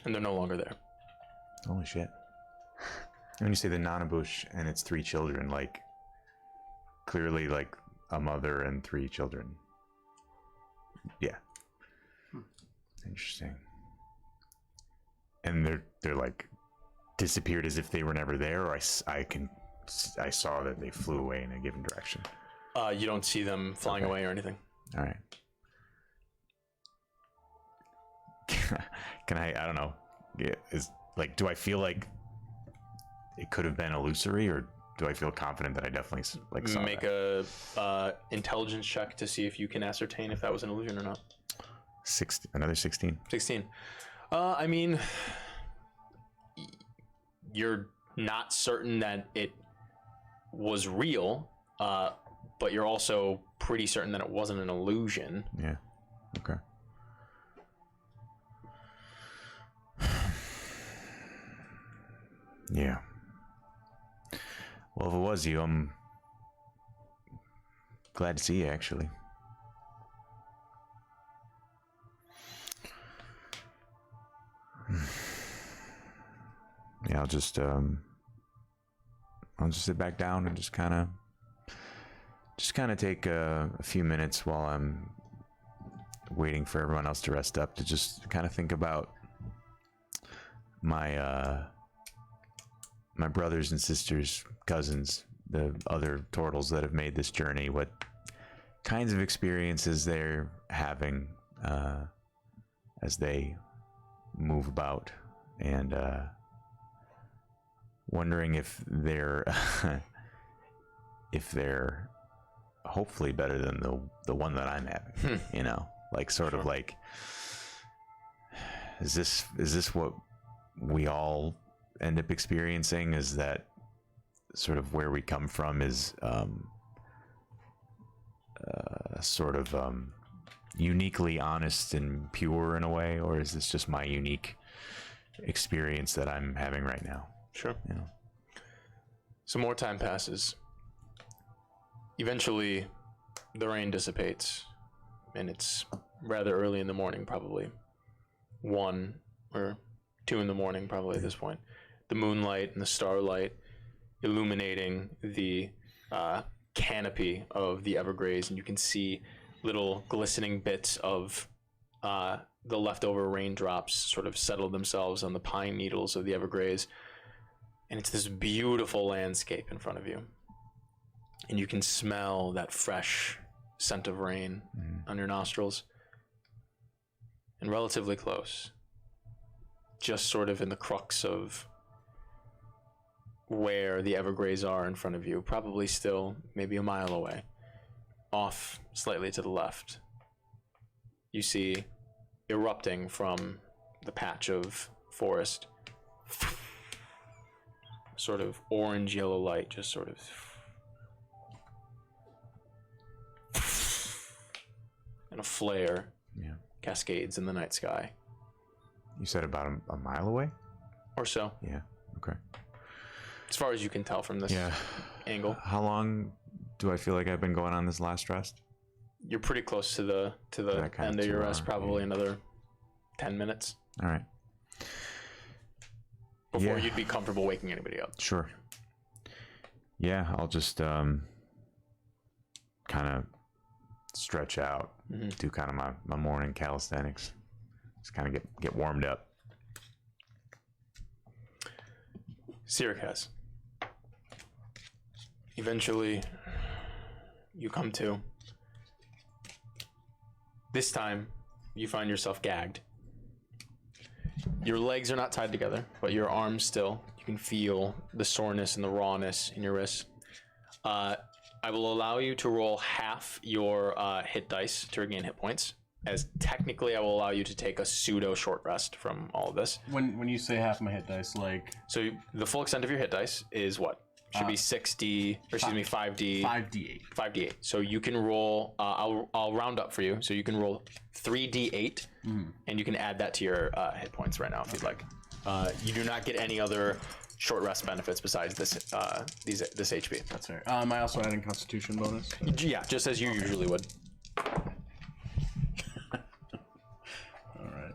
And they're no longer there. Holy shit. When you say the Nanabush and its 3 children, like, clearly, like, a mother and 3 children. Yeah. Interesting. And they're like disappeared as if they were never there, or I saw that they flew away in a given direction. You don't see them flying away or anything. All right. Can I don't know. Yeah, do I feel like it could have been illusory, or do I feel confident that I definitely saw Make that? a intelligence check to see if you can ascertain if that was an illusion or not. Another 16. 16. I mean, you're not certain that it was real, but you're also pretty certain that it wasn't an illusion. Yeah. Okay. Yeah. Well, if it was you, I'm glad to see you, actually. Yeah, I'll just sit back down and just kind of take a few minutes while I'm waiting for everyone else to rest up to just kind of think about my my brothers and sisters, cousins, the other turtles that have made this journey, what kinds of experiences they're having as they move about, and wondering if they're hopefully better than the one that I'm having. You know, like sort of like, is this what we all end up experiencing? Is that sort of where we come from? Is sort of uniquely honest and pure in a way, or is this just my unique experience that I'm having right now? Sure. You know? Some more time passes. Eventually, the rain dissipates, and it's rather early in the morning, probably 1 or 2 in the morning, probably at this point. The moonlight and the starlight illuminating the canopy of the Evergraze, and you can see little glistening bits of the leftover raindrops sort of settle themselves on the pine needles of the Evergraze. And it's this beautiful landscape in front of you. And you can smell that fresh scent of rain on your nostrils. And relatively close, just sort of in the crux of where the Evergraze are in front of you, probably still maybe a mile away, off slightly to the left, you see erupting from the patch of forest, sort of orange yellow light, just sort of and a flare cascades in the night sky. You said about a mile away? Or so. Yeah, okay. As far as you can tell from this angle. How long do I feel like I've been going on this last rest? You're pretty close to the end of your rest, probably another 10 minutes. All right. Before you'd be comfortable waking anybody up. Sure. Yeah, I'll just kind of stretch out, do kind of my morning calisthenics. Just kind of get warmed up. Sirikaz. Eventually, you come to. This time, you find yourself gagged. Your legs are not tied together, but your arms still. You can feel the soreness and the rawness in your wrists. I will allow you to roll half your hit dice to regain hit points, as technically I will allow you to take a pseudo short rest from all of this. When you say half my hit dice, like... So the full extent of your hit dice is what? Should be 6d, or excuse me, 5d. 5d8. 5d8. So you can roll, I'll round up for you. So you can roll 3d8, and you can add that to your hit points right now if you'd like. You do not get any other short rest benefits besides this this HP. That's fair. I also add in Constitution bonus. So. Yeah, just as you usually would. Alright.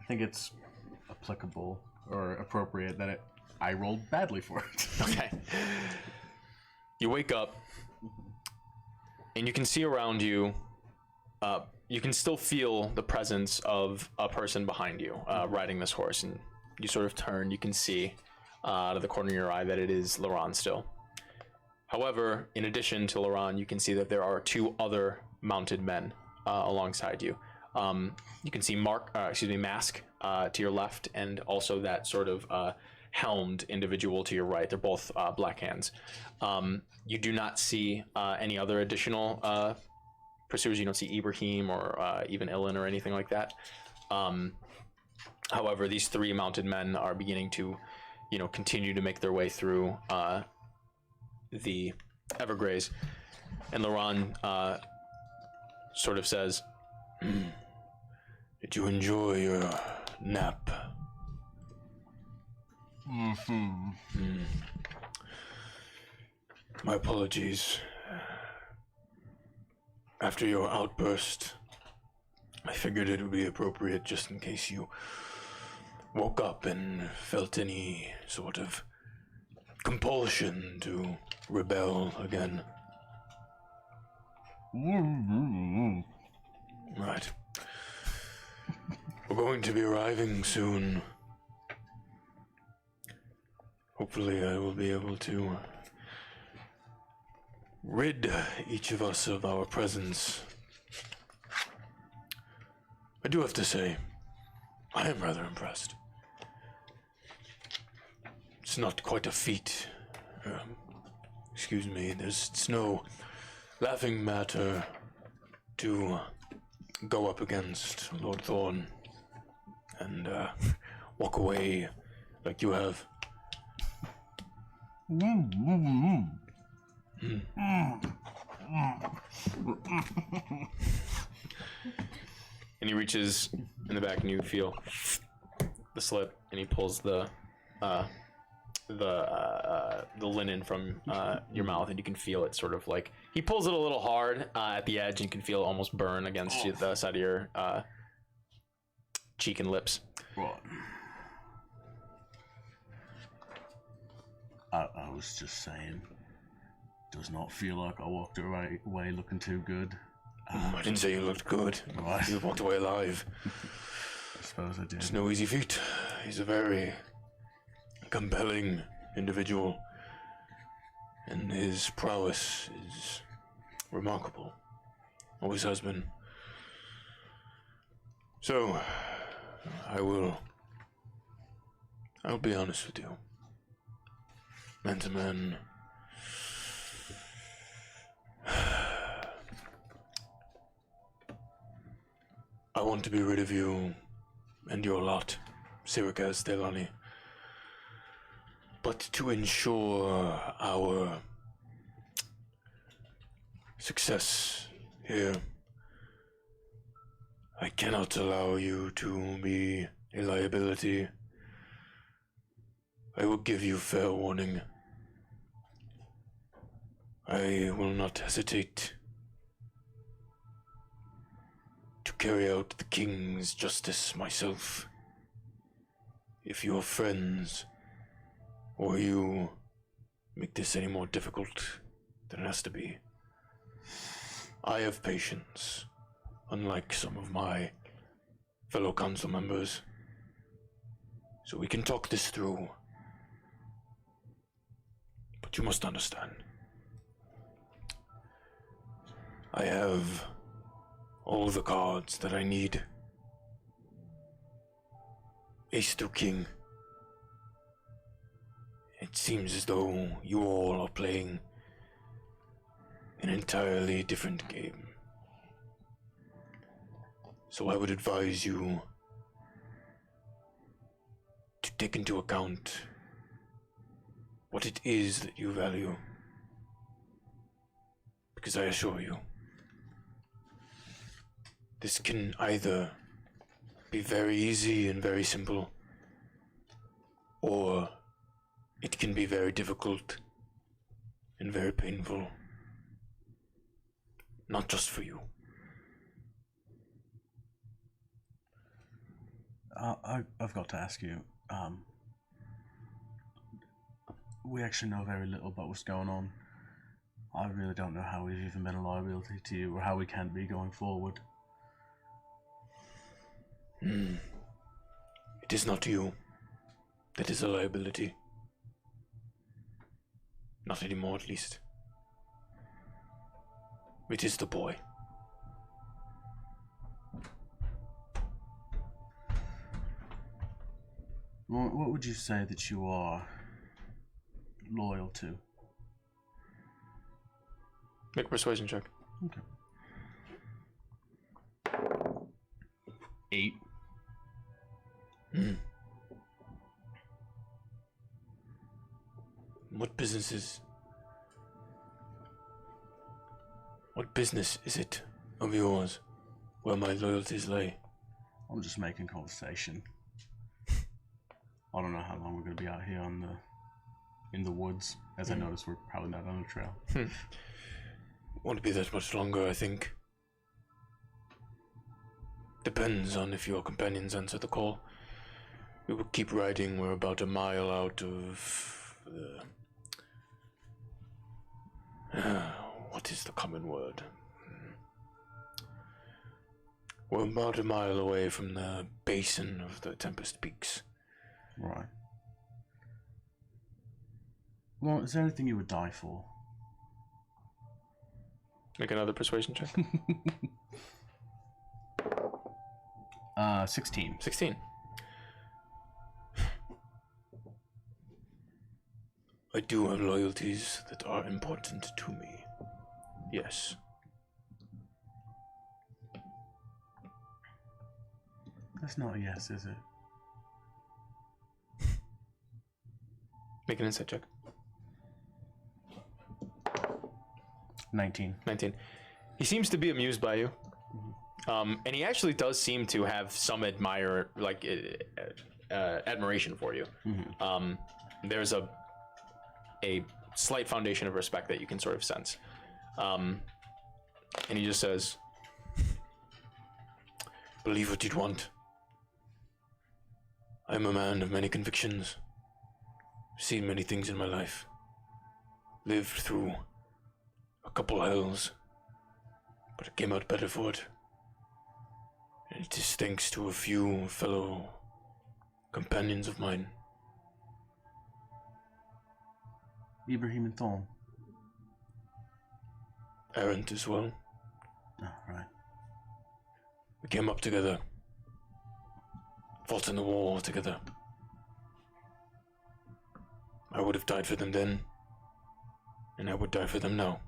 I think it's applicable or appropriate that I rolled badly for it. Okay. You wake up, and you can see around you, you can still feel the presence of a person behind you riding this horse, and you sort of turn, you can see out of the corner of your eye that it is Laron still. However, in addition to Laron, you can see that there are 2 other mounted men alongside you. You can see Mask to your left, and also that sort of helmed individual to your right. They're both Black Hands. You do not see any other additional pursuers. You don't see Ibrahim or even Ilan or anything like that. However, these 3 mounted men are beginning to, continue to make their way through the Evergraze, and Laron sort of says, "Did you enjoy your nap?" My apologies. After your outburst, I figured it would be appropriate just in case you woke up and felt any sort of compulsion to rebel again. Right. We're going to be arriving soon. Hopefully I will be able to rid each of us of our presence. I do have to say, I am rather impressed. It's not quite a feat. Excuse me, it's no laughing matter to go up against Lord Thorn and walk away like you have. And he reaches in the back, and you feel the slip, and he pulls the linen from your mouth, and you can feel it sort of like he pulls it a little hard at the edge, and you can feel it almost burn against the side of your cheek and lips. Right. I was just saying, does not feel like I walked away looking too good. I didn't say you looked good. Right. You walked away alive. I suppose I did. It's no easy feat. He's a very compelling individual, and his prowess is remarkable. Always has been. So, I'll be honest with you. Man to man, I want to be rid of you and your lot, Sirikas Delani. But to ensure our success here, I cannot allow you to be a liability. I will give you fair warning. I will not hesitate to carry out the king's justice myself. If your friends or you make this any more difficult than it has to be, I have patience, unlike some of my fellow council members. So we can talk this through. But you must understand, I have all the cards that I need. Ace to King. It seems as though you all are playing an entirely different game. So I would advise you to take into account what it is that you value. Because I assure you, this can either be very easy and very simple, or it can be very difficult and very painful. Not just for you. I've got to ask you, we actually know very little about what's going on. I really don't know how we've even been a liability to you, or how we can be going forward. It is not you that is a liability. Not anymore, at least. It is the boy. What would you say that you are loyal to? Make a persuasion check. Okay. 8. What business is it of yours where my loyalties lay? I'm just making conversation. I don't know how long we're going to be out here in the woods, as I noticed we're probably not on a trail. Won't be that much longer, I think. Depends on if your companions answer the call. We will keep riding. We're about a mile out of what is the common word? We're about a mile away from the basin of the Tempest Peaks. Right. Well, is there anything you would die for? Make another persuasion check. 16. 16. I do have loyalties that are important to me. Yes. That's not a yes, is it? Make an insight check. 19. 19. He seems to be amused by you. And he actually does seem to have some admiration for you. There's a slight foundation of respect that you can sort of sense. And he just says, believe what you'd want. I'm a man of many convictions. Seen many things in my life. Lived through a couple hells. But I came out better for it. And it is thanks to a few fellow companions of mine. Ibrahim and Thorn. Errant as well. Oh, right. We came up together. Fought in the war together. I would have died for them then. And I would die for them now.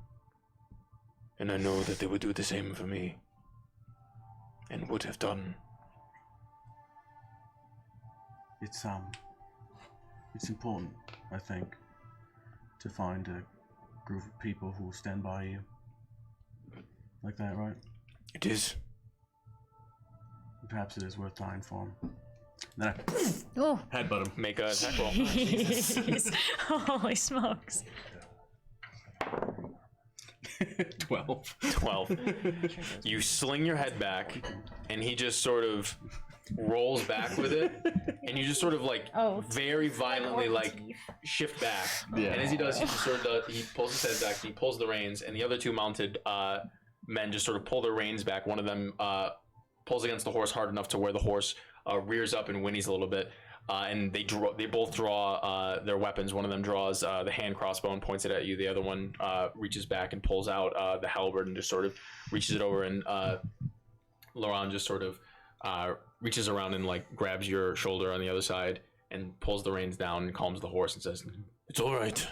And I know that they would do the same for me. And would have done. It's important, I think, to find a group of people who will stand by you. Like that, right? It is. Perhaps it is worth dying for him. Then I Oh, headbutt him. Make a attack roll. jeez. Holy smokes. 12. 12. You sling your head back, and he just sort of rolls back with it, and you just sort of like very violently like shift back. Yeah. And as he does, he just sort of he pulls his head back, he pulls the reins, and the other two mounted men just sort of pull their reins back. One of them pulls against the horse hard enough to where the horse rears up and whinnies a little bit. And they both draw their weapons. One of them draws the hand crossbow and points it at you. The other one reaches back and pulls out the halberd and just sort of reaches it over. And Laurent just sort of reaches around and like grabs your shoulder on the other side and pulls the reins down and calms the horse and says, It's all right.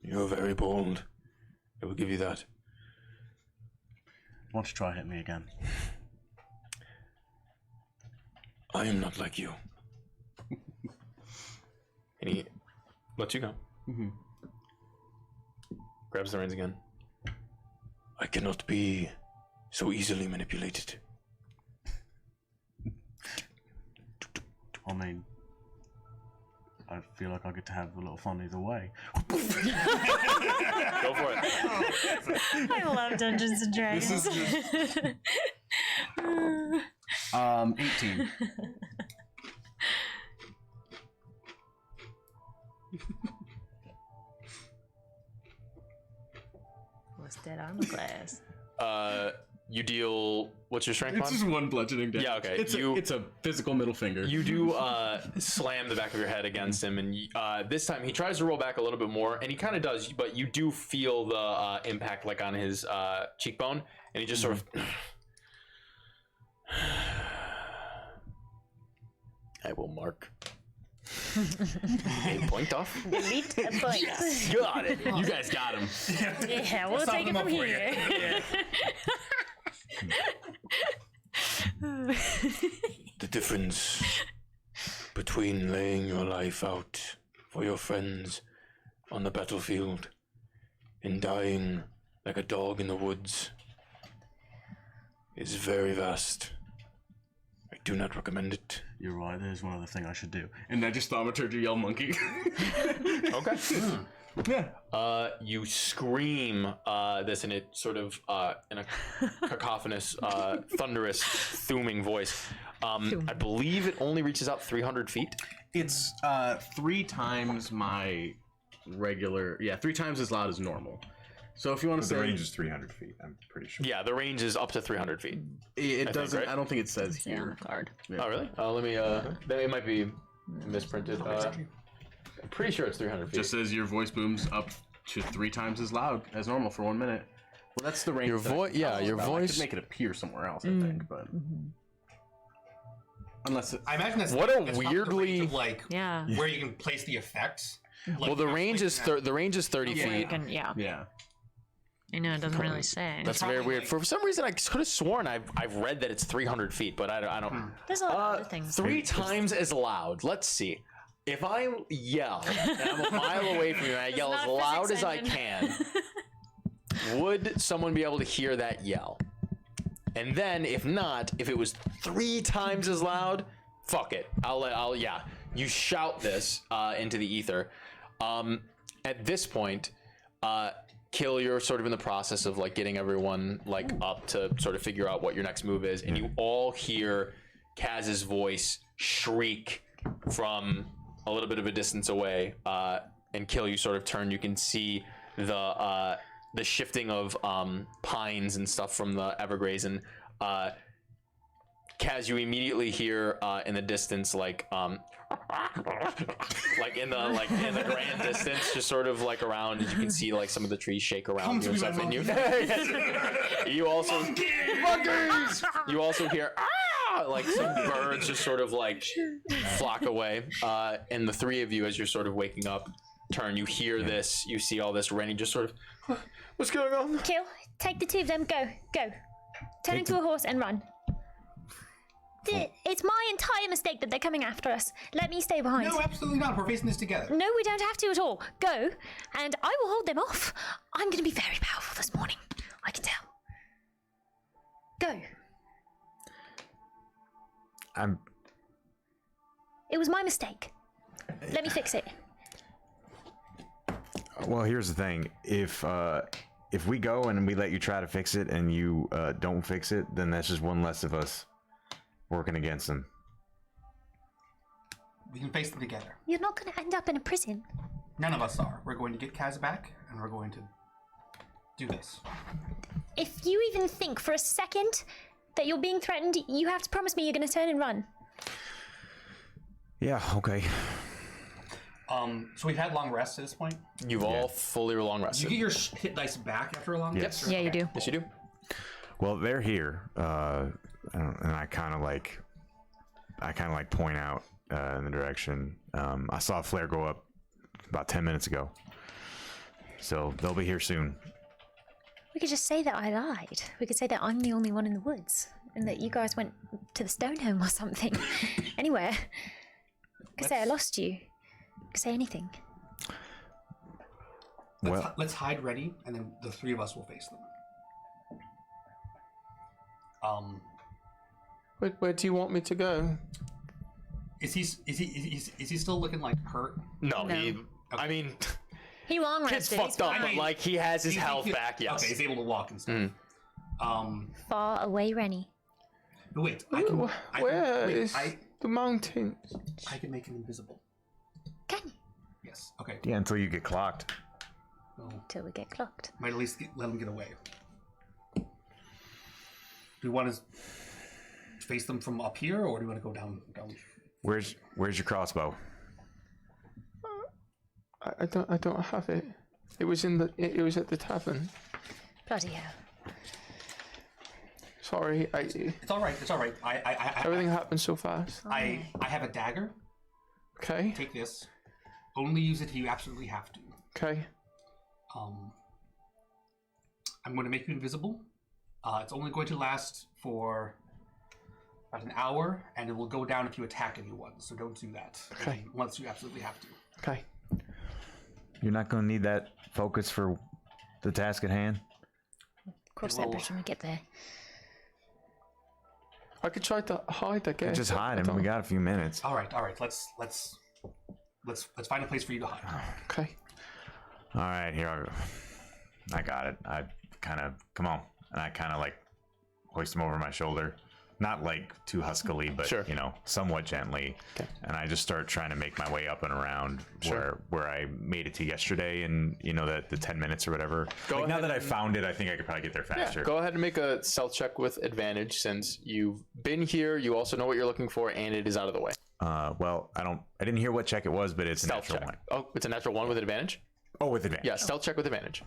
You're very bold. I will give you that. Why don't you try hitting me again? I am not like you. and he lets you go. Grabs the reins again. I cannot be so easily manipulated. I mean, I feel like I get to have a little fun either way. Go for it. I love Dungeons and Dragons. 18. What's that armor class? You deal. What's your strength? It's mod? just one bludgeoning damage. Yeah, okay. It's a physical middle finger. You do slam the back of your head against him, and this time he tries to roll back a little bit more, and he kind of does, but you do feel the impact like on his cheekbone, and he just sort of. I will mark. A point off. Delete a point. Yes, got it. You guys got him. Yeah, we'll take it from here. The difference between laying your life out for your friends on the battlefield and dying like a dog in the woods is very vast. I do not recommend it. You're right, there's one other thing I should do. And I just thaumaturge you, yell monkey. Okay. Yeah. You scream this, and it sort of in a cacophonous, thunderous, thooming voice. I believe it only reaches out 300 feet. It's 3 times my regular. Yeah, 3 times as loud as normal. So if you want to The say. range is 300 feet, I'm pretty sure. Yeah, the range is up to 300 feet. It doesn't. right? I don't think it says here. Card. Oh, really? Let me. It might be misprinted. I'm pretty sure it's 300 feet. Just says your voice booms up to 3 times as loud as normal for 1 minute. Well, that's the range. Your voice, yeah, your I voice. could make it appear somewhere else, I think, but unless it, I imagine that's What a that's not the weirdly- range of, like Yeah. where you can place the effects. Like, Well, the range is the range is 30 Yeah. feet. Yeah. yeah. I know, it doesn't really say. That's very weird. For some reason, I could have sworn I've read that it's 300 feet, but I don't. There's a lot of other things. 3 times as loud. Let's see. If I yell and I'm a mile away from you and I yell as not a loud physics as I engine. can, would someone be able to hear that yell? And then, if not, if it was 3 times as loud, fuck it. Yeah. You shout this into the ether. At this point, Kill, you're sort of in the process of like getting everyone like up to sort of figure out what your next move is, and you all hear Kaz's voice shriek from a little bit of a distance away. And Kill, you sort of turn. You can see the shifting of pines and stuff from the Evergraze, and Kaz, you immediately hear in the distance like like in the grand distance, just sort of like around, as you can see like some of the trees shake around you and stuff, and you also monkeys. You also hear like some birds just sort of like flock away, and the 3 of you, as you're sort of waking up, turn. You hear this, you see all this. Rennie just sort of, what's going on? Kill. Take the 2 of them. Go. Turn into a horse and run. It's my entire mistake that they're coming after us. Let me stay behind. No, absolutely not. We're facing this together. No, we don't have to at all. Go, and I will hold them off. I'm going to be very powerful this morning. I can tell. Go. It was my mistake. Let me fix it. Well, here's the thing. If we go and we let you try to fix it and you don't fix it, then that's just one less of us working against them. We can face them together. You're not going to end up in a prison. None of us are. We're going to get Kaz back, and we're going to do this. If you even think for a second that you're being threatened, you have to promise me you're going to turn and run. Yeah, okay. So we've had long rests at this point. You've all fully long rested. Do you get your hit dice back after a long rest? Yeah, you do. Yes, you do. Well, they're here, and I kind of like point out in the direction. I saw a flare go up about 10 minutes ago, so they'll be here soon. We could just say that I lied. We could say that I'm the only one in the woods, and that you guys went to the stone home or something. Anywhere. Could say I lost you. Could say anything. Let's hide ready, and then the 3 of us will face them. Where do you want me to go? Is he still looking like hurt? No. I mean, He long kid's rested. fucked up, but like he has his health back. Yes. Okay, he's able to walk and stuff. Far away, Rennie. But wait, Where is the mountains? I can make him invisible. Can you? Yes. Okay. Yeah, until you get clocked. Well, Till we get clocked. might at least let him get away. Do we want to face them from up here, or do we want to go down? Where's your crossbow? I don't have it. It was it was at the tavern. Bloody hell. Sorry, It's all right. It's all right. everything happened so fast. I have a dagger. Okay. Take this. Only use it if you absolutely have to. Okay. I'm going to make you invisible. It's only going to last for about an hour, and it will go down if you attack anyone. So don't do that. Okay. Unless you absolutely have to. Okay. You're not going to need that focus for the task at hand? Cross that bridge when we get there. I could try to hide, I guess. Just hide. I mean, we got a few minutes. All right. Let's find a place for you to hide. Okay. All right, here I got it. I kind of come on, and I kind of like hoist him over my shoulder, not like too huskily, but Sure. somewhat gently. Okay. And I just start trying to make my way up and around where I made it to yesterday, and the 10 minutes or whatever. Go now ahead that I and- found it, I think I could probably get there faster. Yeah, go ahead and make a stealth check with advantage, since you've been here. You also know what you're looking for, and it is out of the way. Well, I didn't hear what check it was, but it's Stealth a natural check. one. Oh, it's a natural 1 with advantage. Oh, with advantage. Yeah, stealth check with advantage.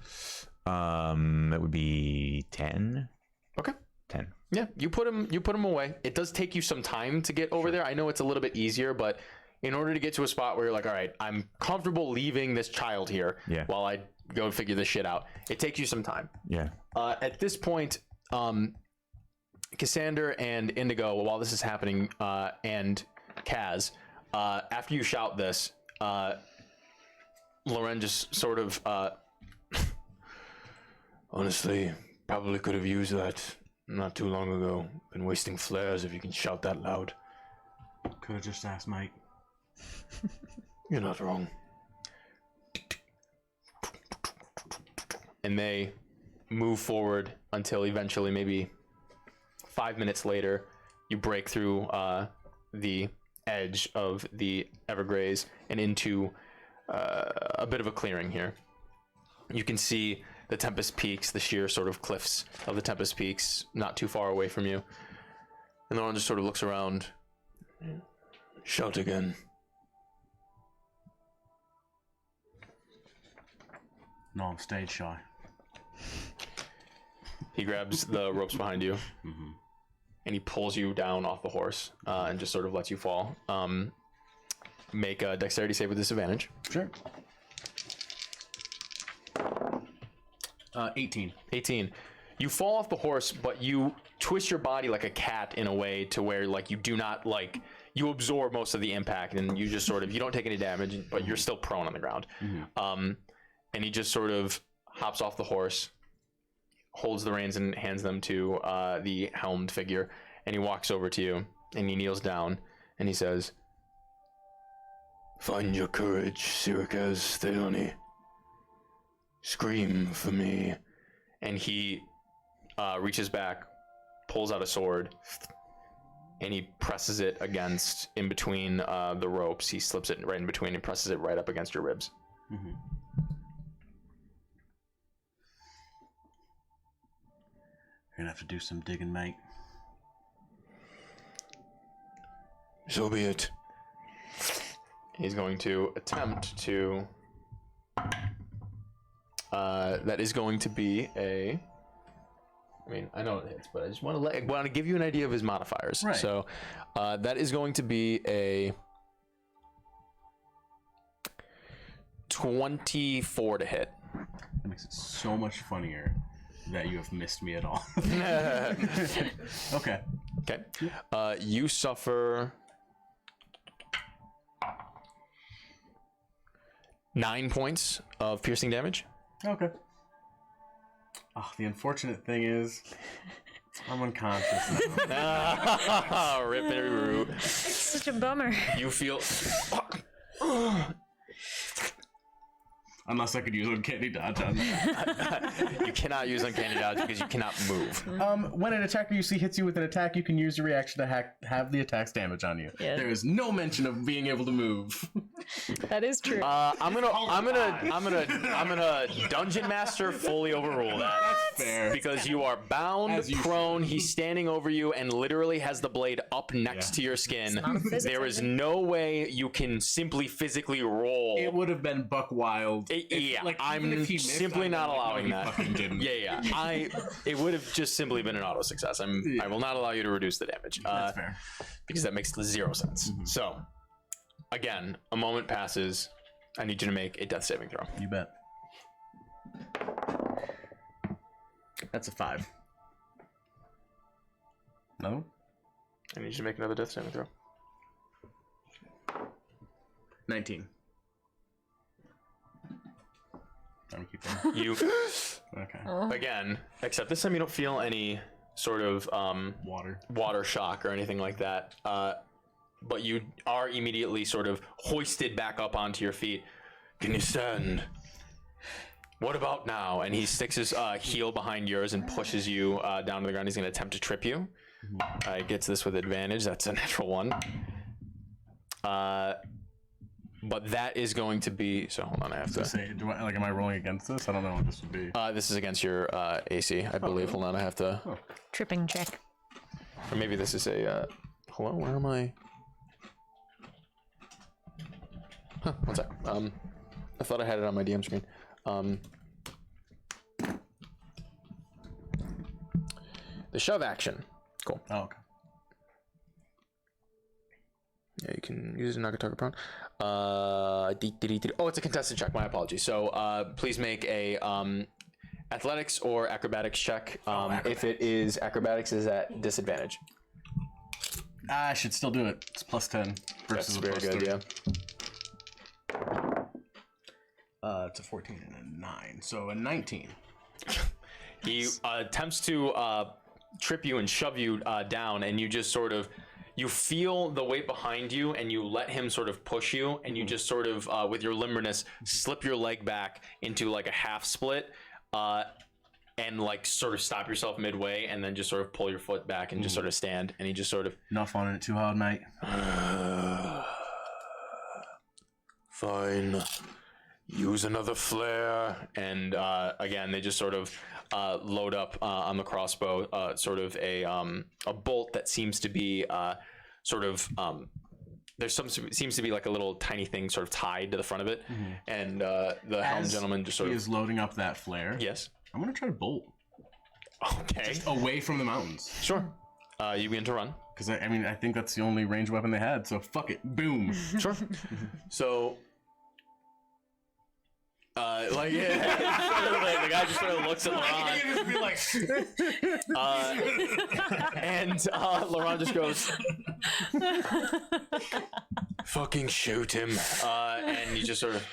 That would be 10. Okay. 10. Yeah, you put him away. It does take you some time to get over there. I know it's a little bit easier, but in order to get to a spot where you're like, all right, I'm comfortable leaving this child here while I go figure this shit out, it takes you some time. Yeah. At this point, Cassander and Indigo, while this is happening, and Kaz, After you shout this, Loren just sort of, Honestly, probably could have used that not too long ago. Been wasting flares if you can shout that loud. Could have just asked Mike. You're not wrong. and they move forward until eventually, maybe 5 minutes later, you break through the edge of the Evergraze and into a bit of a clearing here. You can see the Tempest Peaks, the sheer sort of cliffs of the Tempest Peaks, not too far away from you. And the one just sort of looks around. Shout again. No, I'm stage shy. He grabs the ropes behind you, and he pulls you down off the horse and just sort of lets you fall. Make a dexterity save with disadvantage. Sure. 18. 18. You fall off the horse, but you twist your body like a cat in a way to where, like, you do not, like, you absorb most of the impact, and you just sort of, you don't take any damage, but you're still prone on the ground. And he just sort of hops off the horse, holds the reins and hands them to the helmed figure, and he walks over to you, and he kneels down, and he says, "Find your courage, Sirikaz Theoni. Scream for me." And he reaches back, pulls out a sword, and he presses it against, in between the ropes. He slips it right in between and presses it right up against your ribs. You're gonna have to do some digging, mate. So be it. He's going to attempt to... that is going to be a... I mean, I know it hits, but I just want to give you an idea of his modifiers. Right. So that is going to be a 24 to hit. That makes it so much funnier that you have missed me at all. Okay. Okay. You suffer 9 points of piercing damage. Okay. Oh, the unfortunate thing is, I'm unconscious now. Rip it, root. It's such a bummer. You feel... Unless I could use Uncanny Dodge on that. You cannot use Uncanny Dodge because you cannot move. When an attacker you see hits you with an attack, you can use your reaction to have the attack's damage on you. Yeah. There is no mention of being able to move. That is true. I'm gonna Dungeon Master fully overrule that. That's fair. Because you are bound, As you prone, he's standing over you and literally has the blade up next to your skin. There is no way you can simply physically roll. It would have been buck wild. I'm simply not allowing that. It would have just simply been an auto success. I will not allow you to reduce the damage. That's fair. Because that makes zero sense. So, again, a moment passes. I need you to make a death saving throw. You bet. That's a 5. No? I need you to make another death saving throw. 19. I'm keeping. You Okay. again, except this time you don't feel any sort of water shock or anything like that. But you are immediately sort of hoisted back up onto your feet. Can you stand? What about now? And he sticks his heel behind yours and pushes you down to the ground. He's going to attempt to trip you. He gets this with advantage. That's a natural one. But that is going to be... So hold on, I have to... Say, am I rolling against this? I don't know what this would be. This is against your AC, I believe. Hold on, I have to... Tripping check. Or maybe this is a... Hold on, where am I? One sec. I thought I had it on my DM screen. The shove action. Cool. Oh, okay. Yeah, you can use it to knock a target prone. Oh, it's a contested check. My apologies. So please make a athletics or acrobatics check. If it is acrobatics, is at disadvantage. I should still do it. It's plus 10. versus That's a very plus good. 3. Yeah. It's a 14 and a 9, so a 19. He attempts to trip you and shove you down, and you just sort of you feel the weight behind you, and you let him sort of push you, and you just sort of with your limberness slip your leg back into like a half split, and like sort of stop yourself midway, and then just sort of pull your foot back and just sort of stand, and he just sort of Not finding it too hard, mate. Fine. Use another flare. and again they just sort of load up on the crossbow sort of a bolt that seems to be sort of there's seems to be like a little tiny thing sort of tied to the front of it, and the helm gentleman just sort He of is loading up that flare. yes I'm gonna try to bolt okay away from the mountains. sure you begin to run Because I mean, I think that's the only ranged weapon they had. So fuck it, boom. sure so like the guy just sort of looks at Laurent. And Laurent just goes, Fucking shoot him. and you just sort of.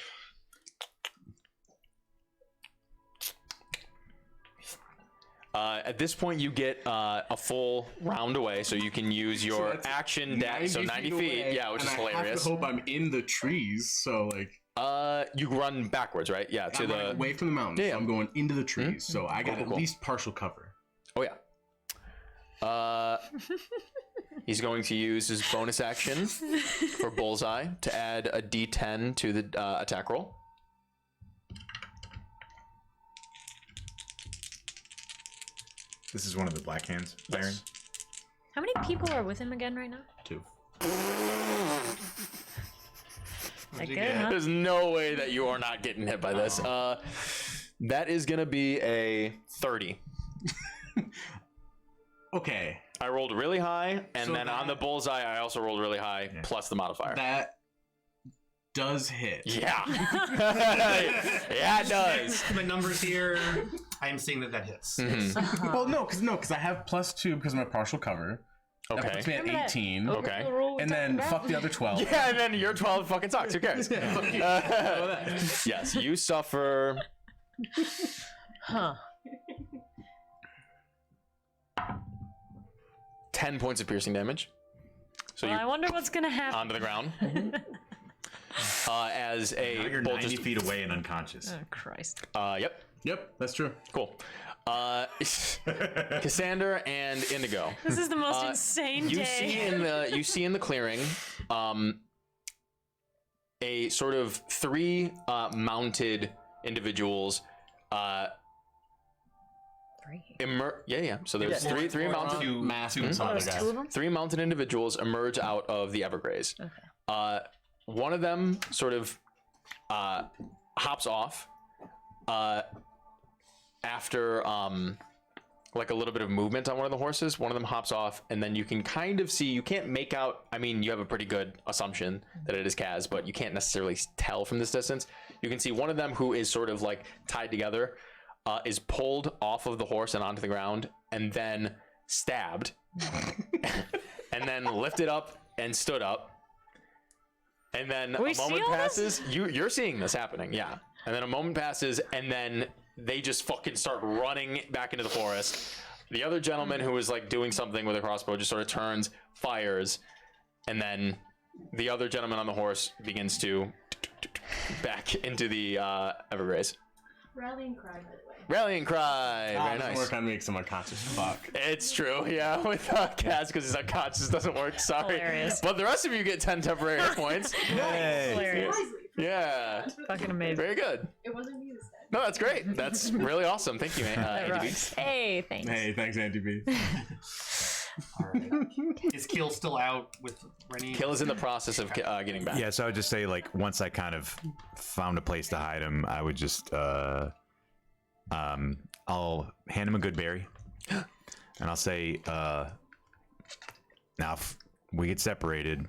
At this point, you get a full round away, so you can use your that's action dash. So 90 feet, away, yeah, which is and I hilarious. have to hope I'm in the trees. So like, You run backwards, right? Yeah, to I'm running the. away from the mountains. Yeah, So I'm going into the trees. So I got Cool, at cool. least partial cover. Oh yeah. He's going to use his bonus action for bullseye to add a D10 to the attack roll. This is one of the black hands firing. How many people are with him again right now? 2. That good, huh? There's no way that you are not getting hit by this. That is gonna be a 30. Okay. I rolled really high, and So then on the bullseye, I also rolled really high, plus the modifier. That does hit. Yeah. Yeah, it does. The numbers here, I am seeing that hits. Well, no, because I have +2 because of my partial cover. That puts me Okay. at 18. Okay. And then fuck the other 12. Yeah, and then your 12 fucking sucks. Who cares? Yes, you suffer. Huh. 10 points of piercing damage. So Well, I you wonder what's gonna happen. onto the ground. As Now a you're bolt 90 just. feet away and unconscious. Oh Christ. Yep. Yep, that's true. Cool. Cassander and Indigo. This is the most insane You day. see in the clearing, a sort of 3 mounted individuals. Yeah. So there's three mounted. Massive There's 2 of them. 3 mounted individuals emerge out of the Evergraze. One of them sort of hops off after like a little bit of movement on one of the horses. One of them hops off, and then you can kind of see, you can't make out, I mean, you have a pretty good assumption that it is Kaz, but you can't necessarily tell from this distance. You can see one of them, who is sort of like tied together, is pulled off of the horse and onto the ground, and then stabbed, and then lifted up and stood up. And then We a see moment all passes. You're seeing this happening, yeah. And then a moment passes, and then they just fucking start running back into the forest. The other gentleman, who was like doing something with a crossbow, just sort of turns, fires, and then the other gentleman on the horse begins to back into the Evergraze. Rallying cry, by the way. Rallying cry, very Doesn't nice. work on me because I'm unconscious. Fuck. It's true, yeah. With Kaz, because he's unconscious, doesn't work. Sorry, Hilarious. but the rest of you get 10 temporary hit points. Hilarious. Wisely. Yeah, Fucking amazing. very good. It wasn't me this time. No, that's great. That's really awesome. Thank you, man. That Andy B. rocks. Hey, thanks. Hey, thanks, Andy B. All right. Is Kill still out with Rennie? Kill is in the process of getting back. Yeah, so I would just say, like, once I kind of found a place to hide him, I would just, I'll hand him a good berry, and I'll say, now if we get separated,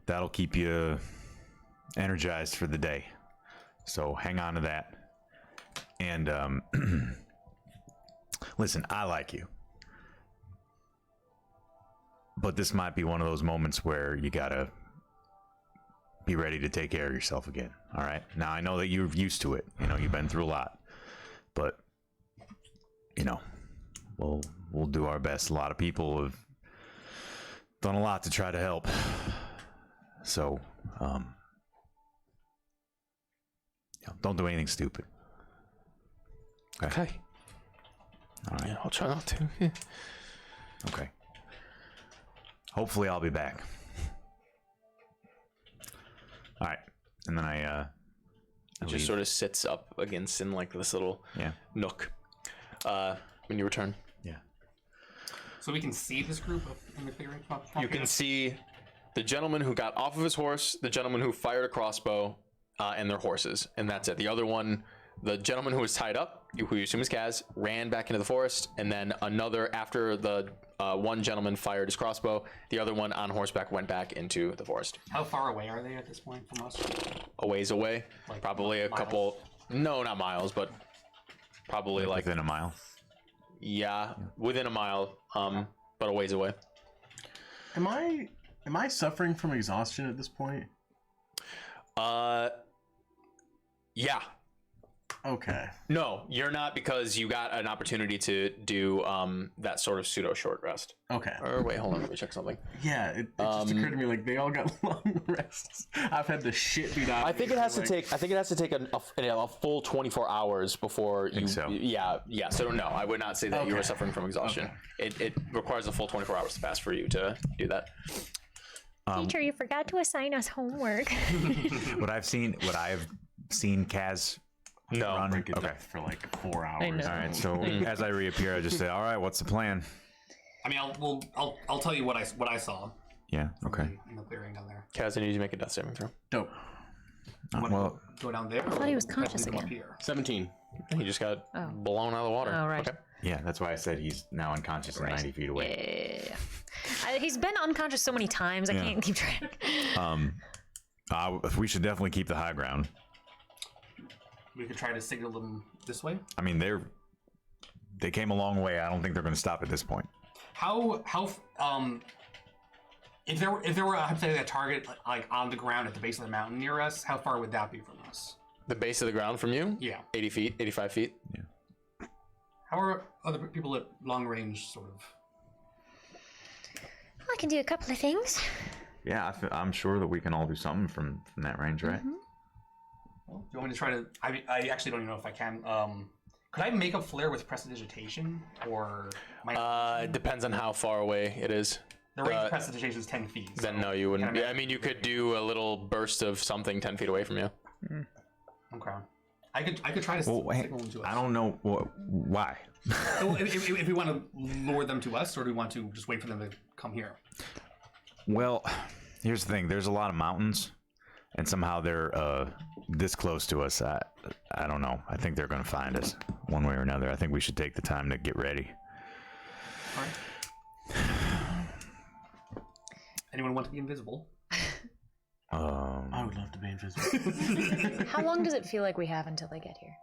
that'll keep you energized for the day. So hang on to that. And listen, I like you, but this might be one of those moments where you gotta be ready to take care of yourself again. All right. Now I know that you're used to it. You know, you've been through a lot, but you know, we'll do our best. A lot of people have done a lot to try to help. So, don't do anything stupid. Okay. All right. Yeah, I'll try not to. Yeah. Okay. Hopefully I'll be back. All right. And then I It just sort of sits up against in like this little yeah. nook when you return. Yeah. So we can see this group in the clearing. You can see the gentleman who got off of his horse, the gentleman who fired a crossbow, and their horses, and that's it. The other one, the gentleman who was tied up, who you assume is Kaz, ran back into the forest, and then another, after the one gentleman fired his crossbow, the other one on horseback went back into the forest. How far away are they at this point from us? A ways away, Like probably a miles? couple. No, not miles, but probably like within a mile. Yeah, within a mile, but a ways away. Am I suffering from exhaustion at this point? Yeah. Okay. No, you're not, because you got an opportunity to do that sort of pseudo short rest. Okay. Or wait, hold on, let me check something. Yeah, it just occurred to me like they all got long rests. I've had the shit beat out. I think it has to take. I think it has to take a full 24 hours before you. So. Yeah. So no, I would not say that you were Okay. suffering from exhaustion. Okay. It requires a full 24 hours to pass for you to do that. Teacher, you forgot to assign us homework. What I've seen Kaz No. run. Break it Okay. up for like 4 hours. I know. All right. So as I reappear, I just say, "All right, what's the plan?" I mean, I'll tell you what I saw Yeah. Okay. in the clearing down there. Kaz, I need you to make a death saving throw. Dope. Well, Go down there. I thought he was or conscious leave them up again. here? 17. He just got Oh. blown out of the water. Oh, right. Okay. yeah, that's why I said he's now unconscious and 90 feet away. Yeah. He's been unconscious so many times, I Yeah. can't keep track. We should definitely keep the high ground. We could try to signal them this way. I mean, they came a long way. I don't think they're going to stop at this point. How if there were hypothetically a target like on the ground at the base of the mountain near us, how far would that be from us? The base of the ground from you? Yeah. 80 feet, 85 feet. How are other people at long range sort of? I can do a couple of things. Yeah, I'm sure that we can all do something from that range, right? Well, do you want me to try to? I actually don't even know if I can. Could I make a flare with prestidigitation or? It depends on how far away it is. The range of prestidigitation is 10 feet. Then so no, you wouldn't. can I mean, you could do a little burst of something 10 feet away from you. Okay. I could try to Well, signal them to us. I don't know why. Well, if we want to lure them to us, or do we want to just wait for them to come here? Well, here's the thing. There's a lot of mountains, and somehow they're this close to us. I don't know. I think they're going to find us one way or another. I think we should take the time to get ready. All right. Anyone want to be invisible? I would love to be invisible. How long does it feel like we have until they get here?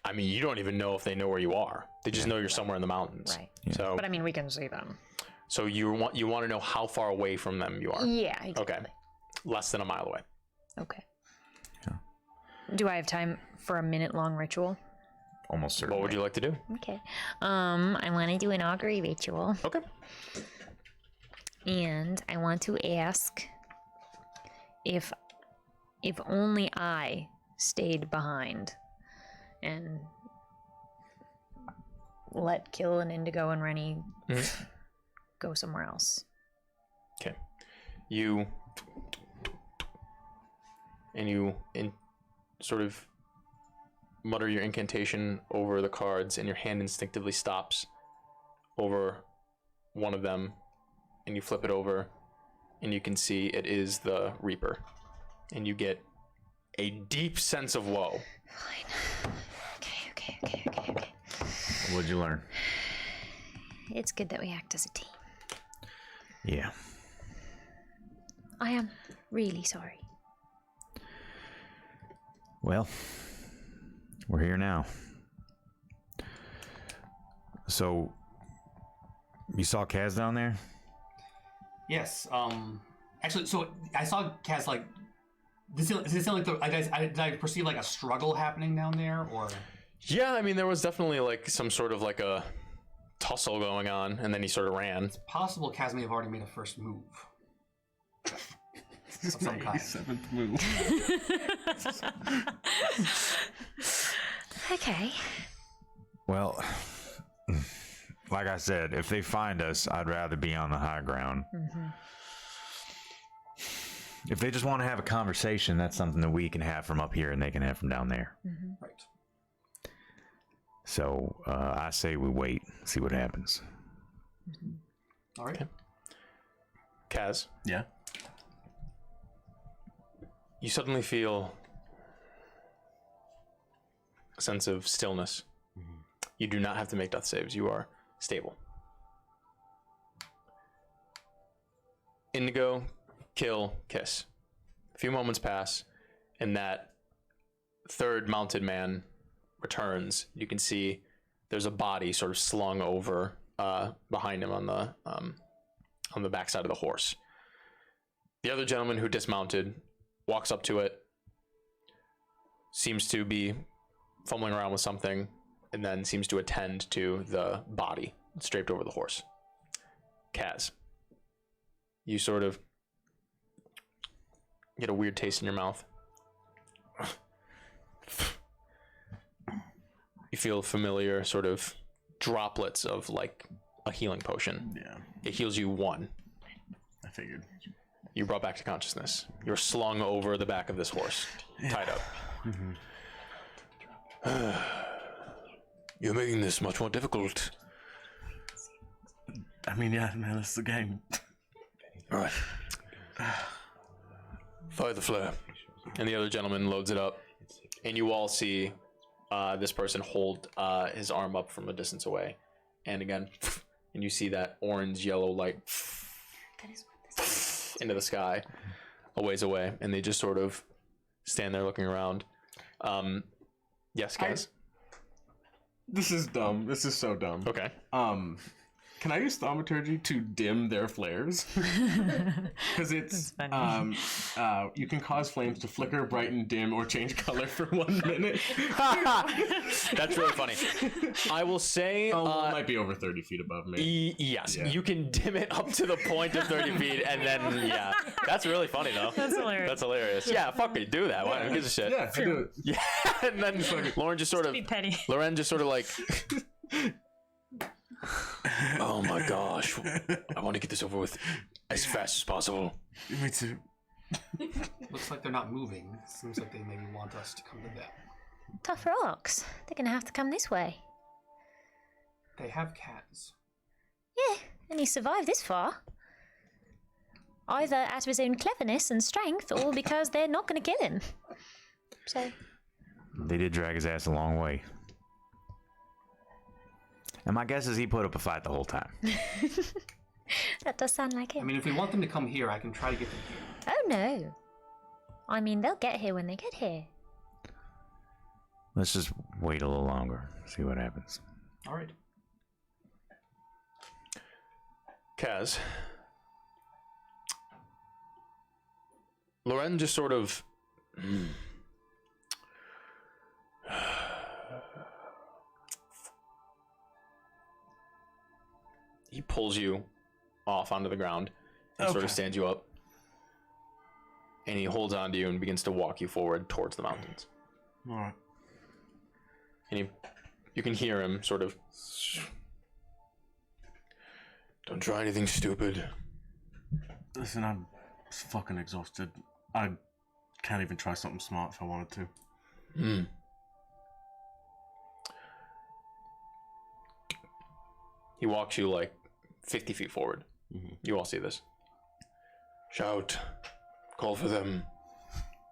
I mean, you don't even know if they know where you are. They just know you're somewhere in the mountains. Right. So, But I mean, we can see them. so you want to know how far away from them you are. Yeah, exactly. Okay. Less than a mile away. Okay. Yeah. Do I have time for a minute-long ritual? Almost certainly. What would you like to do? Okay. I want to do an augury ritual, Okay. and I want to ask if only I stayed behind and let Kill and Indigo and Rennie go somewhere else. Okay. You sort of mutter your incantation over the cards, and your hand instinctively stops over one of them, and you flip it over, and you can see it is the Reaper, and you get a deep sense of woe. Fine. Okay. What'd you learn? It's good that we act as a team. Yeah. I am really sorry. Well, we're here now. So, you saw Kaz down there? Yes. Actually, so I saw Kaz like Does it sound like did I perceive like a struggle happening down there, or? Yeah, I mean, there was definitely like some sort of like a tussle going on, and then he sort of ran. It's possible Kaz may have already made a first move. This is my 87th move. Okay. Well, like I said, if they find us, I'd rather be on the high ground. If they just want to have a conversation, that's something that we can have from up here and they can have from down there. Right. So I say we wait, see what happens. All right. Okay. Kaz, Yeah. you suddenly feel a sense of stillness. You do not have to make death saves. You are stable. Indigo, kill, kiss. A few moments pass, and that third mounted man returns. You can see there's a body sort of slung over behind him on the backside of the horse. The other gentleman who dismounted walks up to it, seems to be fumbling around with something, and then seems to attend to the body draped over the horse. Kaz, you sort of get a weird taste in your mouth. You feel familiar sort of droplets of like a healing potion. Yeah. It heals you 1. I figured. You're brought back to consciousness. You're slung over the back of this horse, tied up. You're making this much more difficult. I mean, yeah, man, that's the game. All right. Fire the flare. And the other gentleman loads it up, and you all see this person hold his arm up from a distance away, and again, and you see that orange yellow light into the sky a ways away, and they just sort of stand there looking around. Yes, guys. This is dumb. This is so dumb. Okay. Can I use thaumaturgy to dim their flares? Because it's you can cause flames to flicker, brighten, dim, or change color for 1 minute. That's really funny. I will say it might be over 30 feet above me. Yes, Yeah. you can dim it up to the point of 30 feet, and then yeah, that's really funny though. That's hilarious. That's hilarious. Yeah, fuck me, do that. Why? Who gives a shit? Yeah, I do it. Yeah, and then Lauren just sort of Be petty. Loren just sort of like, oh my gosh, I want to get this over with as fast as possible. Me too. Looks like they're not moving. Seems like they maybe want us to come to them. Tough rocks. They're gonna have to come this way. They have cats. Yeah, and he survived this far. Either out of his own cleverness and strength, or because they're not gonna kill him. So, They did drag his ass a long way. And my guess is he put up a fight the whole time. that does sound like I him. mean, if we want them to come here, I can try to get them here. Oh no. I mean, they'll get here when they get here. Let's just wait a little longer, see what happens. All right. Kaz, Loren just sort of he pulls you off onto the ground and sort of stands you up, and he holds onto you and begins to walk you forward towards the mountains. All right. And you can hear him sort of, Don't try anything stupid. Listen, I'm fucking exhausted. I can't even try something smart if I wanted to. He walks you like 50 feet forward. You all see this. Shout. Call for them.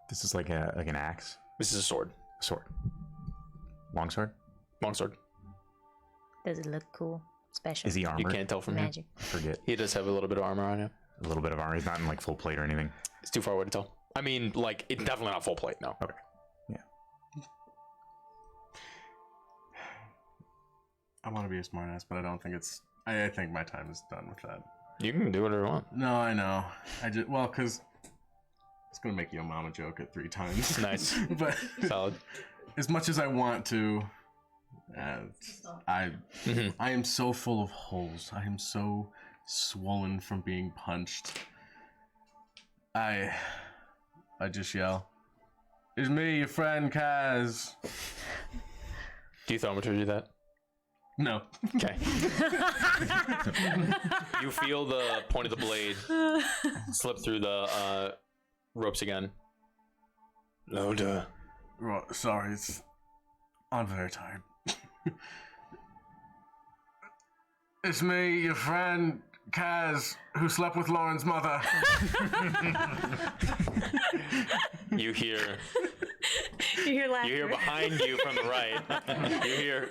This is like an axe? This is a sword. Sword. Long sword? Long sword. Does it look cool? Special? Is he You armored? can't tell from Magic. Forget. here. He does have a little bit of armor on him. A little bit of armor. He's not in like full plate or anything. It's too far away to tell. I mean, like, it's definitely not full plate, no. Okay. Yeah. I want to be a smartass, but I don't think it's. I think my time is done with that. You can do whatever you want. No, I know. I just because It's gonna make your mama joke it 3 times. Nice. But Solid. as much as I want to, I am so full of holes. I am so swollen from being punched. I just yell, "It's me, your friend Kaz." Do you thaumaturgy that? No. Okay. You feel the point of the blade slip through the ropes again. Louder. Sorry, I'm very tired. It's me, your friend Kaz, who slept with Lauren's mother. You hear laughter. You hear behind you from the right. You hear,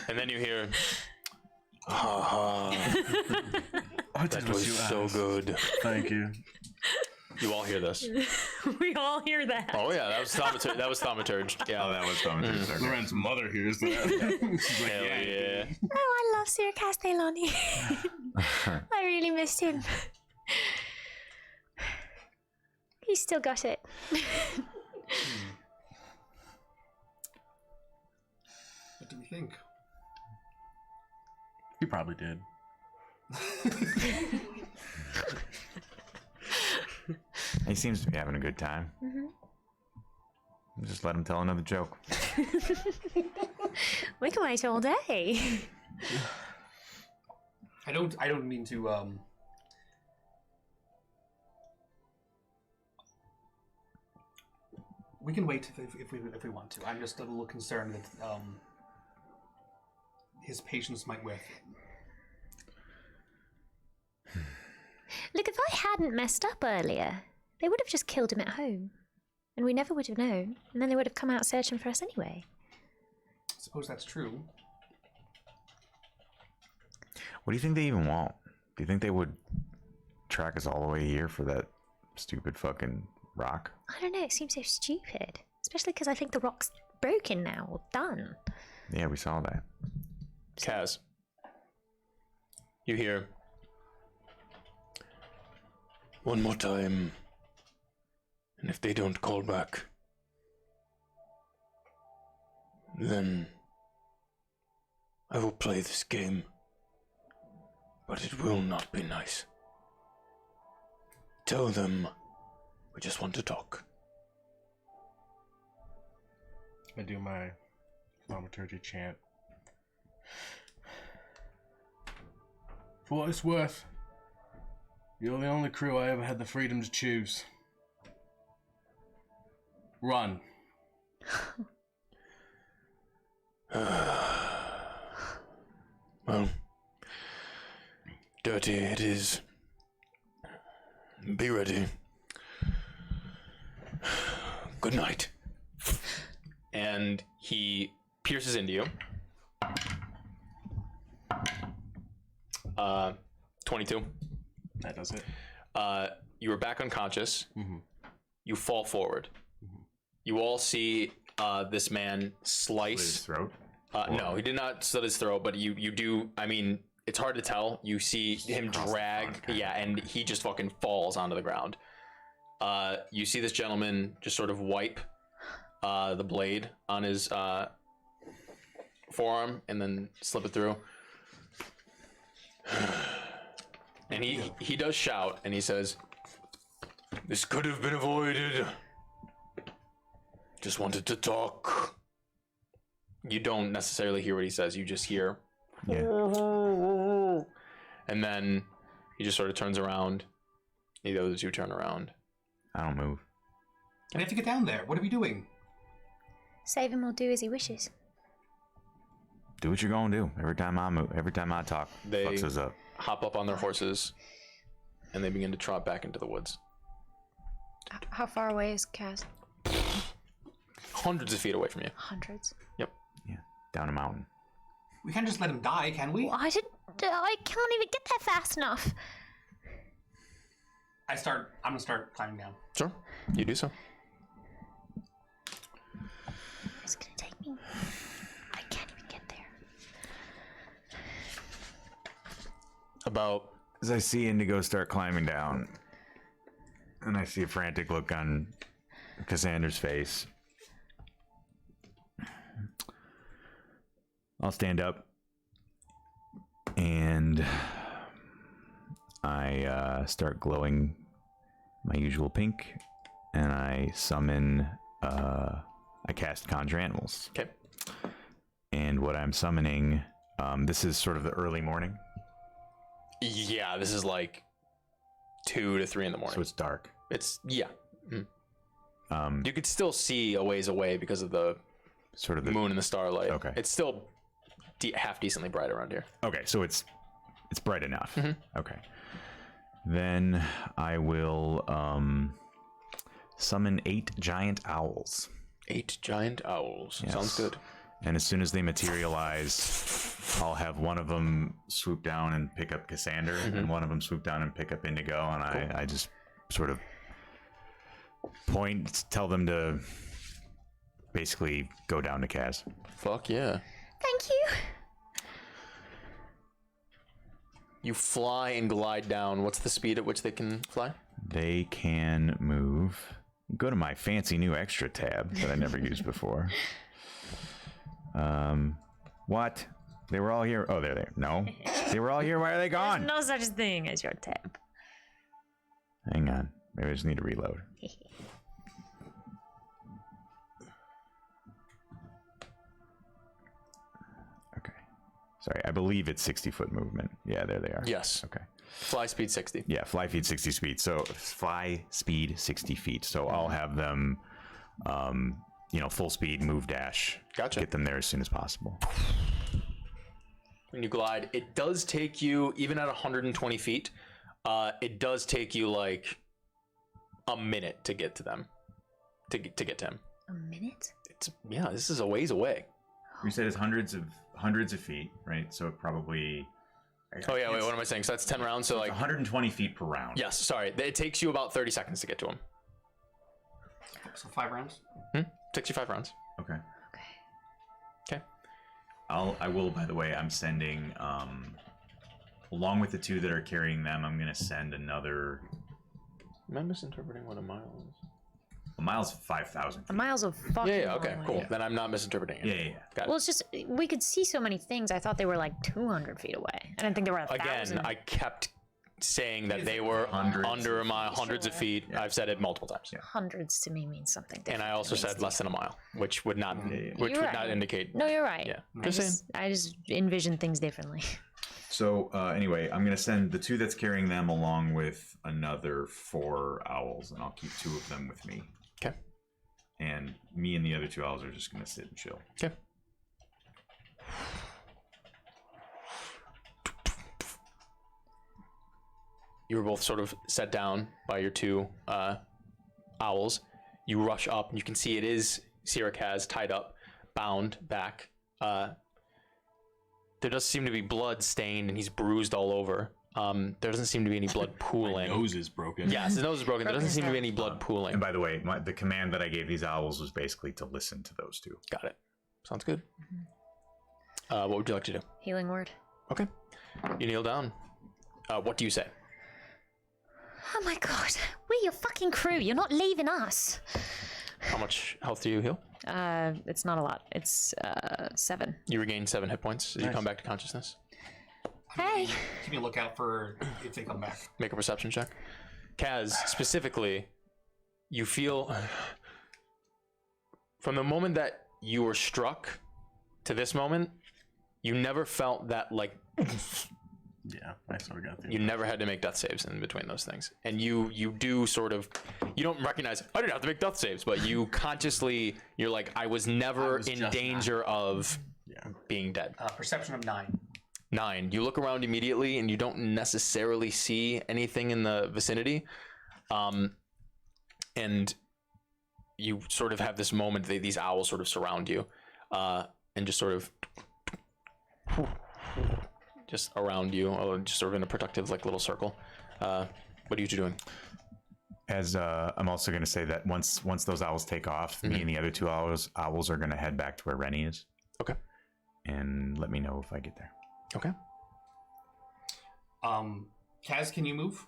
and then you hear, Ha ha. That was so good. Thank you. You all hear this. We all hear that. Oh yeah, that was thaumaturged. Yeah. Oh, that was thaumaturged. Okay. Lauren's mother hears that. She's like, Hell yeah. Oh, I love Sir Castellani. I really missed him. He's still got it. What do we think? He probably did. He seems to be having a good time. Just let him tell another joke. We can wait all day. I don't mean to we can wait if we want to. I'm just a little concerned that his patience might wear thin. Look, if I hadn't messed up earlier, they would have just killed him at home. And we never would have known. And then they would have come out searching for us anyway. I suppose that's true. What do you think they even want? Do you think they would track us all the way here for that stupid fucking rock? I don't know, it seems so stupid. Especially because I think the rock's broken now, or done. Yeah, we saw that. Kaz, you hear, One more time. And if they don't call back, then I will play this game. But it will not be nice. Tell them we just want to talk. I do my thaumaturgy chant. For what it's worth, you're the only crew I ever had the freedom to choose. Run. Well, dirty it is. Be ready. Good night. and he pierces into you. 22. That does it. You are back unconscious. Mm-hmm. You fall forward. Mm-hmm. You all see this man slice His throat. No, he did not slit his throat, but you do. I mean, it's hard to tell. You see him drag, and he just fucking falls onto the ground. You see this gentleman just sort of wipe the blade on his forearm and then slip it through. And he does shout, and he says, This could have been avoided. Just wanted to talk. You don't necessarily hear what he says. You just hear, Yeah. and then he just sort of turns around. The other two turn around. I don't move. And if you get down there, what are we doing? Save him or do as he wishes. Do what you're gonna do. Every time I move, every time I talk, They fucks us up. hop up on their horses, and they begin to trot back into the woods. How far away is Kaz? Hundreds of feet away from you. Hundreds. Yep. Yeah, down a mountain. We can't just let him die, can we? Well, I can't even get there fast enough. I'm gonna start climbing down. Sure. You do so. It's gonna take me. I can't even get there. About As I see Indigo start climbing down, And I see a frantic look on Cassandra's face. I'll stand up and I start glowing my usual pink, and I summon, I cast Conjure Animals. Okay. And what I'm summoning, this is sort of the early morning. Yeah, this is like 2 to 3 in the morning. So it's dark. It's, yeah. You could still see a ways away because of the sort of the moon and the starlight. Okay. It's still half decently bright around here. Okay, so it's bright enough. Okay. Then I will summon 8 giant owls. 8 giant owls. Yes. Sounds good. And as soon as they materialize, I'll have one of them swoop down and pick up Cassandra, and one of them swoop down and pick up Indigo, and I just sort of point, tell them to basically go down to Kaz. Fuck yeah. Thank you. You fly and glide down. What's the speed at which they can fly? They can move. Go to my fancy new extra tab that I never used before. What? They were all here. Oh, they're there. No, they were all here. Why are they gone? No such thing as your tab. Hang on. Maybe I just need to reload. Okay. Sorry, I believe it's 60-foot movement. Yeah, there they are. Yes. Okay. Fly speed 60. Yeah, fly feet 60 speed. So fly speed 60 feet. So I'll have them, full speed, move, dash. Gotcha. Get them there as soon as possible. When you glide, it does take you, even at 120 feet, it does take you like a minute to get to them. To get to him. A minute? This is a ways away. You said it's hundreds of feet, right? So it probably. Oh yeah, wait, what am I saying? So that's 10 rounds, so like 120 feet per round. Yes, sorry. It takes you about 30 seconds to get to him. So 5 rounds? Takes you 5 rounds. Okay. Okay. I will, by the way, I'm sending, along with the 2 that are carrying them, I'm going to send another. Am I misinterpreting what a mile is? A mile's 5,000 feet. A mile's of fucking Yeah, okay, long cool. way. Then I'm not misinterpreting it. Yeah. Got it. Well, it's just, we could see so many things. I thought they were like 200 feet away. I didn't think they were 1,000. Again, I kept saying that they were Hundreds under a of mile, hundreds of feet. Yeah. I've said it multiple times. Hundreds to me means something different. And I also said less than a mile, which would not You're right. indicate. No, you're right. Yeah. I just envision things differently. So, anyway, I'm going to send the 2 that's carrying them along with another 4 owls, and I'll keep 2 of them with me. Okay. And me and the other 2 owls are just going to sit and chill. Okay. You were both sort of set down by your 2 owls. You rush up, and you can see it is Sirakaz tied up, bound back. There does seem to be blood stained, and he's bruised all over. There doesn't seem to be any blood pooling. My nose is broken. Yes, his nose is broken. There doesn't seem to be any blood pooling. And by the way, the command that I gave these owls was basically to listen to those 2. Got it. Sounds good. What would you like to do? Healing word. Okay. You kneel down. What do you say? Oh my god, we're your fucking crew. You're not leaving us. How much health do you heal? It's not a lot. It's 7. You regain 7 hit points as you come back to consciousness. Hey. Keep me a lookout for if they come back. Make a perception check. Kaz, specifically, you feel from the moment that you were struck to this moment, you never felt that like Yeah, I sort of got there. you never had to make death saves in between those things. And you do sort of, you don't recognize, I didn't have to make death saves, but you consciously, you're like, I was never in danger of being dead. Perception of 9. 9. You look around immediately and you don't necessarily see anything in the vicinity. And you sort of have this moment, these owls sort of surround you and just sort of just around you, just sort of in a protective like little circle. What are you two doing? As I'm also going to say that once those owls take off, me and the other 2 owls are going to head back to where Rennie is. Okay. And let me know if I get there. Okay. Kaz, can you move?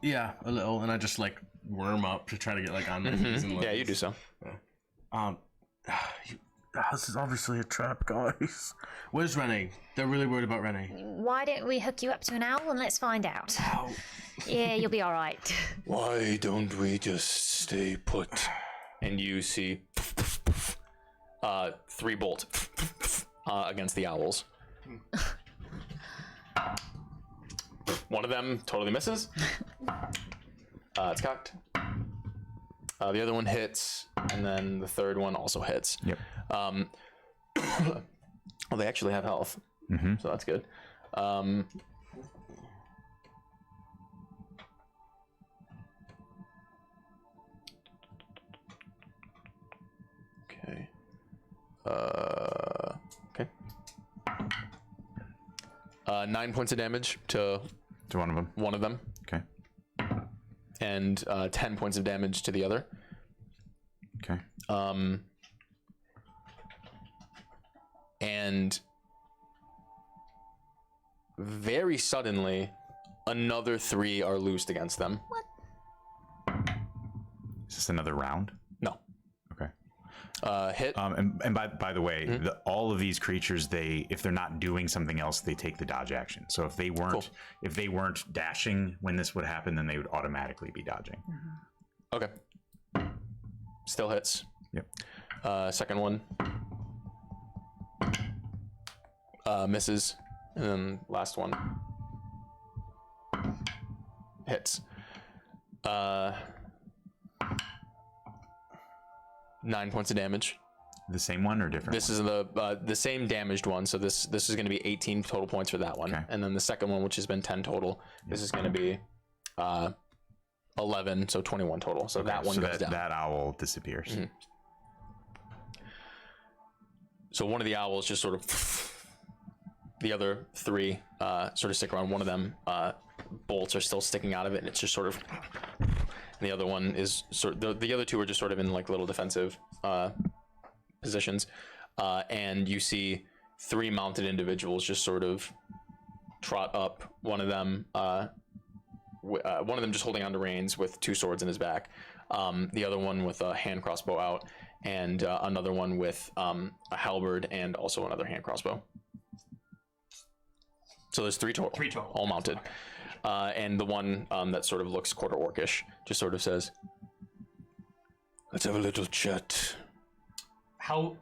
Yeah, a little, and I just like worm up to try to get like on my knees and legs. Yeah, you do so. This is obviously a trap, guys. Where's Renee? They're really worried about Renee. Why don't we hook you up to an owl and let's find out? Yeah, you'll be all right. Why don't we just stay put? And you see 3 bolts against the owls. One of them totally misses. It's cocked. The other one hits, and then the third one also hits. Yep. Well, they actually have health, so that's good. Okay. Okay. 9 points of damage to one of them. One of them. Okay. And 10 points of damage to the other. Okay. And very suddenly, another 3 are loosed against them. Is this another round? No. Okay. Hit. And by the way, all of these creatures, if they're not doing something else, they take the dodge action. So if they weren't dashing when this would happen, then they would automatically be dodging. Okay. Still hits. Yep. Second one misses, and then last one hits. 9 points of damage. The same one or different? This is the same damaged one. So this is going to be 18 total points for that one, and then the second one, which has been 10 total, this is going to be 11, so 21 total. So that one goes down. That owl disappears. So one of the owls just sort of, the other 3 sort of stick around. One of them bolts are still sticking out of it, and it's just sort of, and the other one is the other 2 are just sort of in like little defensive positions, and you see 3 mounted individuals just sort of trot up. One of them just holding onto reins with 2 swords in his back, the other one with a hand crossbow out, and another one with a halberd and also another hand crossbow. So there's 3 total. 3 total. All mounted. And the one that sort of looks quarter orcish just sort of says, "Let's have a little chat." How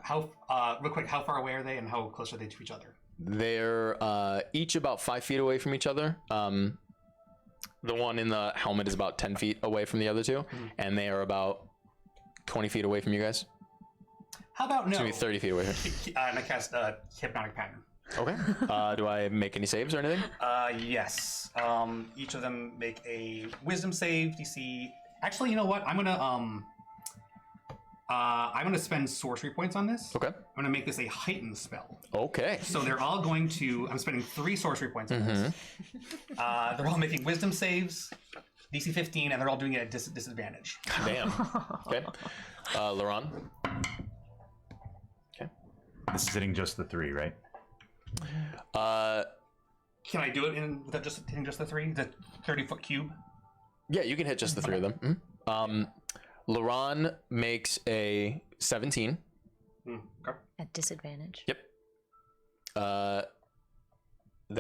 real quick, how far away are they and how close are they to each other? they're each about 5 feet away from each other. The one in the helmet is about 10 feet away from the other 2, and they are about 20 feet away from you guys. How about no? Excuse me, 30 feet away. And I cast Hypnotic Pattern. Okay. Do I make any saves or anything? Yes. Each of them make a Wisdom save. DC. Actually, you know what? I'm gonna spend sorcery points on this. Okay. I'm gonna make this a heightened spell. Okay. So they're all going to. I'm spending 3 sorcery points on this. They're all making Wisdom saves, DC 15, and they're all doing it at disadvantage. Damn. Okay. Laron. Okay. This is hitting just the 3, right? Can I do it without just hitting just the 3? The 30-foot cube? Yeah, you can hit just the 3 of them. Laron makes a 17. Okay. At disadvantage. Yep. The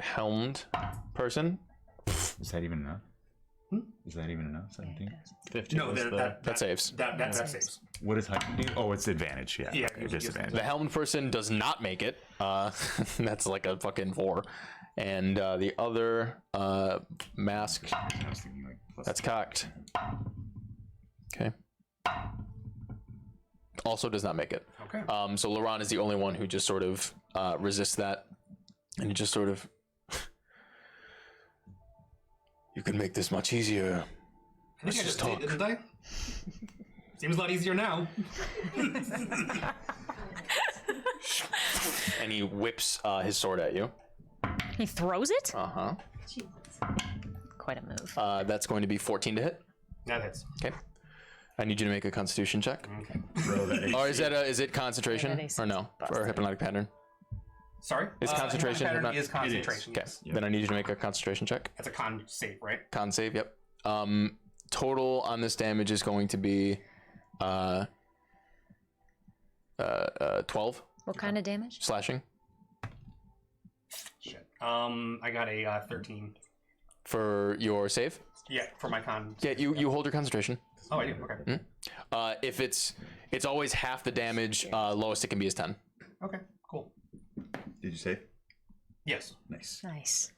helmed person. Is that even enough? Is that even enough? 17? 15. No, that saves. That saves. What does heighten do? Oh, it's advantage. Yeah. Yeah, Okay, disadvantage. The helmed person does not make it. That's like a fucking 4. And the other mask, I was thinking like plus that's cocked. Okay. Also does not make it. Okay. So Laron is the only one who just sort of resists that, and he just sort of. You can make this much easier. I think I just did, didn't I? Seems a lot easier now. And he whips his sword at you. He throws it? Uh-huh. Quite a move. That's going to be 14 to hit. That hits. Okay. I need you to make a Constitution check. Okay. Or is it concentration or no for hypnotic pattern? Sorry? Is concentration pattern not? is concentration. Okay. Yes. Then I need you to make a concentration check. That's a con save, right? Con save. Yep. Total on this damage is going to be 12 What kind of damage? slashing Shit. I got a 13. for your save. Yeah, for my con. Yeah, you hold your concentration. Oh, I do. Okay. If it's always half the damage, lowest it can be is 10. Okay. Cool. Did you save? Yes. Nice. Nice.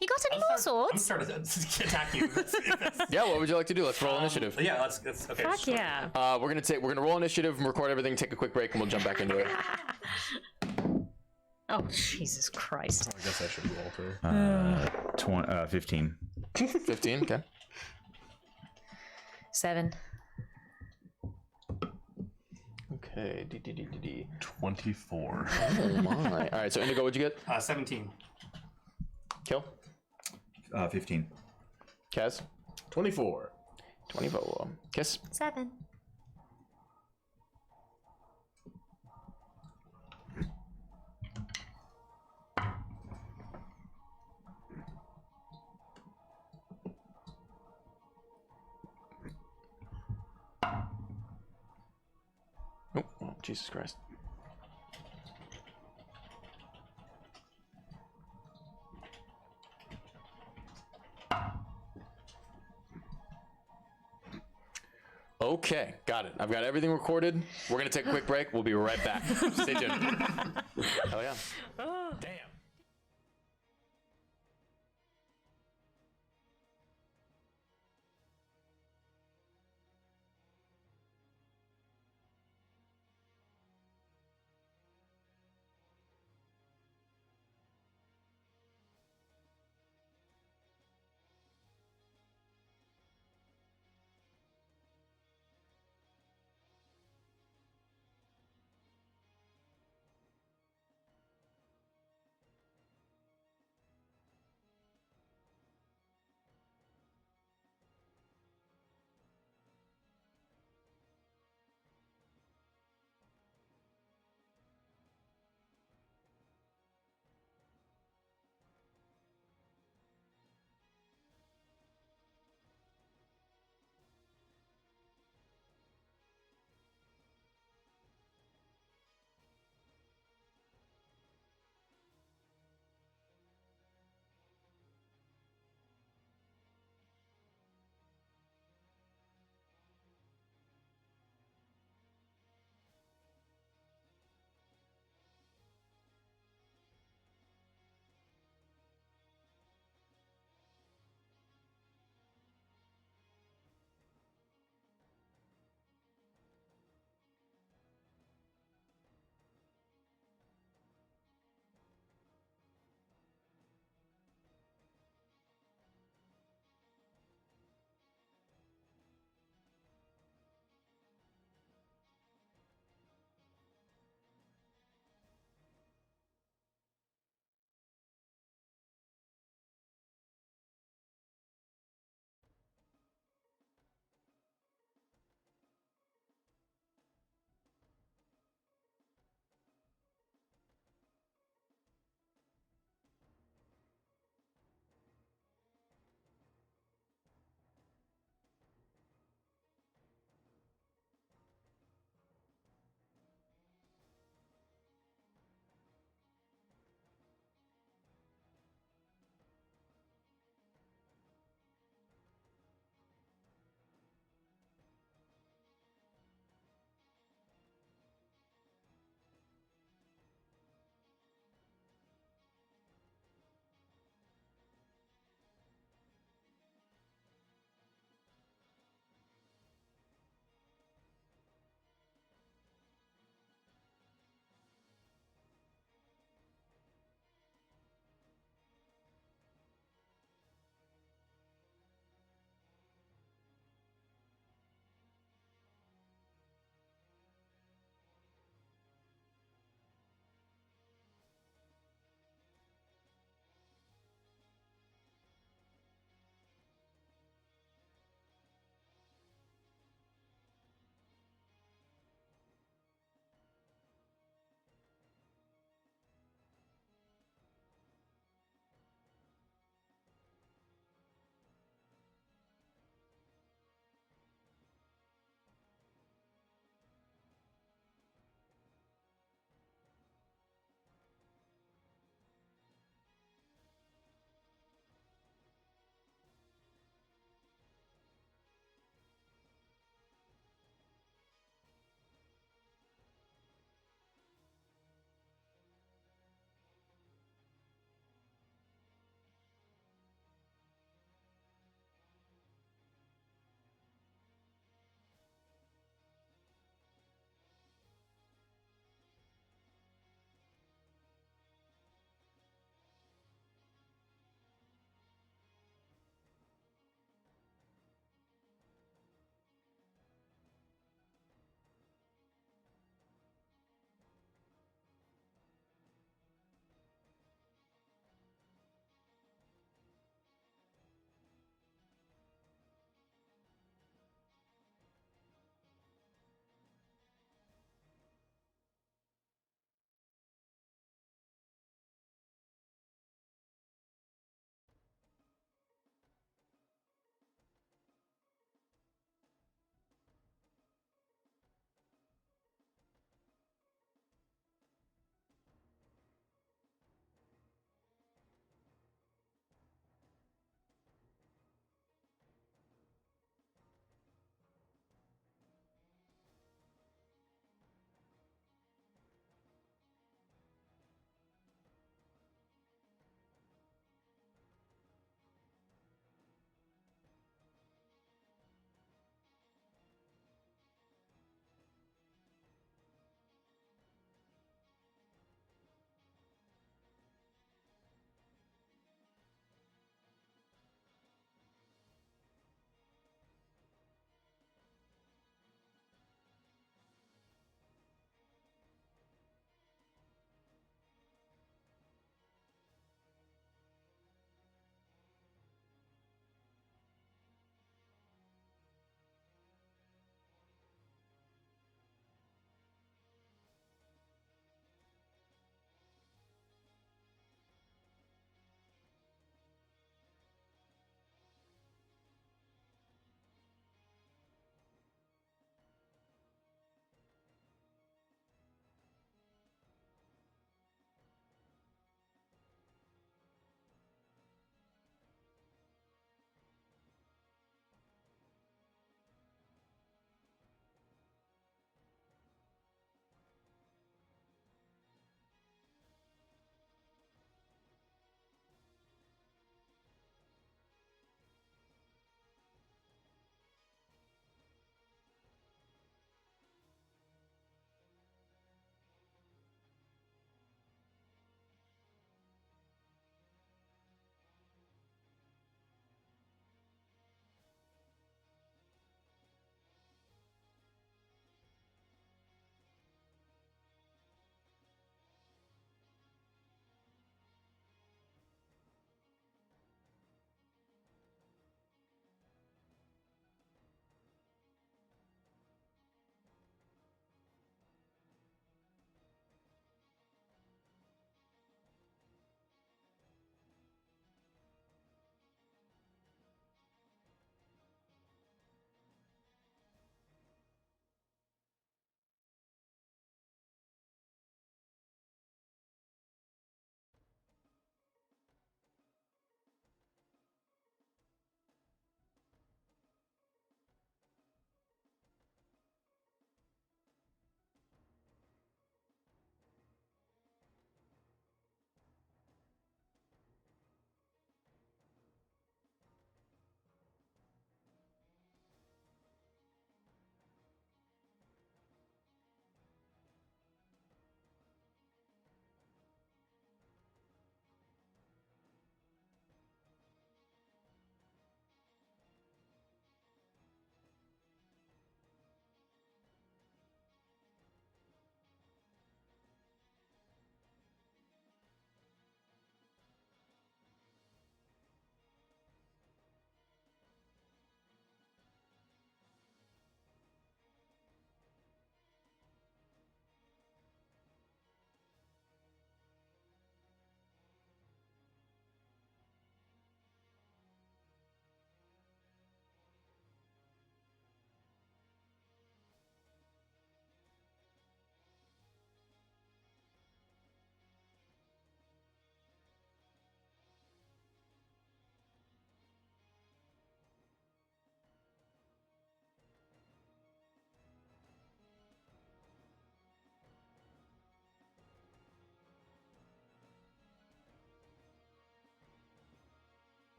You got any more I'm swords? starting to attack you. Yeah, what would you like to do? Let's roll initiative. Yeah, let's okay. Fuck yeah. We're gonna roll initiative and record everything, take a quick break, and we'll jump back into it. Oh, Jesus Christ. I guess I should roll too. 15. 15, okay. 7. Okay, D. 24. Oh my. All right, so Indigo, what'd you get? 17. Kill. 15. Kaz. 24. 24. Kiss. 7. Oh, Jesus Christ. Okay, got it. I've got everything recorded. We're gonna take a quick break. We'll be right back. Stay tuned. Hell yeah. Damn.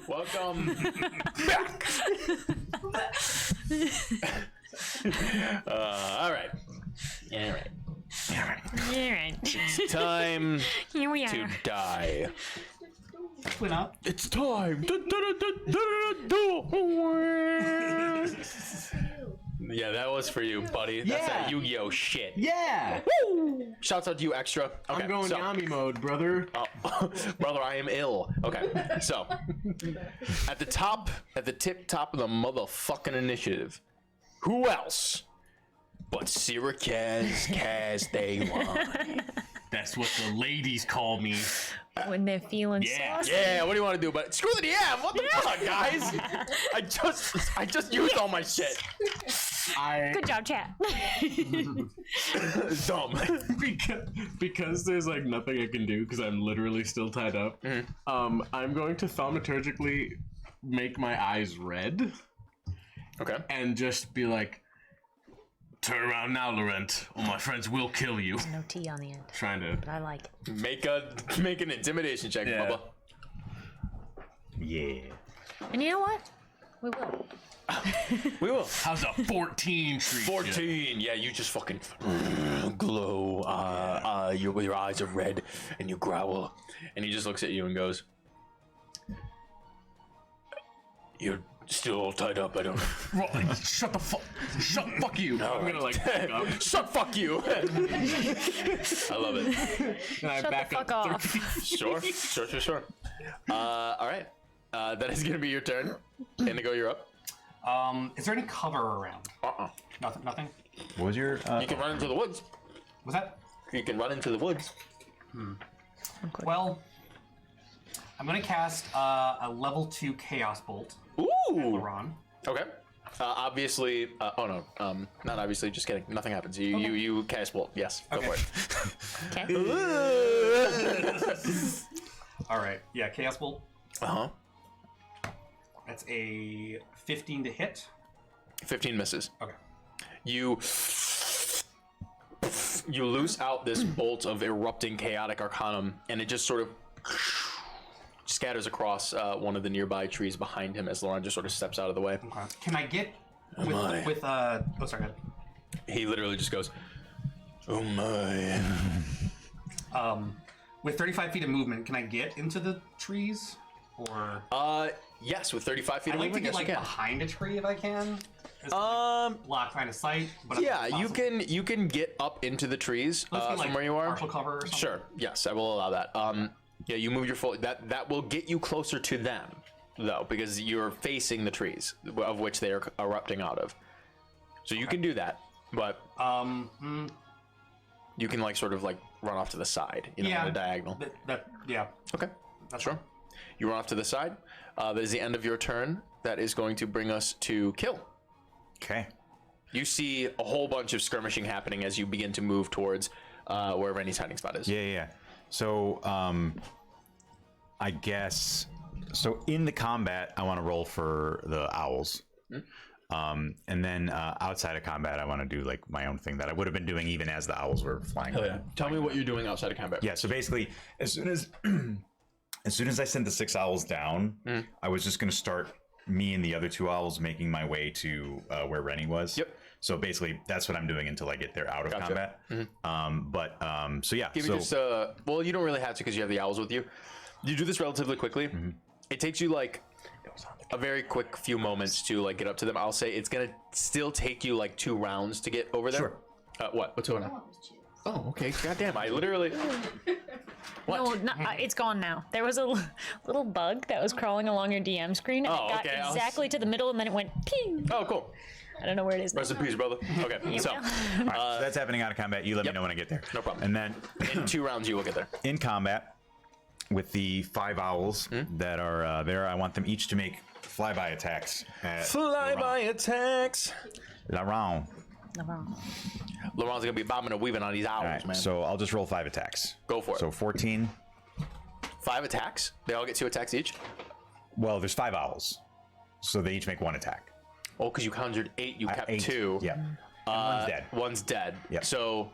Welcome back. All right. It's time Here we are. to die. Went up. It's time. Yeah, that was for you, buddy. That's that Yu-Gi-Oh shit. Yeah. Woo! Shouts out to you, Extra. Okay, I'm going Yami mode, brother. Oh, brother, I am ill. Okay, so at the top of the motherfucking initiative, who else but Sira Kaz Day One? That's what the ladies call me. When they're feeling saucy. Yeah, what do you want to do? But screw the DM. What the fuck, guys? I just used all my shit. Good job, chat. Dumb. because there's like nothing I can do because I'm literally still tied up. I'm going to thaumaturgically make my eyes red. Okay. And just be like, turn around now, Laurent, or my friends will kill you. No T on the end. Trying to. But I like it. Make an intimidation check, Yeah. Bubba. Yeah. And you know what? We will. We will. How's a 14 treat? 14. Yeah, you just fucking glow. Your eyes are red, and you growl, and he just looks at you and goes, "You're still all tied up. I don't know." Shut the fuck. Fuck you. I'm gonna like back up. Shut fuck you. I love it. And I Shut back the fuck up off. 13. Sure. All right. That is gonna be your turn. Indigo, you're up. Is there any cover around? Nothing. What was your? You can run into the woods. Was that? You can run into the woods. Well, I'm gonna cast a level 2 Chaos Bolt. Ooh. Laurent. Okay. Obviously. Oh no. Not obviously. Just kidding. Nothing happens. You cast bolt. Yes. Go for it. Okay. All right. Yeah, Chaos Bolt. Uh-huh. That's a 15 to hit. 15 misses. Okay. You loose out this bolt of erupting chaotic arcanum, and it just sort of scatters across one of the nearby trees behind him as Laurent just sort of steps out of the way. Okay. Can I get Oh my. oh, sorry. Go He literally just goes, "Oh my." ahead. With 35 feet of movement, can I get into the trees? Or Yes, with 35 feet I'd of like to movement, get yes, like you can. behind a tree if I can. Just, block line of sight. But Yeah, if you possible. can get up into the trees Let's get, like, from where you are. partial cover or something. Sure. Yes, I will allow that. Yeah, you move your full. That will get you closer to them, though, because you're facing the trees of which they are erupting out of. So you can do that, but you can like sort of like run off to the side, you know, Yeah. on a diagonal. Yeah. Okay. That's Sure. You run off to the side. That is the end of your turn. That is going to bring us to Kill. Okay. You see a whole bunch of skirmishing happening as you begin to move towards where Rennie's hiding spot is. Yeah. So, I guess. So in the combat, I want to roll for the owls. And then outside of combat, I want to do like my own thing that I would have been doing even as the owls were flying. Hell yeah. Tell me what you're doing outside of combat. Yeah. So basically, as soon as I sent the 6 owls down, I was just going to start me and the other 2 owls making my way to where Rennie was. Yep. So basically, that's what I'm doing until I get there out of Gotcha. combat. So yeah. Give me just well, you don't really have to because you have the owls with you. You do this relatively quickly. It takes you like a very quick few moments to like get up to them. I'll say it's gonna still take you like 2 rounds to get over there. Sure. What? What's going on? Oh, okay. Goddamn! I literally. What? No, it's gone now. There was a little bug that was crawling along your DM screen, and Oh, it got okay, I was- exactly to the middle, and then it went ping. Oh, cool. I don't know where it is now. Rest in peace, brother. Okay, so All right, so that's happening out of combat. You let me know when I get there. No problem. And then in 2 rounds, you will get there. in combat with the 5 owls that are there, I want them each to make flyby attacks. Flyby attacks. Laurent. Laurent's gonna be bombing and weaving on these owls, All right, man. so I'll just roll 5 attacks. Go for it. So 14. 5 attacks. They all get 2 attacks each. Well, there's 5 owls, so they each make 1 attack. Oh, because you conjured 8, you kept 8. 2. Yeah. And one's dead. One's dead. Yep. So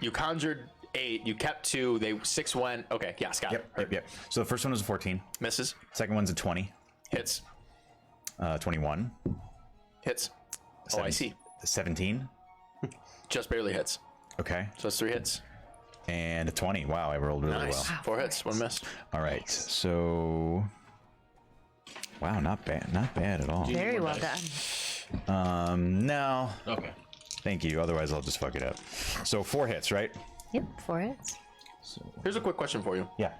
you conjured 8. You kept 2. 6 went. Okay, yeah, Scott. Yep. So the first one was a 14. Misses. Second one's a 20. Hits. 21. Hits. Oh, I see. 17. Just barely hits. Okay. So that's 3 hits. And a 20. Wow, I rolled really Nice. well. 4 hits, 1 miss. All right. So, wow, not bad. Not bad at all. Very well done. No. Okay. Thank you. Otherwise, I'll just fuck it up. So 4 hits, right? Yep, 4 hits. Here's a quick question for you. Yeah.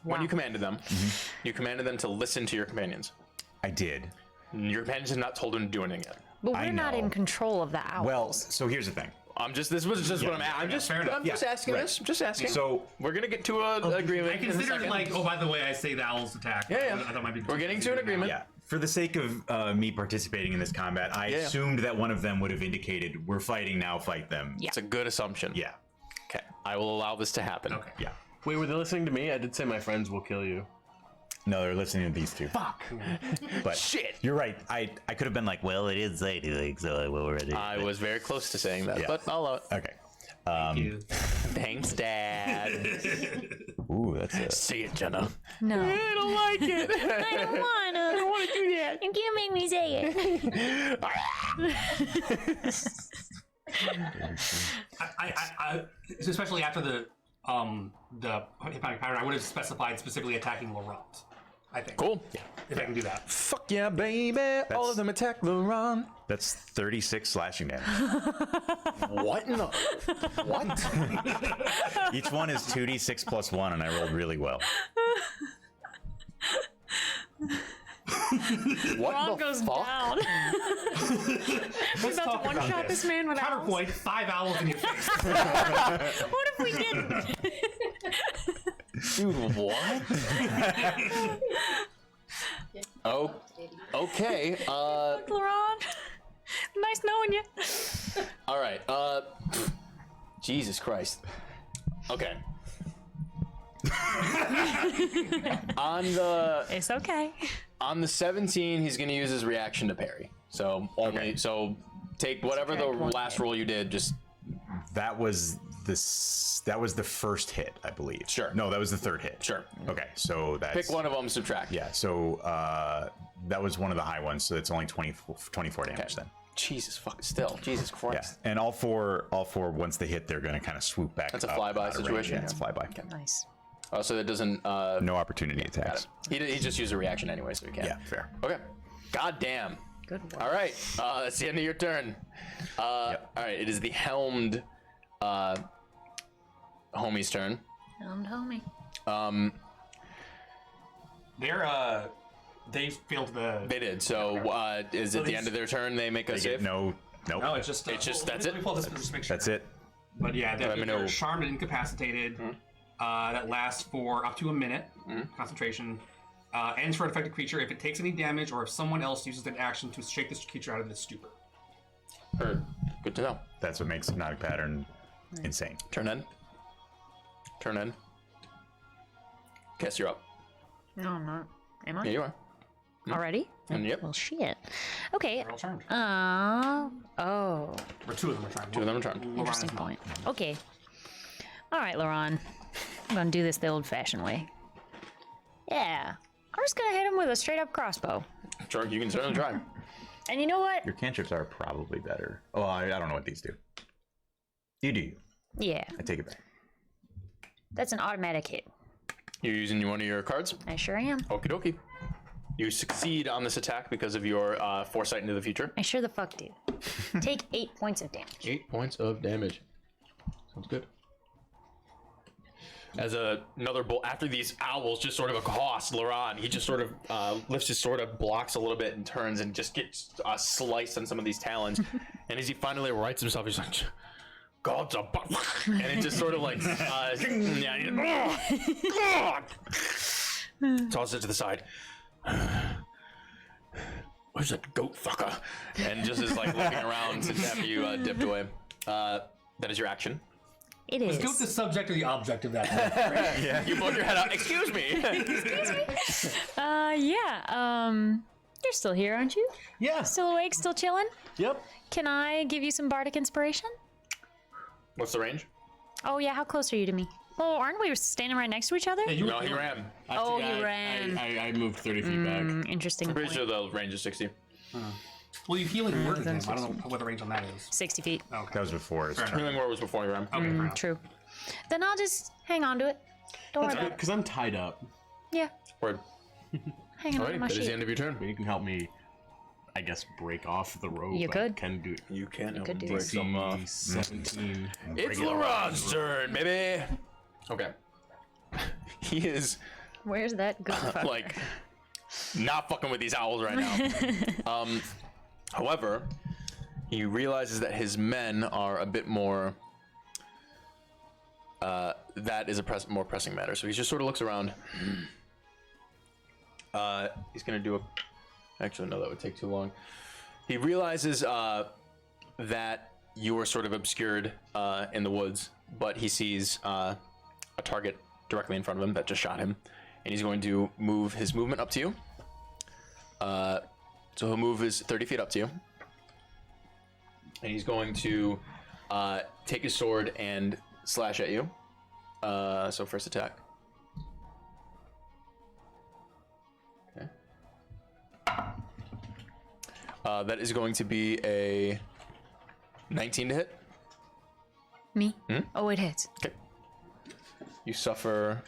When you commanded them, you commanded them to listen to your companions. I did. Your companions have not told them to do anything yet. But we're I not in know. control of the owls. Well, so here's the thing. This was just what I'm just asking right. this. I'm just asking. So we're gonna get to an agreement. I in a considered second. like, oh, by the way, I say the owls attack. Yeah. I thought it might be. We're getting to an agreement. Yeah. For the sake of me participating in this combat, I assumed that one of them would have indicated, we're fighting now, fight them. It's a good assumption. Yeah. Okay. I will allow this to happen. Okay. Yeah. Wait, were they listening to me? I did say my friends will kill you. No, they're listening to these two. Fuck. But Shit. you're right. I could have been like, well, it is lady, so I will already. I was very close to saying that, Yeah. but I'll allow it. Okay. Thank you. Thanks, Dad. Ooh, that's a. See it, Jenna. No. I don't like it. I don't wanna. I don't want to do that. You can't make me say it. I especially after the hypnotic pattern, I would have specified specifically attacking Laurent. I think. Cool. If I can do that. Fuck yeah, baby. All of them attack Laurent. That's 36 slashing damage. What in the... What? Each one is 2d6 plus 1, and I rolled really well. What Ron the goes fuck? down. We're about to one-shot this man with owls. Counterpoint: 5 owls in your face. What if we didn't? Dude, what? Oh, okay. Look, Laurent. Nice knowing you. All right. Jesus Christ. Okay. It's okay. On the 17, he's going to use his reaction to parry. So only so take whatever the last roll you did. Just That was the first hit, I believe. Sure. No, that was the third hit. Sure. Okay, so that's pick one of them, subtract. Yeah. So that was one of the high ones. So it's only 24 damage then. Jesus fuck. Still, Jesus Yeah. Christ. And all four once they hit, they're going to kind of swoop back. That's a up flyby out of range. situation, Yeah, it's a flyby. Nice. Oh, so that doesn't. No opportunity attacks. He just used a reaction anyway, so he can't. Yeah, fair. Okay. God damn. Good work. All right. That's the end of your turn. All right. It is the helmed homie's turn. Homie. They failed the. They did. So is it the end of their turn? They make a They save. get nope. No, it's just. It's just- that's let me it? pull this just to make sure. That's it. But yeah, Let me know. they're charmed and incapacitated. That lasts for up to a minute. Concentration. Ends for an affected creature if it takes any damage or if someone else uses an action to shake this creature out of its stupor. Heard. Good to know. That's what makes Hypnotic Pattern insane. Turn end. Turn end. Cass, you're up. No, I'm not. Am I? Yeah, you are. Already? And yep. Well, shit. Okay. They're all charmed. Oh. Or 2 of them are charmed. 2 of them are charmed. Interesting point. Okay. All right, Laurent. I'm gonna do this the old-fashioned way. Yeah. I'm just gonna hit him with a straight-up crossbow. Sure, you can certainly try. And you know what? Your cantrips are probably better. Oh, I don't know what these do. You do. Yeah, I take it back. that's an automatic hit. You're using one of your cards. I sure am. Okie dokie. You succeed on this attack because of your foresight into the future. I sure the fuck do. Take 8 points of damage. 8 points of damage. Sounds good. As another bolt, after these owls just sort of accost Laurent, he just sort of lifts his sword up, blocks a little bit, and turns and just gets sliced on some of these talons. And as he finally rights himself, he's like, God's a and it just sort of like, tosses it to the side. Where's that goat fucker? And just is like looking around since after you dipped away. That is your action. It is. Let's go with the subject or the object of that. You poke your head out. Excuse me. Yeah. You're still here, aren't you? Yeah. Still awake, still chilling? Yep. Can I give you some bardic inspiration? What's the range? Oh yeah, how close are you to me? Oh, aren't we standing right next to each other? No, he ran. Oh, he ran. I moved 30 feet back. Interesting. I'm pretty point. sure the range is 60. Well, you healing word him. I don't know what the range on that is. 60 feet. Okay. That was before his turn. Healing word was before he ran. Okay, fair enough. True. Then I'll just hang on to it. Don't worry about it. Because I'm tied up. Yeah, Word. hanging on to Alright, my that is the sheet. end of your turn. I mean, you can help me, I guess, break off the rope. You I could. can do You can help could do break it. some off. 17. It's LaRon's turn, baby. Okay. He is Where's that good fucker? like not fucking with these owls right now. However, he realizes that his men are a bit more. That is a more pressing matter. So he just sort of looks around. He's gonna do a. Actually, no, that would take too long. He realizes that you are sort of obscured in the woods, but he sees a target directly in front of him that just shot him, and he's going to move his movement up to you. So he'll move his 30 feet up to you, and he's going to take his sword and slash at you. So first attack. Okay. That is going to be a 19 to hit. Me? Oh, it hits. Okay. You suffer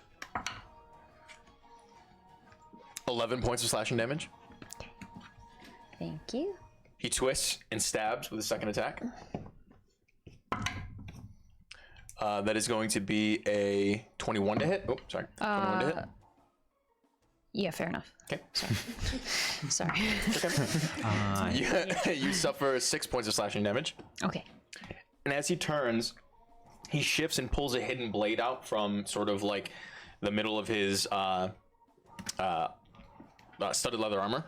11 points of slashing damage. Thank you. He twists and stabs with a second attack. That is going to be a 21 to hit. Oh, sorry. 21 to hit. Yeah, fair enough. Okay. Sorry. You suffer 6 points of slashing damage. Okay. And as he turns, he shifts and pulls a hidden blade out from sort of like the middle of his studded leather armor.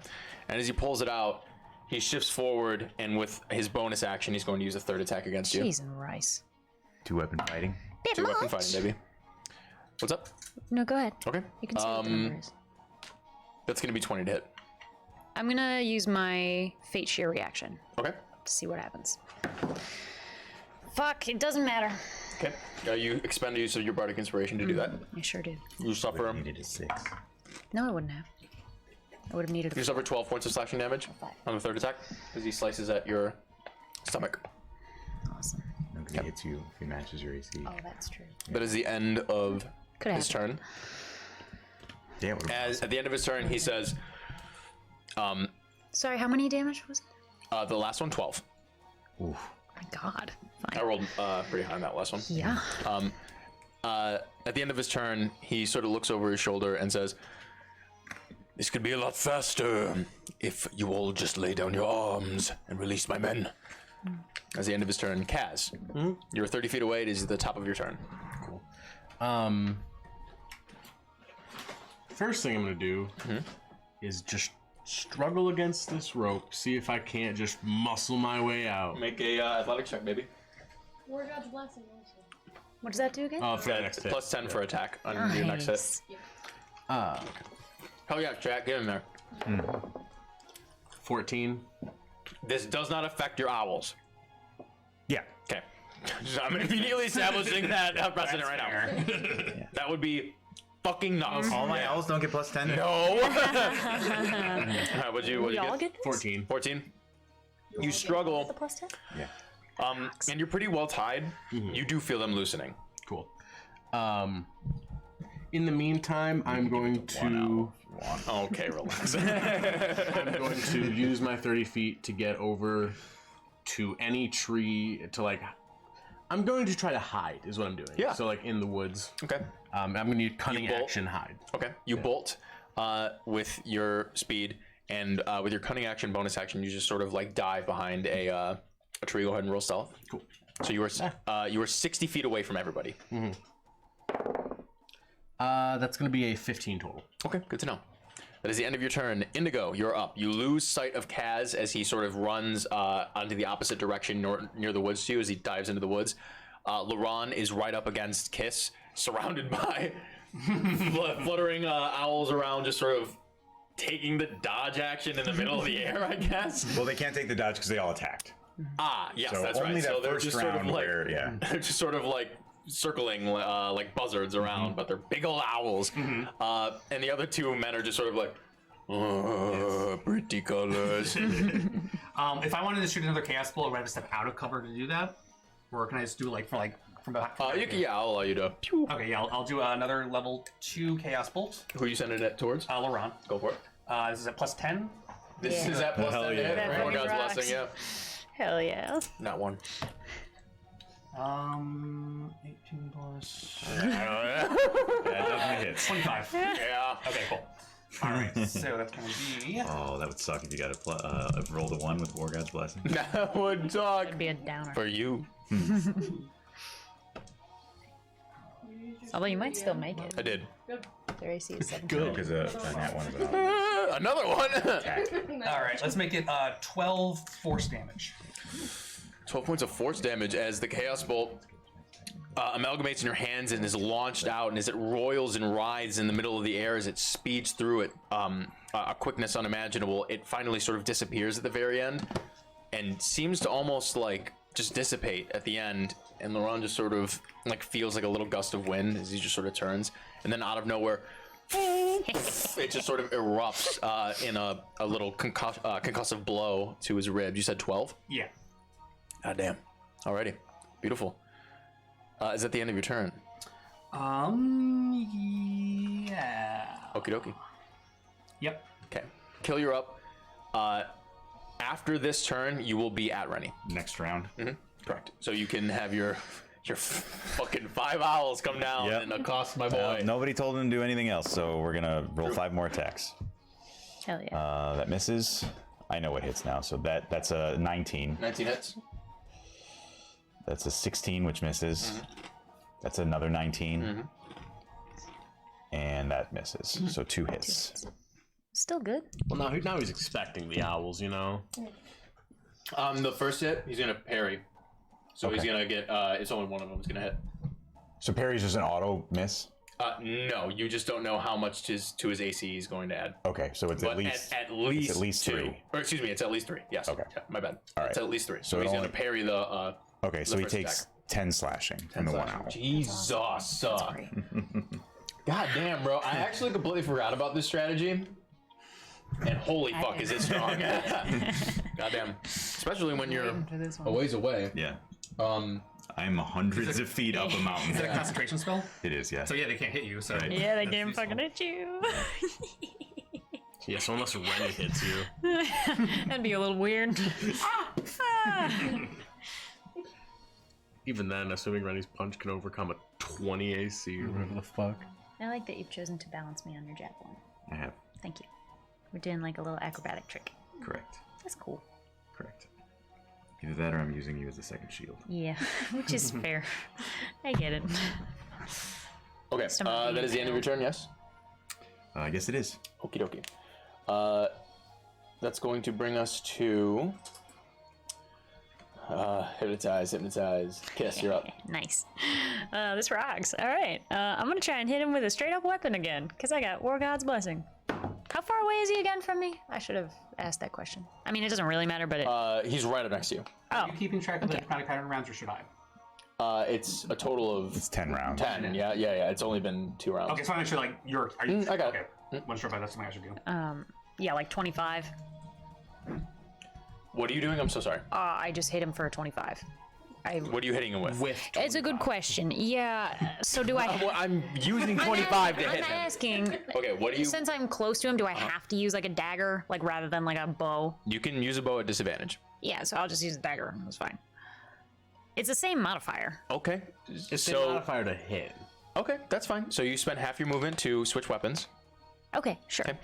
And as he pulls it out, he shifts forward, and with his bonus action, he's going to use a third attack against you. Cheese and rice. 2-weapon fighting. Bit Two weapon much. fighting, baby. What's up? No, go ahead. Okay. You can say what the number is. That's going to be 20 to hit. I'm gonna use my fate shear reaction Okay. to see what happens. Fuck, it doesn't matter. Okay. You expend the use of your bardic inspiration to do that. I sure did. You suffer. Needed a 6. No, I wouldn't have. I would have needed You a suffer 12 points of slashing damage on the third attack as he slices at your stomach. awesome. Nobody hits you if he matches your AC. Oh, that's true. That is the end of Could his turn. Yeah, what As at the end of his turn, he says, Sorry, how many damage was it? the last one, 12. Oh my god. I Fine. rolled pretty high on that last one. Yeah. At the end of his turn, he sort of looks over his shoulder and says, "This could be a lot faster if you all just lay down your arms and release my men." At the end of his turn, Kaz, you're 30 feet away. It is the top of your turn. Cool. First thing I'm gonna do is just struggle against this rope, see if I can't just muscle my way out. Make a athletics check, baby. War God's blessing also. What does that do again? For the next hit. Plus 10 for attack on your next hit. Nice. Hell yeah, Jack, get in there. 14. This does not affect your owls. Yeah. Okay. I'm immediately establishing that precedent right now. That would be fucking nuts. All my owls don't get plus 10. No. What'd you We all get? get this? 14. 14. You struggle, The plus 10? Yeah. and you're pretty well tied. You do feel them loosening. Cool. In the meantime, I'm going to Okay, relax. I'm going to use my 30 feet to get over to any tree to like. I'm going to try to hide. Is what I'm doing. Yeah. So like in the woods. Okay. I'm going to need cunning You bolt. action hide. Okay. You bolt with your speed, and with your cunning action, bonus action, you just sort of like dive behind a tree. Go ahead and roll stealth. Cool. So you were 60 feet away from everybody. That's going to be a 15 total. Okay, good to know. That is the end of your turn. Indigo, you're up. You lose sight of Kaz as he sort of runs onto the opposite direction near the woods to you as he dives into the woods. Laron is right up against Kiss, surrounded by fluttering owls around, just sort of taking the dodge action in the middle of the air, I guess. Well, they can't take the dodge because they all attacked. Ah, yes, So that's only right. that So they're first just sort of round like, where, yeah. they're just sort of like circling like buzzards around, but they're big old owls. And the other two men are just sort of like, pretty colors. If I wanted to shoot another chaos bolt, would I have to step out of cover to do that, or can I just do like from behind? I'll allow you to. Pew. Okay, yeah, I'll do another level 2 chaos bolt. Who are you sending it towards? Laurent. Go for it. This is at +10. This is at plus Hell 10 to yeah. hit. That More fucking God's rocks. blessing, yeah. Hell yeah. Not one. 18 plus That definitely hits. 25. Yeah. Okay, cool. All right, so that's gonna be. Oh, that would suck if you got a roll to 1 with War God's Blessing. That would talk That'd be a downer. for you. Although you might still make it. I did. Their AC is 17. Good. Because a nat 1 is an Another one. All right, let's make it 12 force damage. 12 points of force damage as the Chaos Bolt amalgamates in your hands and is launched out, and as it roils and writhes in the middle of the air, as it speeds through it, a quickness unimaginable, it finally sort of disappears at the very end and seems to almost like just dissipate at the end, and Laurent just sort of like feels like a little gust of wind as he just sort of turns, and then out of nowhere it just sort of erupts in a little concussive blow to his rib. You said 12? Yeah. God damn. Alrighty. Beautiful. Is that the end of your turn? Yeah. Okie dokie. Yep. Okay. Kill, you're up. After this turn, you will be at Rennie. next round. Correct. So you can have your fucking 5 owls come down Yep. and accost my boy. Nobody told him to do anything else, so we're gonna roll 5 more attacks. Hell yeah. That misses. I know what hits now, so that's a 19. 19 hits. That's a 16, which misses. That's another 19. And that misses. So 2 hits. Still good. Well, now he's expecting the owls, you know. The first hit, he's gonna parry. So he's Okay. gonna get. It's only one of them is gonna hit. So parry's just an auto miss? No, you just don't know how much to his AC he's going to add. Okay, so it's But at least at least it's at least 3. 2. Or excuse me, it's at least 3. Yes. Okay. Yeah, my bad. All right. It's at least 3. So So he's it gonna only- parry the. Okay, so he first takes attack. 10 slashing from the one owl. Jesus. God damn, bro. I actually completely forgot about this strategy. And holy fuck, is it strong. Goddamn. Especially when you're a ways away. Yeah. Um, I'm hundreds of feet up a mountain. Is that a concentration spell? It is, yeah. So yeah, they can't hit you. So Right. Yeah, they that's can't useful. fucking hit you. Yeah, so unless Rennie hits you. That'd be a little weird. Even then, assuming Rennie's punch can overcome a 20 AC or whatever the fuck. I like that you've chosen to balance me on your javelin. I have. Thank you. We're doing like a little acrobatic trick. Correct. That's cool. Correct. Either that or I'm using you as a second shield. Yeah, which is fair. I get it. okay, Some of that the is the end of your turn, yes? I guess it is. Okie dokie. That's going to bring us to. Hypnotize. Kiss, you're up. Nice. This rocks. All right. I'm going to try and hit him with a straight up weapon again because I got War God's Blessing. How far away is he again from me? I should have asked that question. I mean, it doesn't really matter, but it. He's right up next to you. Are you keeping track of the chromatic pattern rounds, or should I? It's a total of. It's 10 rounds. 10, yeah. It's only been 2 rounds. Okay, so I make sure like you're. Are you? I got okay. Wasn't sure if that's something I should do. Yeah, like 25. What are you doing? I'm so sorry. I just hit him for a 25. What are you hitting him with? It's a good question. Yeah. So do I? Well, I'm using 25 to hit I'm him. asking. Okay, what do you? Since I'm close to him, do I have to use like a dagger, like rather than like a bow? You can use a bow at disadvantage. Yeah, so I'll just use a dagger. That's fine. It's the same modifier. Okay. It's the modifier to hit. Okay, that's fine. So you spend half your movement to switch weapons. Okay, sure. Okay.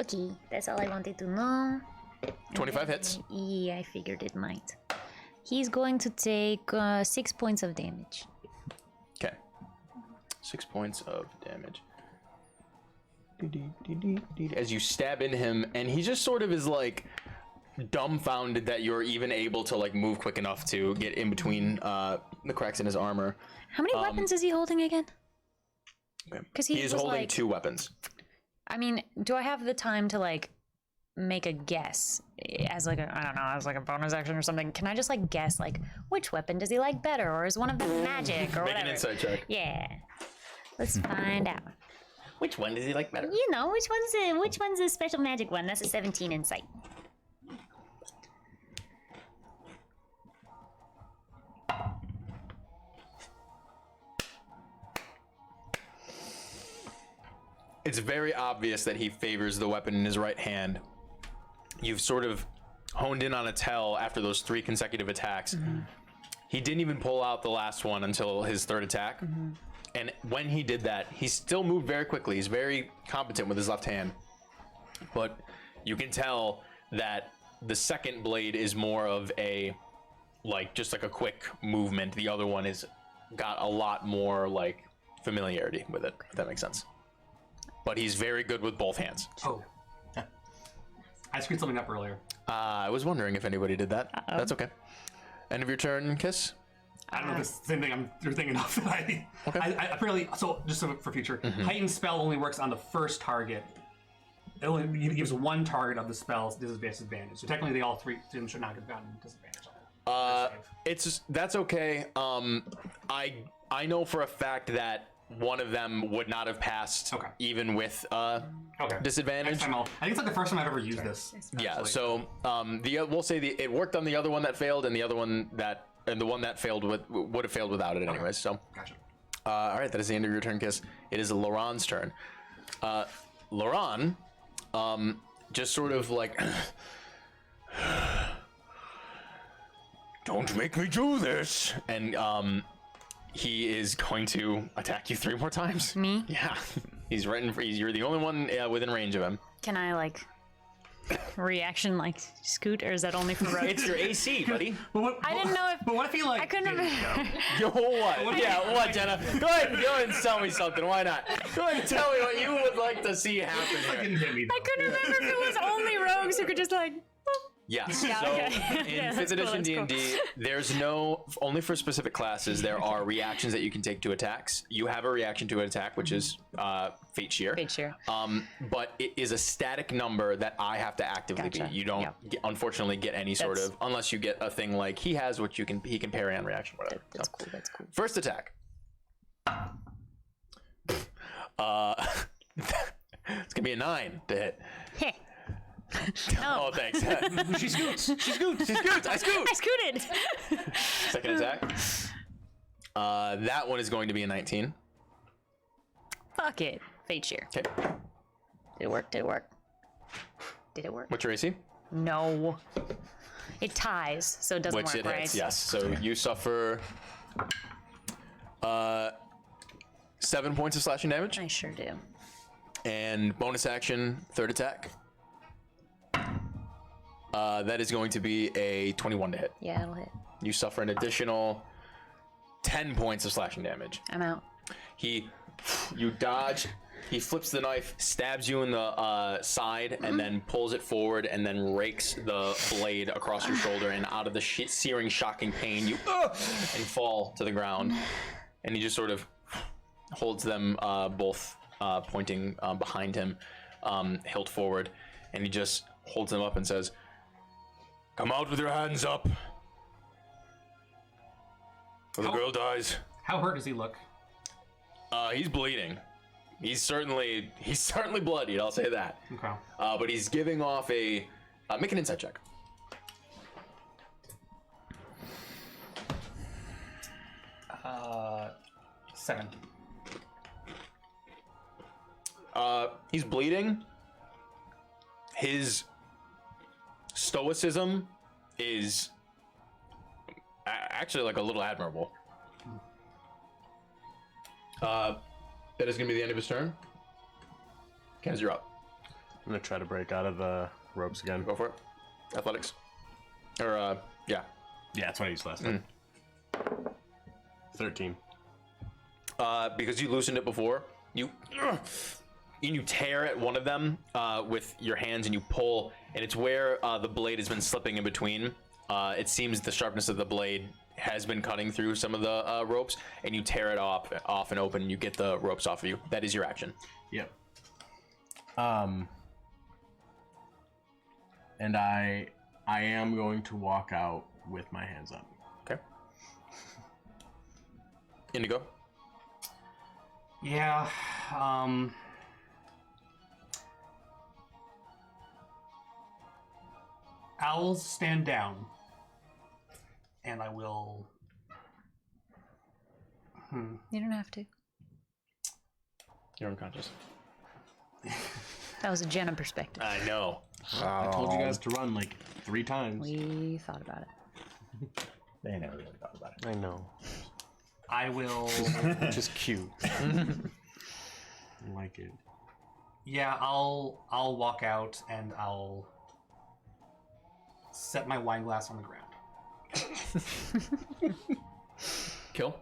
Okay, that's all I wanted to know. 25 hits. Yeah, I figured it might. He's going to take 6 points of damage. Okay. 6 points of damage. As you stab into him, and he just sort of is like dumbfounded that you're even able to like move quick enough to get in between the cracks in his armor. How many weapons is he holding again? Okay. Because He is was holding like, 2 weapons. I mean, do I have the time to like make a guess as like a, I don't know, as like a bonus action or something? Can I just like guess like which weapon does he like better, or is one of them magic or Make whatever? an insight check. Yeah. Let's find out. Which one does he like better? You know, which one's a special magic one? That's a 17 insight. It's very obvious that he favors the weapon in his right hand. You've sort of honed in on a tell after those 3 consecutive attacks. He didn't even pull out the last one until his 3rd attack. And when he did that, he still moved very quickly. He's very competent with his left hand. But you can tell that the second blade is more of a, like, just like a quick movement. The other one is got a lot more, like, familiarity with it, if that makes sense. But he's very good with both hands. Oh. I screwed something up earlier. I was wondering if anybody did that. That's okay. End of your turn, Kiss. I don't know if it's the same thing you're thinking of. I apparently, so just for future, heightened spell only works on the first target. It only gives one target of the spell's disadvantage. So technically, they all 3 of them should not have gotten disadvantage. That's okay. I know for a fact that one of them would not have passed, even with disadvantage. Next time I think it's like the first time I've ever used this. Yeah. So we'll say it worked on the other one that failed, and the other one that the one that failed would have failed without it anyways. So. Gotcha. All right, that is the end of your turn, Kiss. It is Laron's turn. Laron, just sort of like, don't make me do this, and he is going to attack you 3 more times. Me? Yeah, he's right in. You're the only one within range of him. Can I like reaction like scoot, or is that only for rogues? It's your AC, buddy. I didn't know if. But what if he like? I couldn't remember. Yo, what? Yeah, what, Jenna? Go ahead and tell me something. Why not? Go ahead and tell me what you would like to see happen. Didn't hit me, though. I couldn't remember if it was only rogues who could just like. Yes. Yeah, So okay. in Yeah, 5th that's cool, edition that's D&D, there's no, only for specific classes, there are reactions that you can take to attacks. You have a reaction to an attack, which is Fate Shear. Fate Shear. But it is a static number that I have to actively Gotcha. beat. You don't, unfortunately, get any sort of, unless you get a thing like he has, which he can parry on reaction, whatever. That's cool. That's cool. First attack. It's gonna be a 9 to hit. Hey. Oh, thanks. She scoots. She scoots. I scoot. I scooted. Second attack. That one is going to be a 19. Fuck it. Fate Shear. Okay. Did it work? Did it work? Did it work? What's your AC? No. It ties, so it doesn't Which work, it right? hits, yes. So you suffer 7 points of slashing damage. I sure do. And bonus action, 3rd attack. That is going to be a 21 to hit. Yeah, it'll hit. You suffer an additional 10 points of slashing damage. I'm out. You dodge. He flips the knife, stabs you in the side, and then pulls it forward, and then rakes the blade across your shoulder. And out of the searing, shocking pain, you and fall to the ground. And he just sort of holds them both pointing behind him, hilt forward, and he just holds them up and says, "Come out with your hands up, or the girl dies." How hurt does he look? He's bleeding. He's certainly bloodied. I'll say that. Okay. But he's giving off a. Make an insight check. Uh, 7. He's bleeding. His stoicism is actually like a little admirable. That is going to be the end of his turn. Kens, you're up. I'm gonna try to break out of the ropes again. Go for it. Athletics. Or, yeah. Yeah, that's what I used last time. 13. Because you loosened it before, you tear at one of them with your hands and you pull, and it's where the blade has been slipping in between. It seems the sharpness of the blade has been cutting through some of the ropes, and you tear it off and open, and you get the ropes off of you. That is your action. Yep. And I am going to walk out with my hands up. Okay. Indigo. Yeah. Owls stand down, and I will. You don't have to. You're unconscious. That was a Jenna perspective. I know. I told you guys to run like 3 times. We thought about it. They never really thought about it. I know. I will. Which is cute. I like it. Yeah, I'll walk out and I'll set my wine glass on the ground. Kill.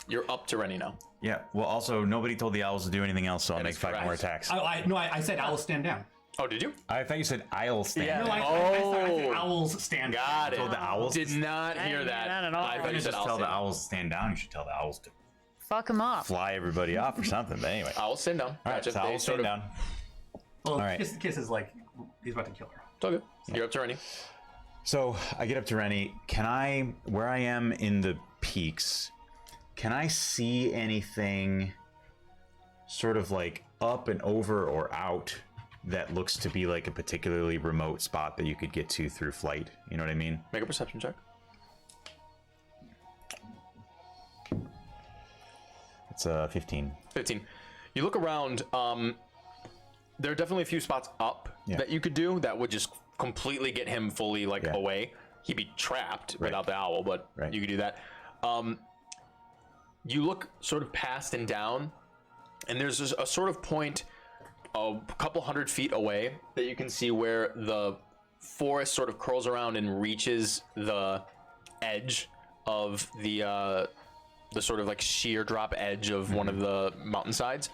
You're up to Rennie now. Yeah. Well, also nobody told the owls to do anything else, so I'll That make is 5 more correct. attacks. I said owls stand down. Oh, did you? I thought you said I'll stand. Yeah. No, I said owls stand down. Got it. Told the owls. Did not I hear didn't that. hear that at all. I thought you You said just I'll tell the stand down. owls to stand down. You should tell the owls to Fuck him off. fly everybody off or something. But anyway. I'll stand down. All right, Gotcha. so They owls sort stand of- down. Well, All right. Kiss is like he's about to kill her. It's all good. You're up to Rennie. So I get up to Rennie. Can I, where I am in the peaks, can I see anything sort of like up and over or out that looks to be like a particularly remote spot that you could get to through flight? You know what I mean? Make a perception check. It's 15. 15. You look around. There are definitely a few spots up Yeah. that you could do that would just completely get him fully like Yeah. away. He'd be trapped Right. without the owl, but Right. you could do that. You look sort of past and down, and there's just a sort of point a couple 100 feet away that you can see where the forest sort of curls around and reaches the edge of the sort of like sheer drop edge of one of the mountainsides.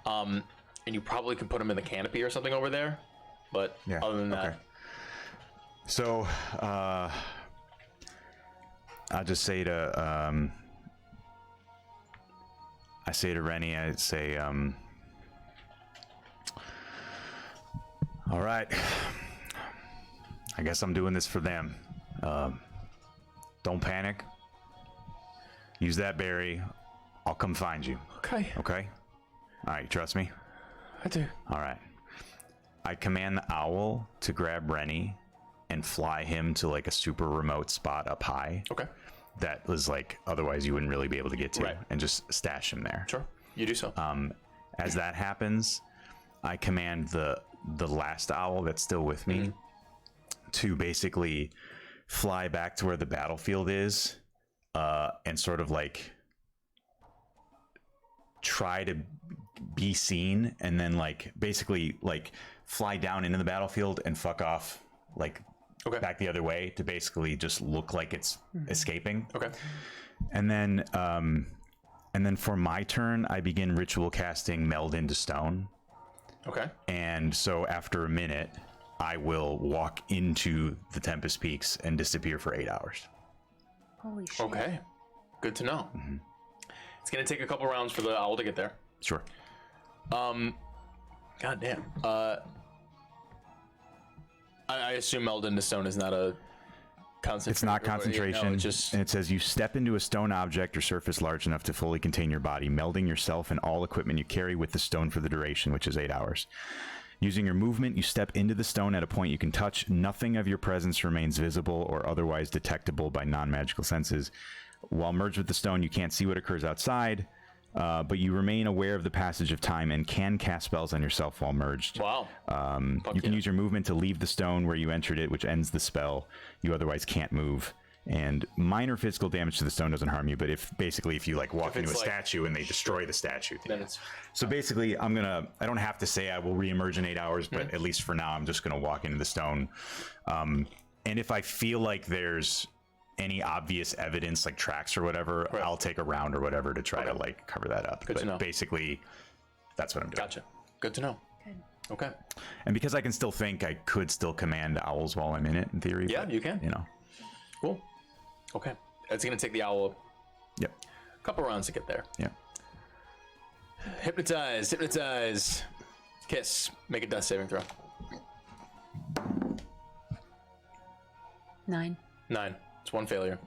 And you probably could put him in the canopy or something over there. But Yeah. other than that, Okay. So I'll just say to Rennie, I say, all right, I guess I'm doing this for them. Don't panic. Use that berry. I'll come find you. okay, Okay? All right, you trust me? I do. All right. I command the owl to grab Rennie and fly him to like a super remote spot up high Okay, that was like otherwise you wouldn't really be able to get to, Right. and just stash him there. sure, you do so. As that happens, I command the last owl that's still with me to basically fly back to where the battlefield is, and sort of like try to be seen, and then like basically like fly down into the battlefield and fuck off like Okay. back the other way to basically just look like it's escaping. Okay, And then for my turn, I begin ritual casting Meld into Stone. okay, And so after a minute, I will walk into the Tempest Peaks and disappear for 8 hours. Holy shit. okay. Good to know. It's gonna take a couple rounds for the owl to get there. Sure. God damn. I assume meld into stone is not a concentration. It's not concentration. No, it's just And it says you step into a stone object or surface large enough to fully contain your body, melding yourself and all equipment you carry with the stone for the duration, which is 8 hours. Using your movement, you step into the stone at a point you can touch. Nothing of your presence remains visible or otherwise detectable by non-magical senses. While merged with the stone, you can't see what occurs outside, but you remain aware of the passage of time and can cast spells on yourself while merged. wow. You can use your movement to leave the stone where you entered it, which ends the spell. You otherwise can't move. And minor physical damage to the stone doesn't harm you, but if you like walk into a it's like- statue and they destroy the statue. Then it's So basically, I don't have to say I will reemerge in 8 hours, but at least for now, I'm just going to walk into the stone. And if I feel like there's any obvious evidence, like tracks or whatever, Right. I'll take a round or whatever to try to like cover that up. Good to know. Basically, that's what I'm doing. gotcha. Good to know. Okay. And because I can still think, I could still command owls while I'm in it, in theory. Yeah, but, you can. You know. Cool. Okay. It's gonna take the owl Yep. a couple rounds to get there. Yep. Hypnotize. Kiss, make a death saving throw. 9. 9. It's one failure.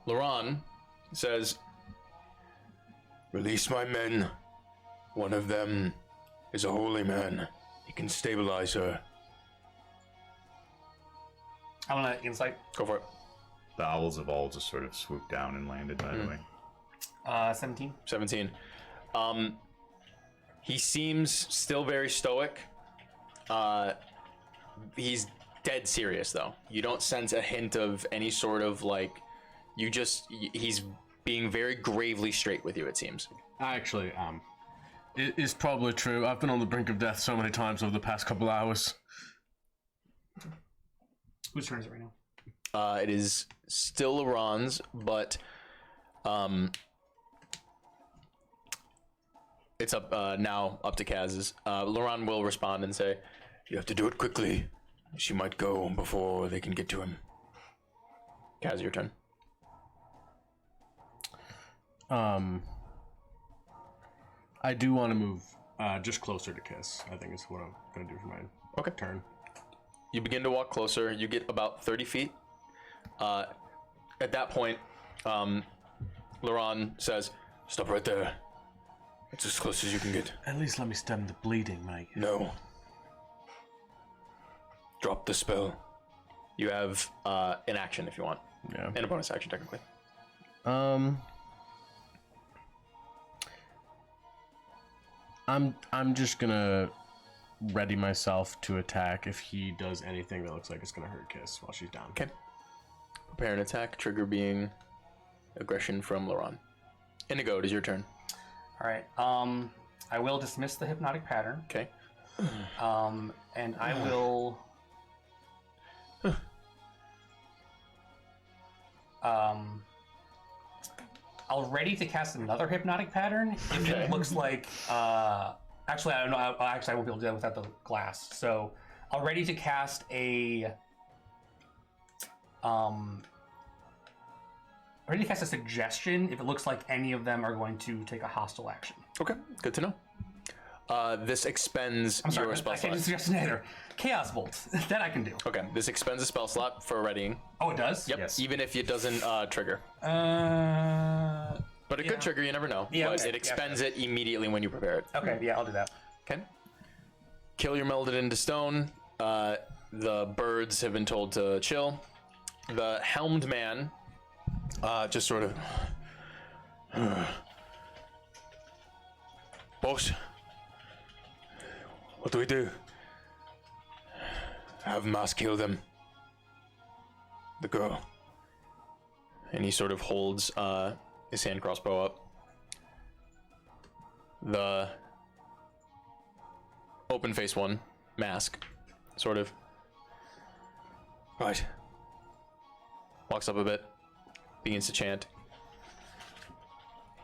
Laron says, "Release my men. One of them is a holy man. He can stabilize her." I want to insight. Go for it. The owls have all just sort of swooped down and landed, by the way. 17. 17. He seems still very stoic. He's dead serious, though. You don't sense a hint of any sort of, like, he's being very gravely straight with you, it seems. Actually, it is probably true. I've been on the brink of death so many times over the past couple hours. Whose turn is it right now? It is still Laron's, but it's up now up to Kaz's. Laron will respond and say, "You have to do it quickly. She might go before they can get to him." Kaz, your turn. I do want to move just closer to Kiss. I think is what I'm going to do for my turn. You begin to walk closer. You get about 30 feet. At that point, Laron says, "Stop right there. It's as close as you can get." At least let me stem the bleeding, mate. No. Drop the spell. You have an action if you want. Yeah. And a bonus action, technically. I'm just gonna ready myself to attack if he does anything that looks like it's gonna hurt Kiss while she's down. Okay. Prepare an attack, trigger being aggression from Laron. Indigo, it is your turn. All right. I will dismiss the hypnotic pattern. Okay. And I will. I'll ready to cast another hypnotic pattern if it looks like. Actually, I don't know. Actually, I won't be able to do that without the glass. So I'll ready to cast a. Ready to cast a suggestion if it looks like any of them are going to take a hostile action. Okay, good to know. This expends your spell I can't do slot. suggestion either. Chaos Bolt. That I can do. Okay, this expends a spell slot for readying. Oh, it does? Yep, Yes. even if it doesn't trigger. But it could trigger, you never know. Yeah, But okay. it expends it immediately when you prepare it. Okay, yeah, I'll do that. Okay. Kill your melded into stone. The birds have been told to chill. The helmed man just sort of... Boss, what do we do? Have Mas kill them. The girl. And he sort of holds his hand crossbow up. The open face one, Mask, sort of. Right. Walks up a bit, begins to chant.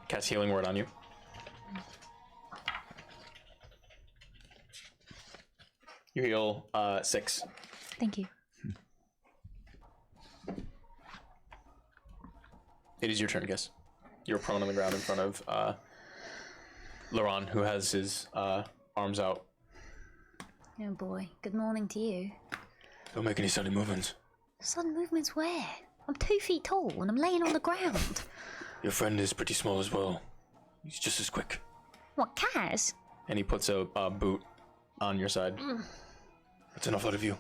Cast healing word on you. You heal 6. Thank you. It is your turn, Guess. You're prone on the ground in front of Laron, who has his arms out. Oh boy. Good morning to you. Don't make any sudden movements. Sudden movements where? I'm 2 feet tall and I'm laying on the ground. Your friend is pretty small as well. He's just as quick. What, Kaz? And he puts a boot on your side. That's enough out of you.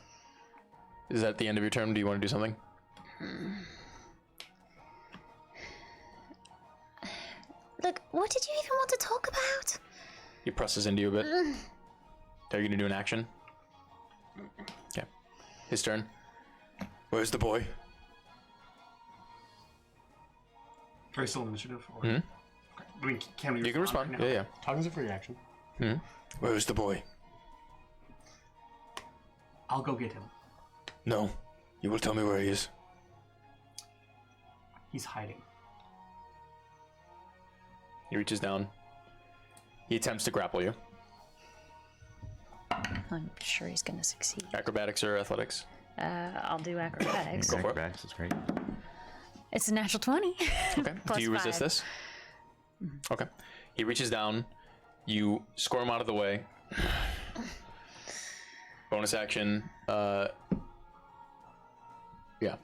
Is that the end of your turn? Do you want to do something? Look, what did you even want to talk about? He presses into you a bit. Are you going to do an action? Okay. His turn. Where's the boy? Are we still in initiative? Or... Mhm. Okay. I mean, can we You can respond. right now? Yeah. Talking's a free action. Where's the boy? I'll go get him. No. You will tell me where he is. He's hiding. He reaches down. He attempts to grapple you. I'm sure he's going to succeed. Acrobatics or athletics? I'll do acrobatics. Go for it. Acrobatics is great. It's a natural 20. Okay. Plus Do you resist 5. this? Okay. He reaches down. You score him out of the way. Bonus action. Yeah,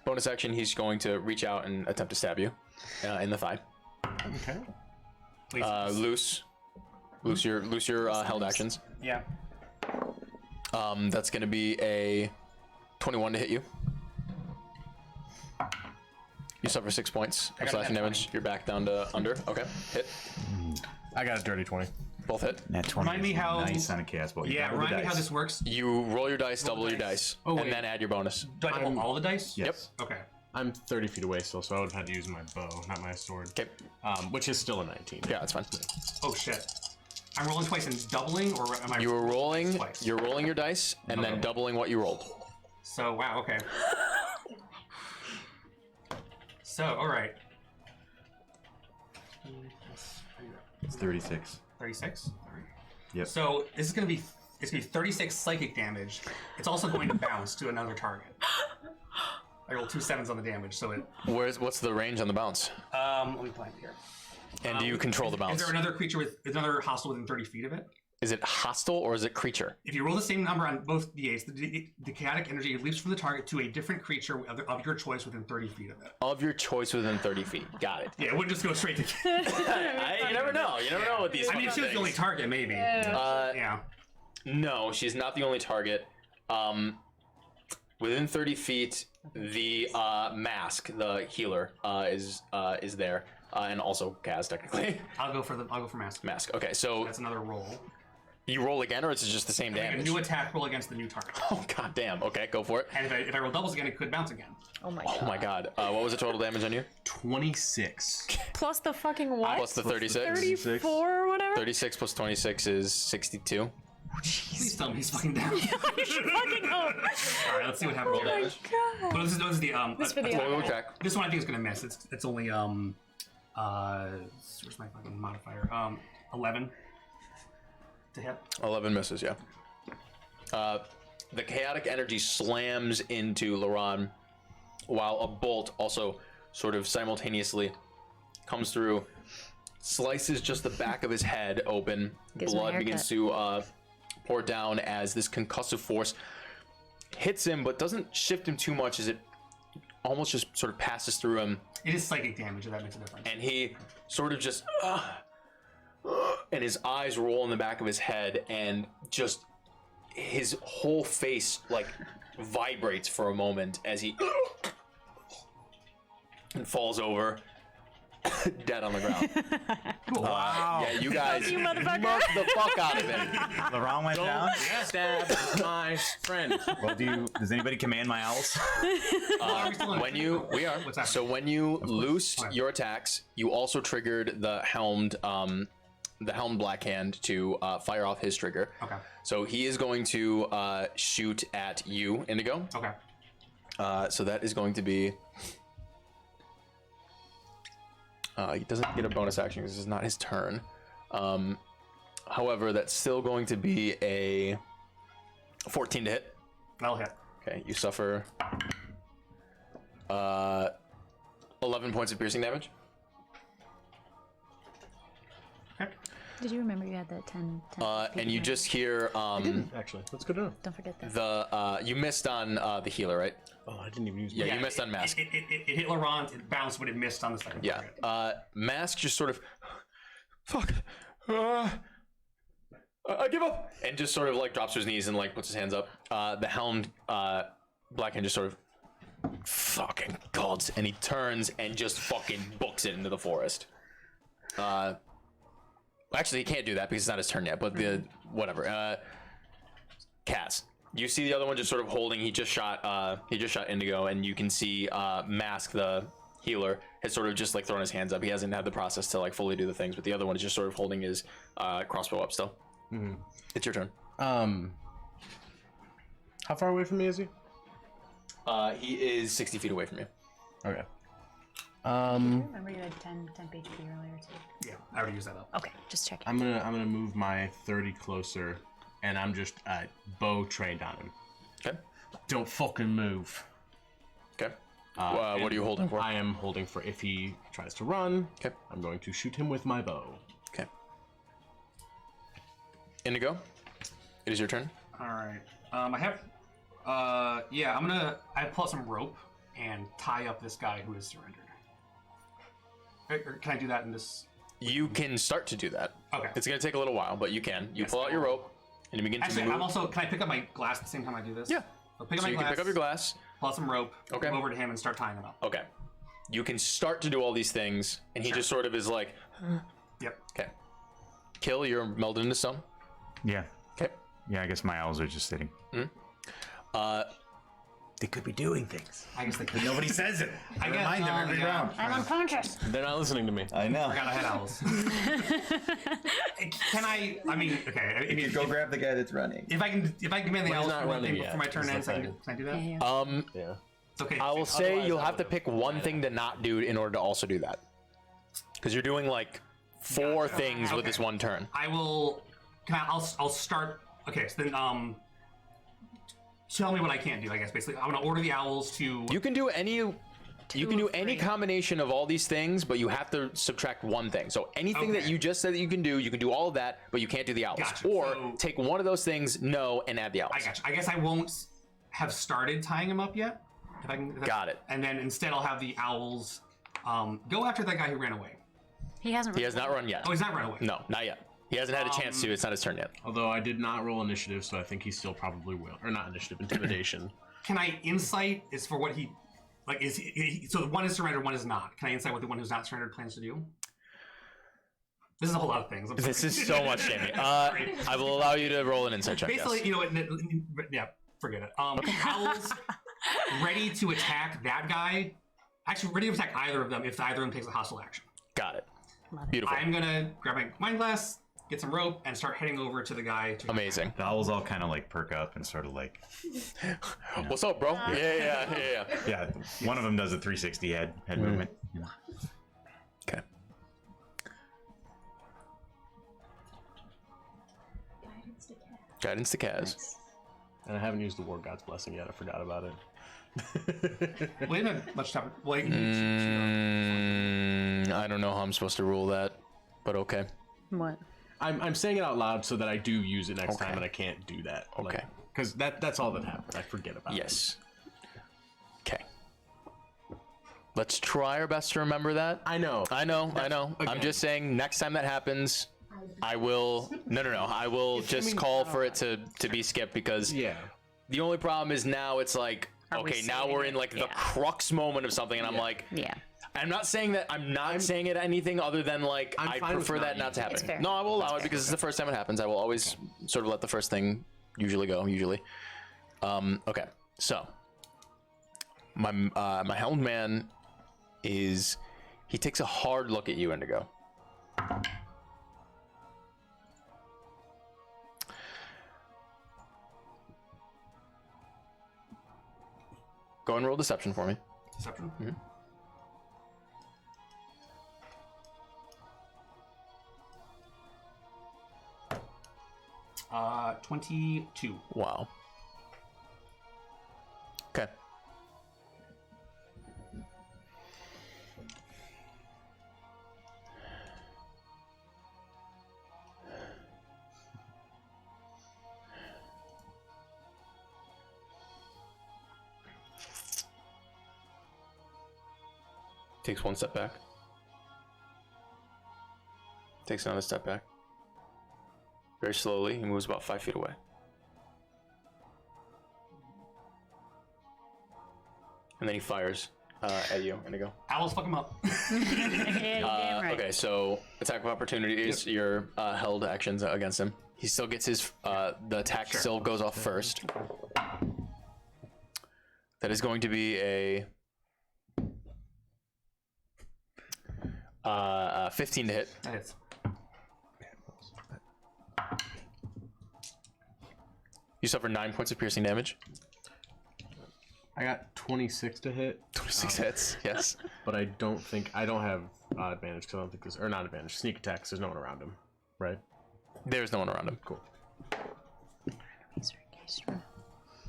bonus action. He's going to reach out and attempt to stab you in the thigh. Okay. Loose your held actions. Yeah. That's going to be a 21 to hit you. You suffer 6 points of slashing damage. You're back down to under. Okay, hit. I got a dirty 20. Both hit. That 20 Remind me is how- nice on a cast ball. You Yeah, double the remind me how dice. this works. You roll your dice, Roll double the your dice. dice, Oh, and wait. then add your bonus. Do I double all the dice? Yes. Okay. I'm 30 feet away still, so I would have had to use my bow, not my sword. Okay. Which is still a 19. Yeah, that's fine. Oh shit. I'm rolling twice and doubling, or am I? You were rolling. twice? You're rolling your dice and then doubling what you rolled. So wow. Okay. So all right. It's 36. 36. All right. Yep. So this is gonna be 36 psychic damage. It's also going to bounce to another target. I rolled 2 7s on the damage, so it. What's the range on the bounce? Let me find it here. And do you control the bounce? Is there another creature is another hostile within 30 feet of it? Is it hostile or is it creature? If you roll the same number on both d8s, the chaotic energy leaps from the target to a different creature of your choice within 30 feet of it. Of your choice within 30 feet. Got it. Yeah, it wouldn't just go straight to. You never know. You never know with these. I mean, if she was the only target, maybe. Yeah. No, she's not the only target. Within 30 feet, the mask, the healer, is there, and also Kaz technically. I'll go for mask. Mask. Okay, so That's another roll. you roll again, or is it just the same Make a damage? new attack roll against the new target. Oh god damn. Okay, go for it. And if I roll doubles again, it could bounce again. Oh my god. Oh my god. What was the total damage on you? 26. Plus the fucking what? Plus the 36. 34 or whatever? 36 plus 26 is 62. Please tell me he's fucking down. I should fucking hope. All right, let's see what happens. Oh my god. Well, this is the This for the Roll other check. This one I think is gonna miss. It's only where's my fucking modifier? 11 to hit. 11 misses, yeah. The chaotic energy slams into Laron, while a bolt also sort of simultaneously comes through, slices just the back of his head open. Gives him a Blood begins to pour down as this concussive force hits him, but doesn't shift him too much as it almost just sort of passes through him. It is psychic damage, if that makes a difference. And he sort of just and his eyes roll in the back of his head, and just his whole face like vibrates for a moment as he and falls over dead on the ground. Wow. Yeah, you guys You motherfucker. murked the fuck out of him. LeRon went down. Stab my friend. Well, does anybody command my owls? What's happening? So when you loosed your attacks, you also triggered the helmed Blackhand to fire off his trigger. Okay. So he is going to shoot at you, Indigo. Okay. So that is going to be. He doesn't get a bonus action because this is not his turn. However, that's still going to be a 14 to hit. That'll hit. Okay, you suffer 11 points of piercing damage. Okay. Did you remember you had that 10? And you just hear Actually, that's good enough. Don't forget that. the you missed on the healer, right? Oh, I didn't even use Yeah, you missed on Mask. It hit Laurent, it bounced, but it missed on the second Yeah. target. Mask just sort of fuck. I give up, and just sort of like drops to his knees and like puts his hands up. The helmed Blackhand just sort of fucking gods, and he turns and just fucking books it into the forest. Actually, he can't do that because it's not his turn yet. But the whatever. Kaz, you see the other one just sort of holding. He just shot Indigo, and you can see Mask, the healer, has sort of just like thrown his hands up. He hasn't had the process to like fully do the things, but the other one is just sort of holding his crossbow up still. Mm-hmm. It's your turn. How far away from me is he? He is 60 feet away from you. Okay. Remember you had 10 HP earlier too. Yeah, I already used that up. Okay, just checking. I'm gonna move my 30 closer, and I'm just bow trained on him. Okay. Don't fucking move. Okay. What are you holding for? I am holding for if he tries to run. Okay. I'm going to shoot him with my bow. Okay. Indigo. It is your turn. All right. I have. Yeah, I pull out some rope and tie up this guy who has surrendered. Or can I do that in this? You can start to do that. Okay. It's going to take a little while, but you can. You pull out your rope and you begin to Actually, move. I'm also. Can I pick up my glass at the same time I do this? Yeah. I'll pick up So my you glass. can pick up your glass. Pull out some rope. Okay. Go over to him and start tying him up. Okay. You can start to do all these things, and he just sort of is like, Yep. okay. Kill, you're melded into stone. Yeah. Okay. Yeah, I guess my owls are just sitting. They could be doing things. I guess they could. Nobody says it. I guess, remind them every round. I'm unconscious. They're not listening to me. I know. Forgot I had owls. Can I? I mean, okay. You go grab the guy that's running. If I can command the But he's owls not for one running thing yet, before my turn is the ends, can thing. I do that? Yeah. It's okay. I will say Otherwise, you'll I have to would've- pick one thing to not do in order to also do that. Because you're doing like 4 things with this one turn. I will. I'll start. Okay, so then tell me what I can't do. I guess basically, I'm gonna order the owls to. You can do any. You can do any combination of all these things, but you have to subtract one thing. So anything that Okay. you just said that you can do all of that, but you can't do the owls. Gotcha. Or So- take one of those things, no, and add the owls. I got you. I guess I won't have started tying him up yet. If I can. Got it. And then instead, I'll have the owls go after that guy who ran away. He hasn't. He has not run yet. Oh, he's not run away. No, not yet. He hasn't had a chance to. It's not his turn yet. Although I did not roll initiative, so I think he still probably will. Or not initiative, intimidation. Can I insight is for what he like? Is he, so one is surrendered, one is not. Can I insight what the one who's not surrendered plans to do? This is a whole lot of things. I'm This sorry. is so much, Jamie. Sorry. I will allow you to roll an insight check. Basically, yes. you know what? Yeah, forget it. Owls ready to attack that guy. Actually, ready to attack either of them if either of them takes a hostile action. Got it. Beautiful. I'm gonna grab my wine glass, get some rope, and start heading over to the guy. Amazing. The owls all kind of like perk up and sort of like, What's up, bro? Yeah. yeah. One of them does a 360 head movement. Okay. Guidance to Kaz. And I haven't used the War God's Blessing yet. I forgot about it. We haven't had much time. Well, I don't know how I'm supposed to rule that, but okay. What? I'm saying it out loud so that I do use it next Okay. time, and I can't do that. Okay. Because that's all that happened. I forget about it. Yes. Okay. Let's try our best to remember that. I know. I'm Okay. just saying next time that happens, I will. No. I will just call for it to be skipped because Yeah. the only problem is now it's like, Are we okay, now saving we're it? in like the Yeah. crux moment of something, and I'm like, Yeah. I'm not saying that. I'm not saying it anything other than like I'm I fine with prefer not that not to using happen. It's fair. No, I will allow it because it's the first time it happens. I will always sort of let the first thing usually go. Okay, so my helmed man is he takes a hard look at you, Indigo. Go and roll deception for me. Deception. 22. Wow. Okay. Takes one step back. Takes another step back. Very slowly, he moves about 5 feet away. And then he fires at you, Indigo. Owls fuck him up. Damn right. Okay, so attack of opportunity is your held actions against him. He still gets his the attack still goes off first. That is going to be a 15 to hit. That hits. You suffer 9 points of piercing damage. I got 26 to hit, 26 hits. Yes. but I don't have advantage because I don't think there's, or not advantage, sneak attacks. There's no one around him, right? There's no one around him. Cool.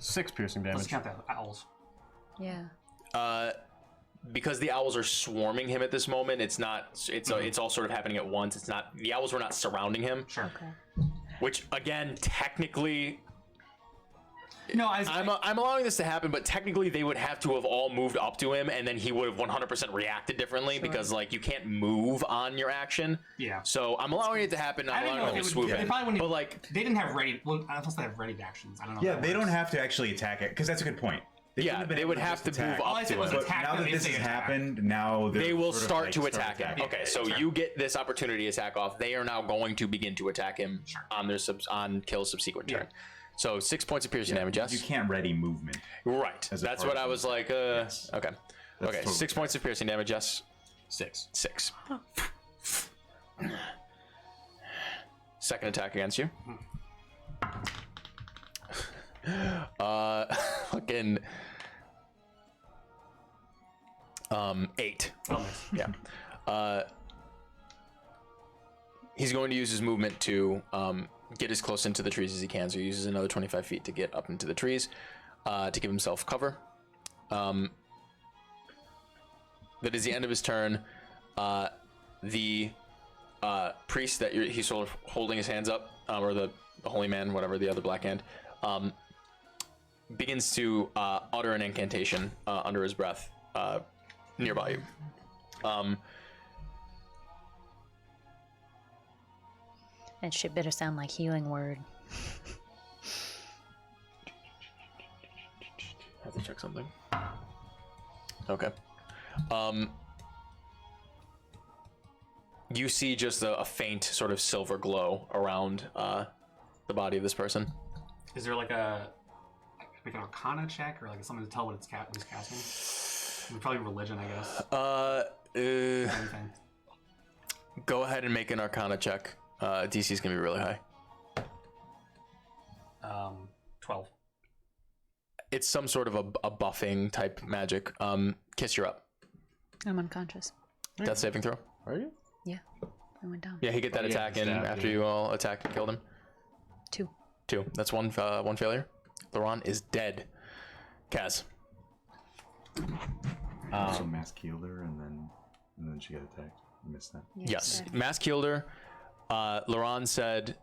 6 piercing Let's damage. count that. Owls. Yeah. Because the owls are swarming him at this moment, it's not. It's all sort of happening at once. It's not. The owls were not surrounding him. Sure. which again, technically, No, I'm allowing this to happen, but technically they would have to have all moved up to him, and then he would have 100% reacted differently because like you can't move on your action. Yeah. So I'm allowing it to happen. I I'm didn't know allowing if them to they would. swoop They in. probably wouldn't. But like, they didn't have ready. Well, unless they have ready actions. I don't know. Yeah, if that they don't works. have to actually attack it because that's a good point. yeah, they would have to move All I up said to was him. But attack now them that if this they has attack. happened, now they're They will sort of, start like, to attack him. attacking. Okay, so Sure. you get this opportunity to attack off. They are now going to begin to attack him on their on kill subsequent turn. So 6 points of piercing damage. Yes, You can't ready movement. right. as a That's part what of I was like. Yes. Okay, That's okay. totally 6 points of piercing damage. Yes, 6. 6. Second attack against you. Fucking 8. Oh, nice. Yeah. He's going to use his movement to get as close into the trees as he can. So he uses another 25 feet to get up into the trees to give himself cover. That is the end of his turn. The priest that he's sort of holding his hands up, or the holy man, whatever, the other black hand, begins to utter an incantation under his breath nearby you. That shit better sound like healing word. I have to check something. Okay. You see just a faint sort of silver glow around the body of this person. Is there like an Arcana check or like something to tell what it's who's casting? Probably religion, I guess. Anything. Go ahead and make an Arcana check. DC is gonna be really high. 12. It's some sort of a buffing type magic. Kiss, you're up. I'm unconscious. Death saving throw. Are you? Yeah, I went down. Yeah, he get that Oh, yeah, attack in stab, after yeah. you all attacked and killed him. 2. 2. That's one failure. Laron is dead. Kaz. So mass killed her, and then she got attacked. I missed that. Yes. Mass killed her. Laron said,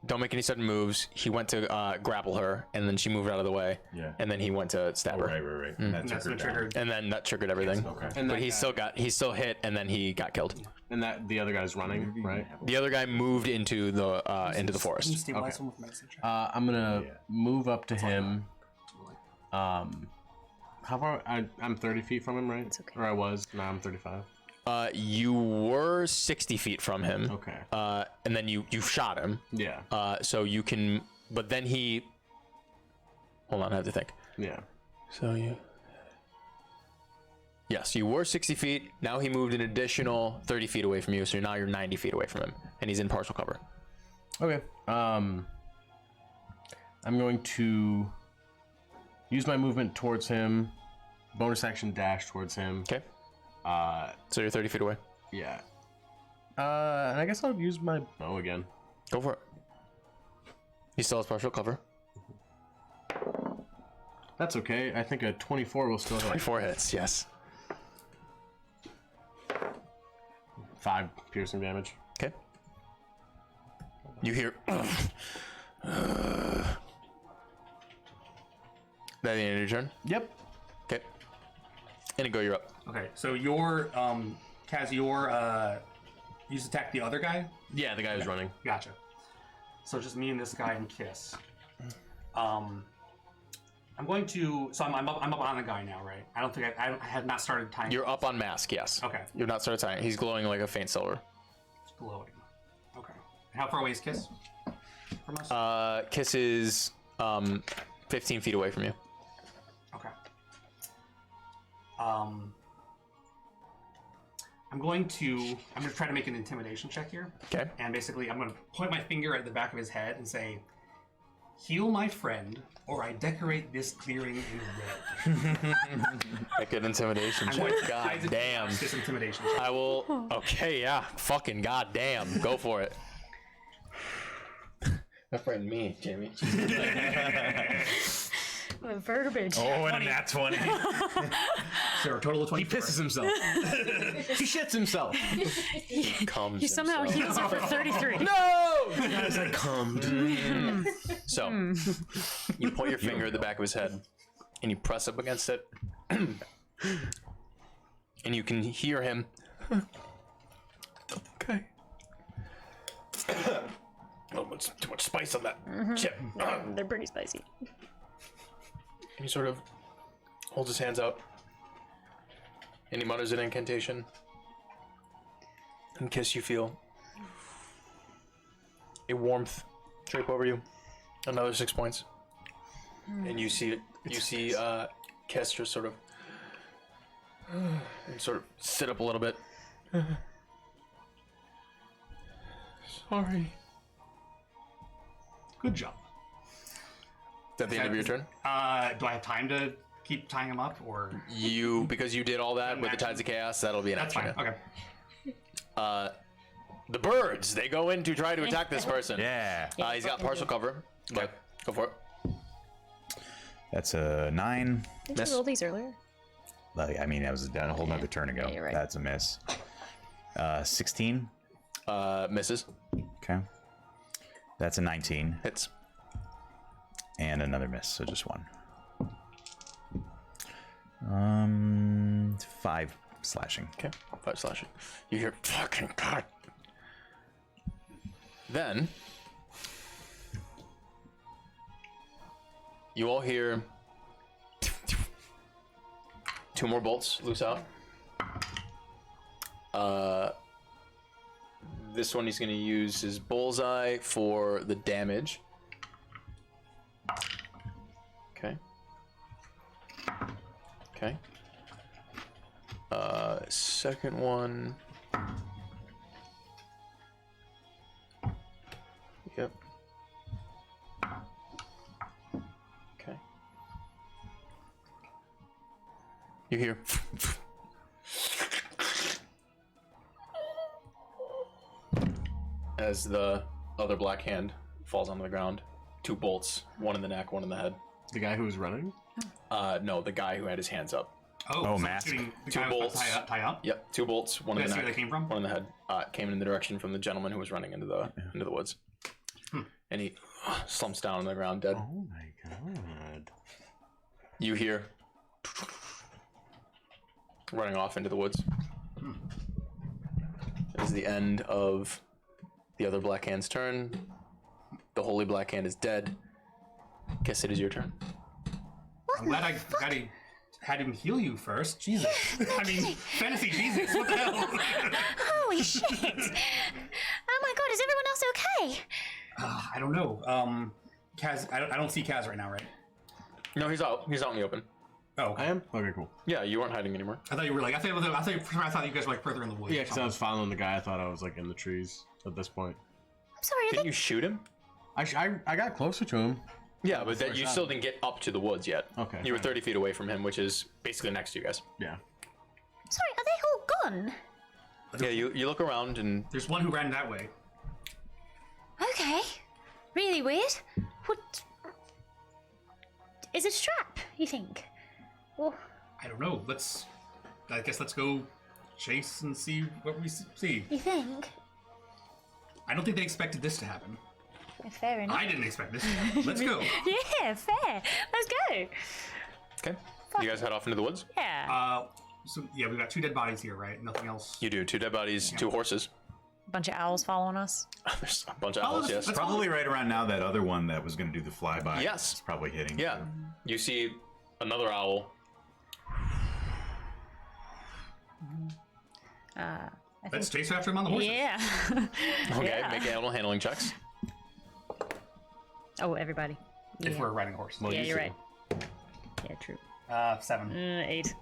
don't make any sudden moves. He went to grapple her, and then she moved out of the way. Yeah. And then he went to stab her. Right. And And that's what her down. triggered. And then that triggered everything. Okay. And But that guy- he still hit, and then he got killed. And that the other guy's running, right? The other guy moved into the forest. Stabilize him with medicine check. I'm gonna move up to him. How far? I'm 30 feet from him, right? It's okay. Or I was. Now I'm 35. You were 60 feet from him. Okay. And then you shot him. Yeah. So you can, but then he. Hold on, I have to think. Yeah. So you. Yes, you were 60 feet. Now he moved an additional 30 feet away from you. So now you're 90 feet away from him, and he's in partial cover. Okay. I'm going to use my movement towards him. Bonus action dash towards him. Okay. So you're 30 feet away. Yeah. And I guess I'll use my bow again. Go for it. He still has partial cover. That's okay. I think a 24 will still hit. 24 hits. Yes. 5 piercing damage. Okay. You hear. That the end of your turn. Yep. Okay. Inigo, you're up. Okay, so your Kaz, your you just attack the other guy. Yeah, the guy who's running. Gotcha. So just me and this guy and Kiss. I'm going to. So I'm up on the guy now, right? I don't think I have not started tying. You're up on mask. Yes. Okay. You're not started tying. He's glowing like a faint silver. It's glowing. Okay. And how far away is Kiss from us? Kiss is 15 feet away from you. Okay. I'm going to try to make an intimidation check here. Okay. And basically, I'm going to point my finger at the back of his head and say, "Heal my friend, or I decorate this clearing in red." A good intimidation I'm check. going to God try to damn. pass this intimidation check. I will. Okay, yeah. Fucking goddamn. Go for it. That friend me, Jamie. The verbiage. Oh, and a nat 20. So a total of 20. He pisses himself. He shits himself. Comes He somehow heals her for 33. No! As I cummed. So, you point your finger at the back of his head, and you press up against it, and you can hear him. Okay. Oh, it's too much spice on that chip. They're pretty spicy. And he sort of holds his hands out, and he mutters an incantation. And Kiss, you feel a warmth drape over you. Another 6 points. And you see Kiss just sort of sit up a little bit. Sorry. Good job. Is that the end of your turn? Do I have time to keep tying him up, or Because you did all that with the Tides of Chaos, that'll be an that's action. fine? Okay. The birds, they go in to try to attack this person. Yeah. He's got partial cover, but go for it. That's a 9. Did Miss. you roll these earlier? Like, I mean, that was done a whole nother turn ago. Yeah, you're right. That's a miss. 16. Misses. Okay. That's a 19. Hits. And another miss, so just 1. 5 slashing. Okay, 5 slashing. You hear fucking God. Then you all hear 2 more bolts loose out. This one he's going to use his bullseye for the damage. Okay. Okay. Second one. Yep. Okay. You hear as the other black hand falls onto the ground. 2 bolts, one in the neck, one in the head. The guy who was running? No, the guy who had his hands up. Oh, mask. The 2 guy bolts. tie up. Yep, 2 bolts, one in You the guys see neck, where they came from? one in the head. Came in the direction from the gentleman who was running into the woods. And he slumps down on the ground dead. Oh my god. You hear running off into the woods. It is the end of the other black hand's turn. The holy black hand is dead. Guess it is your turn. I'm glad I had him heal you first. Jesus. I mean, fantasy Jesus. What the hell? Holy shit! Oh my god, is everyone else okay? I don't know. Kaz, I don't see Kaz right now, right? No, he's out. He's out in the open. Oh, okay. I am? Okay, cool. Yeah, you weren't hiding anymore. I thought you were like, I thought you guys were like further in the woods. Yeah, because I was following the guy. I thought I was like in the trees at this point. I'm sorry, Didn't you shoot him? I got closer to him. Yeah, but that you still didn't get up to the woods yet. Okay. You were 30 feet away from him, which is basically next to you guys. Yeah. sorry, are they all gone? Yeah, you look around and There's one who ran that way. Okay. Really weird. What? Is it a trap, you think? Or I don't know. I guess let's go chase and see what we see. you think? I don't think they expected this to happen. Fair enough. I didn't expect this to happen. Let's go. Yeah, fair. Let's go. okay. You guys head off into the woods. Yeah. So yeah, we've got 2 dead bodies here, right? Nothing else. You do 2 dead bodies, 2 horses. A bunch of owls following us. There's a bunch of owls. Yes. let's- Probably right around now that other one that was going to do the flyby. Yes. is probably hitting. Yeah. You see another owl. Let's chase after him on the horses. Yeah. Okay. Yeah. Make animal handling checks. Oh, everybody. If Yeah. we're riding a horse. Yeah, you're right. Yeah, true. 7. 8.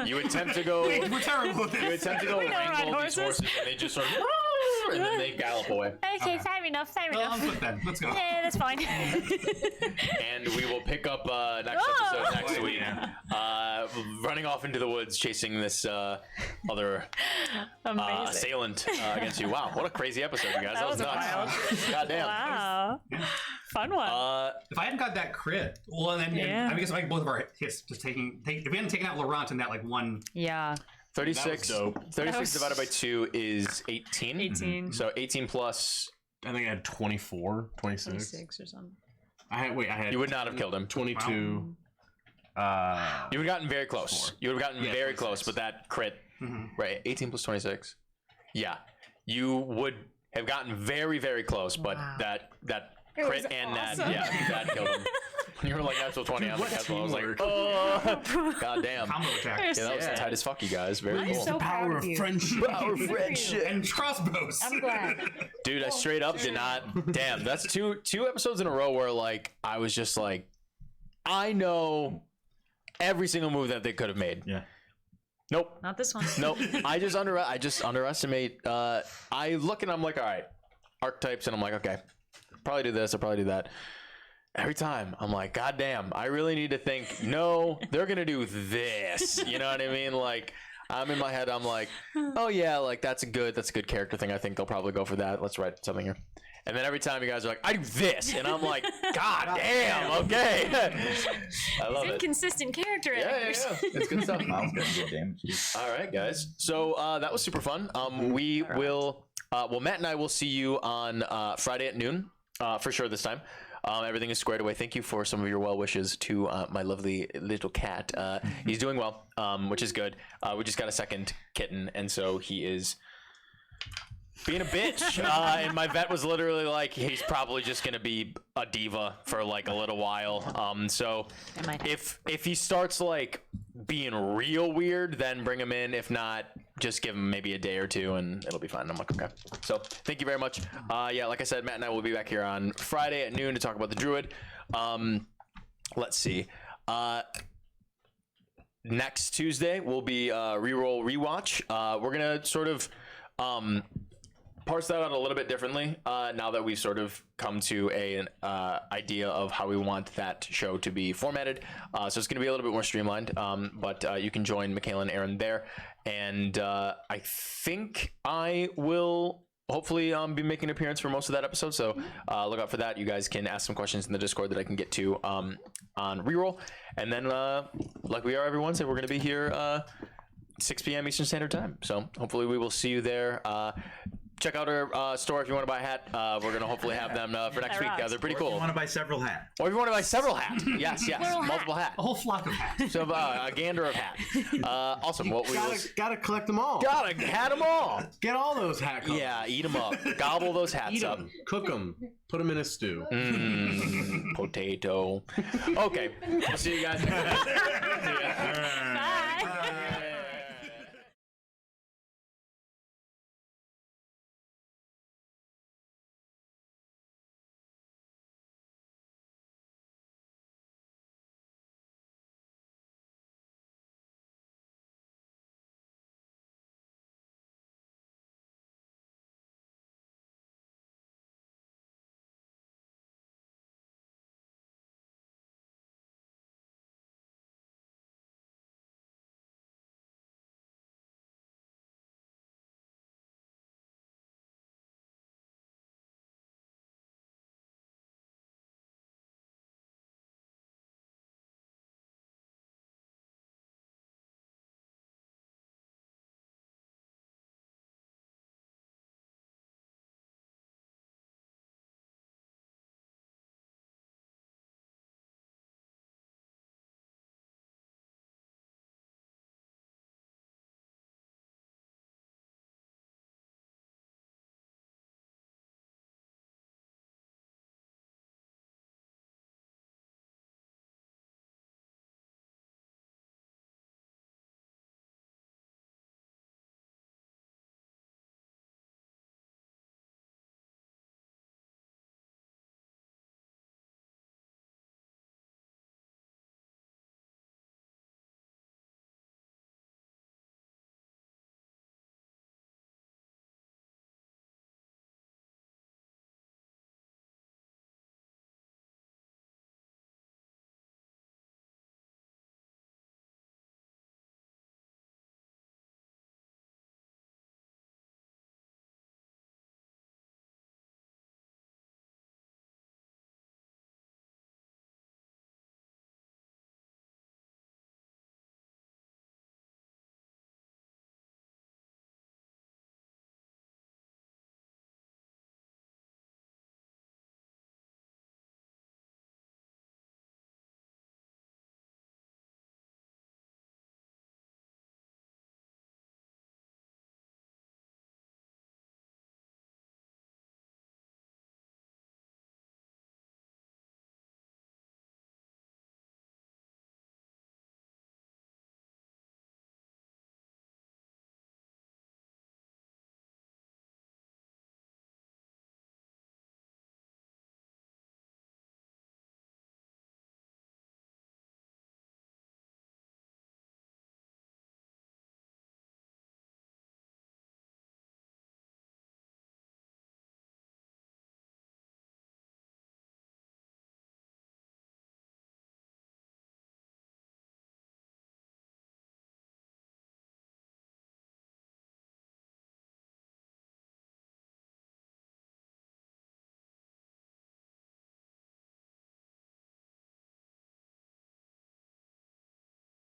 You attempt to go. We're terrible at You this. attempt to go We don't ride wrangle these horses. horses, and they just sort of and then they gallop away. Okay, fair enough, fair Well, enough. I'm quick then. Let's go. Yeah, that's fine. And we will pick up next episode next week. Running off into the woods, chasing this other assailant against you. Wow, what a crazy episode, you guys. That was nuts. wild. Goddamn. Wow. Fun one. If I hadn't got that crit, well, then I guess like both of our hits just if we hadn't taken out Laurent in that like one. Yeah. 36. That was dope. 36 divided by 2 is 18. 18. So 18 plus. I think I had 24, 26. 26 or something. I had You would not have killed him. 22. You would have gotten very close. You would have gotten very 26. close, but that crit, right? 18 plus 26. Yeah, you would have gotten very, very close, but that crit and that killed him. You were like natural 20 on the castle. I was like, oh, goddamn. Combo attack. Yeah, that was tight as fuck, you guys. Very cool. So Power of friendship. Power of friendship. And crossbows. I'm glad. Dude, I straight up did not. Damn, that's two episodes in a row where like I was just like, I know every single move that they could have made. Yeah. Nope. Not this one. Nope. I just underestimate. I look and I'm like, all right, archetypes, and I'm like, okay, probably do this. I'll probably do that. Every time I'm like, God damn, I really need to think, no, they're going to do this. You know what I mean? Like, I'm in my head, I'm like, oh yeah, like that's a good character thing. I think they'll probably go for that. Let's write something here. And then every time you guys are like, I do this. And I'm like, God damn, okay. I love it. Inconsistent character actors. Yeah. It's good stuff. Miles got good damage. All right, guys. So that was super fun. We will, Matt and I will see you on Friday at noon for sure this time. Everything is squared away. Thank you for some of your well wishes to my lovely little cat. He's doing well, which is good. We just got a second kitten, and so he is being a bitch. And my vet was literally like, he's probably just gonna be a diva for like a little while. So if he starts like being real weird, then bring him in. If not, just give him maybe a day or two and it'll be fine. I'm like, okay. So thank you very much. Yeah, like I said, Matt and I will be back here on Friday at noon to talk about the Druid. Let's see. Next Tuesday will be reroll rewatch. We're gonna sort of parse that out a little bit differently now that we've sort of come to an idea of how we want that show to be formatted. So it's going to be a little bit more streamlined, but you can join Michaela and Aaron there. And I think I will hopefully be making an appearance for most of that episode. So look out for that. You guys can ask some questions in the Discord that I can get to on reroll. And then like we are every Wednesday, we're going to be here 6 p.m. Eastern Standard Time. So hopefully we will see you there. Check out our store if you want to buy a hat. We're going to hopefully have them for next week. They're pretty cool. You want to buy several hats? Or if you want to buy several hats. Yes. Multiple hats. A whole flock of hats. So a gander of hats. Awesome. What we Gotta collect them all. Gotta hat them all. Get all those hat colors. Yeah, eat them up. Gobble those hats Eat up. them. Cook them. Put them in a stew. Potato. Okay. We'll see you guys next week. See ya.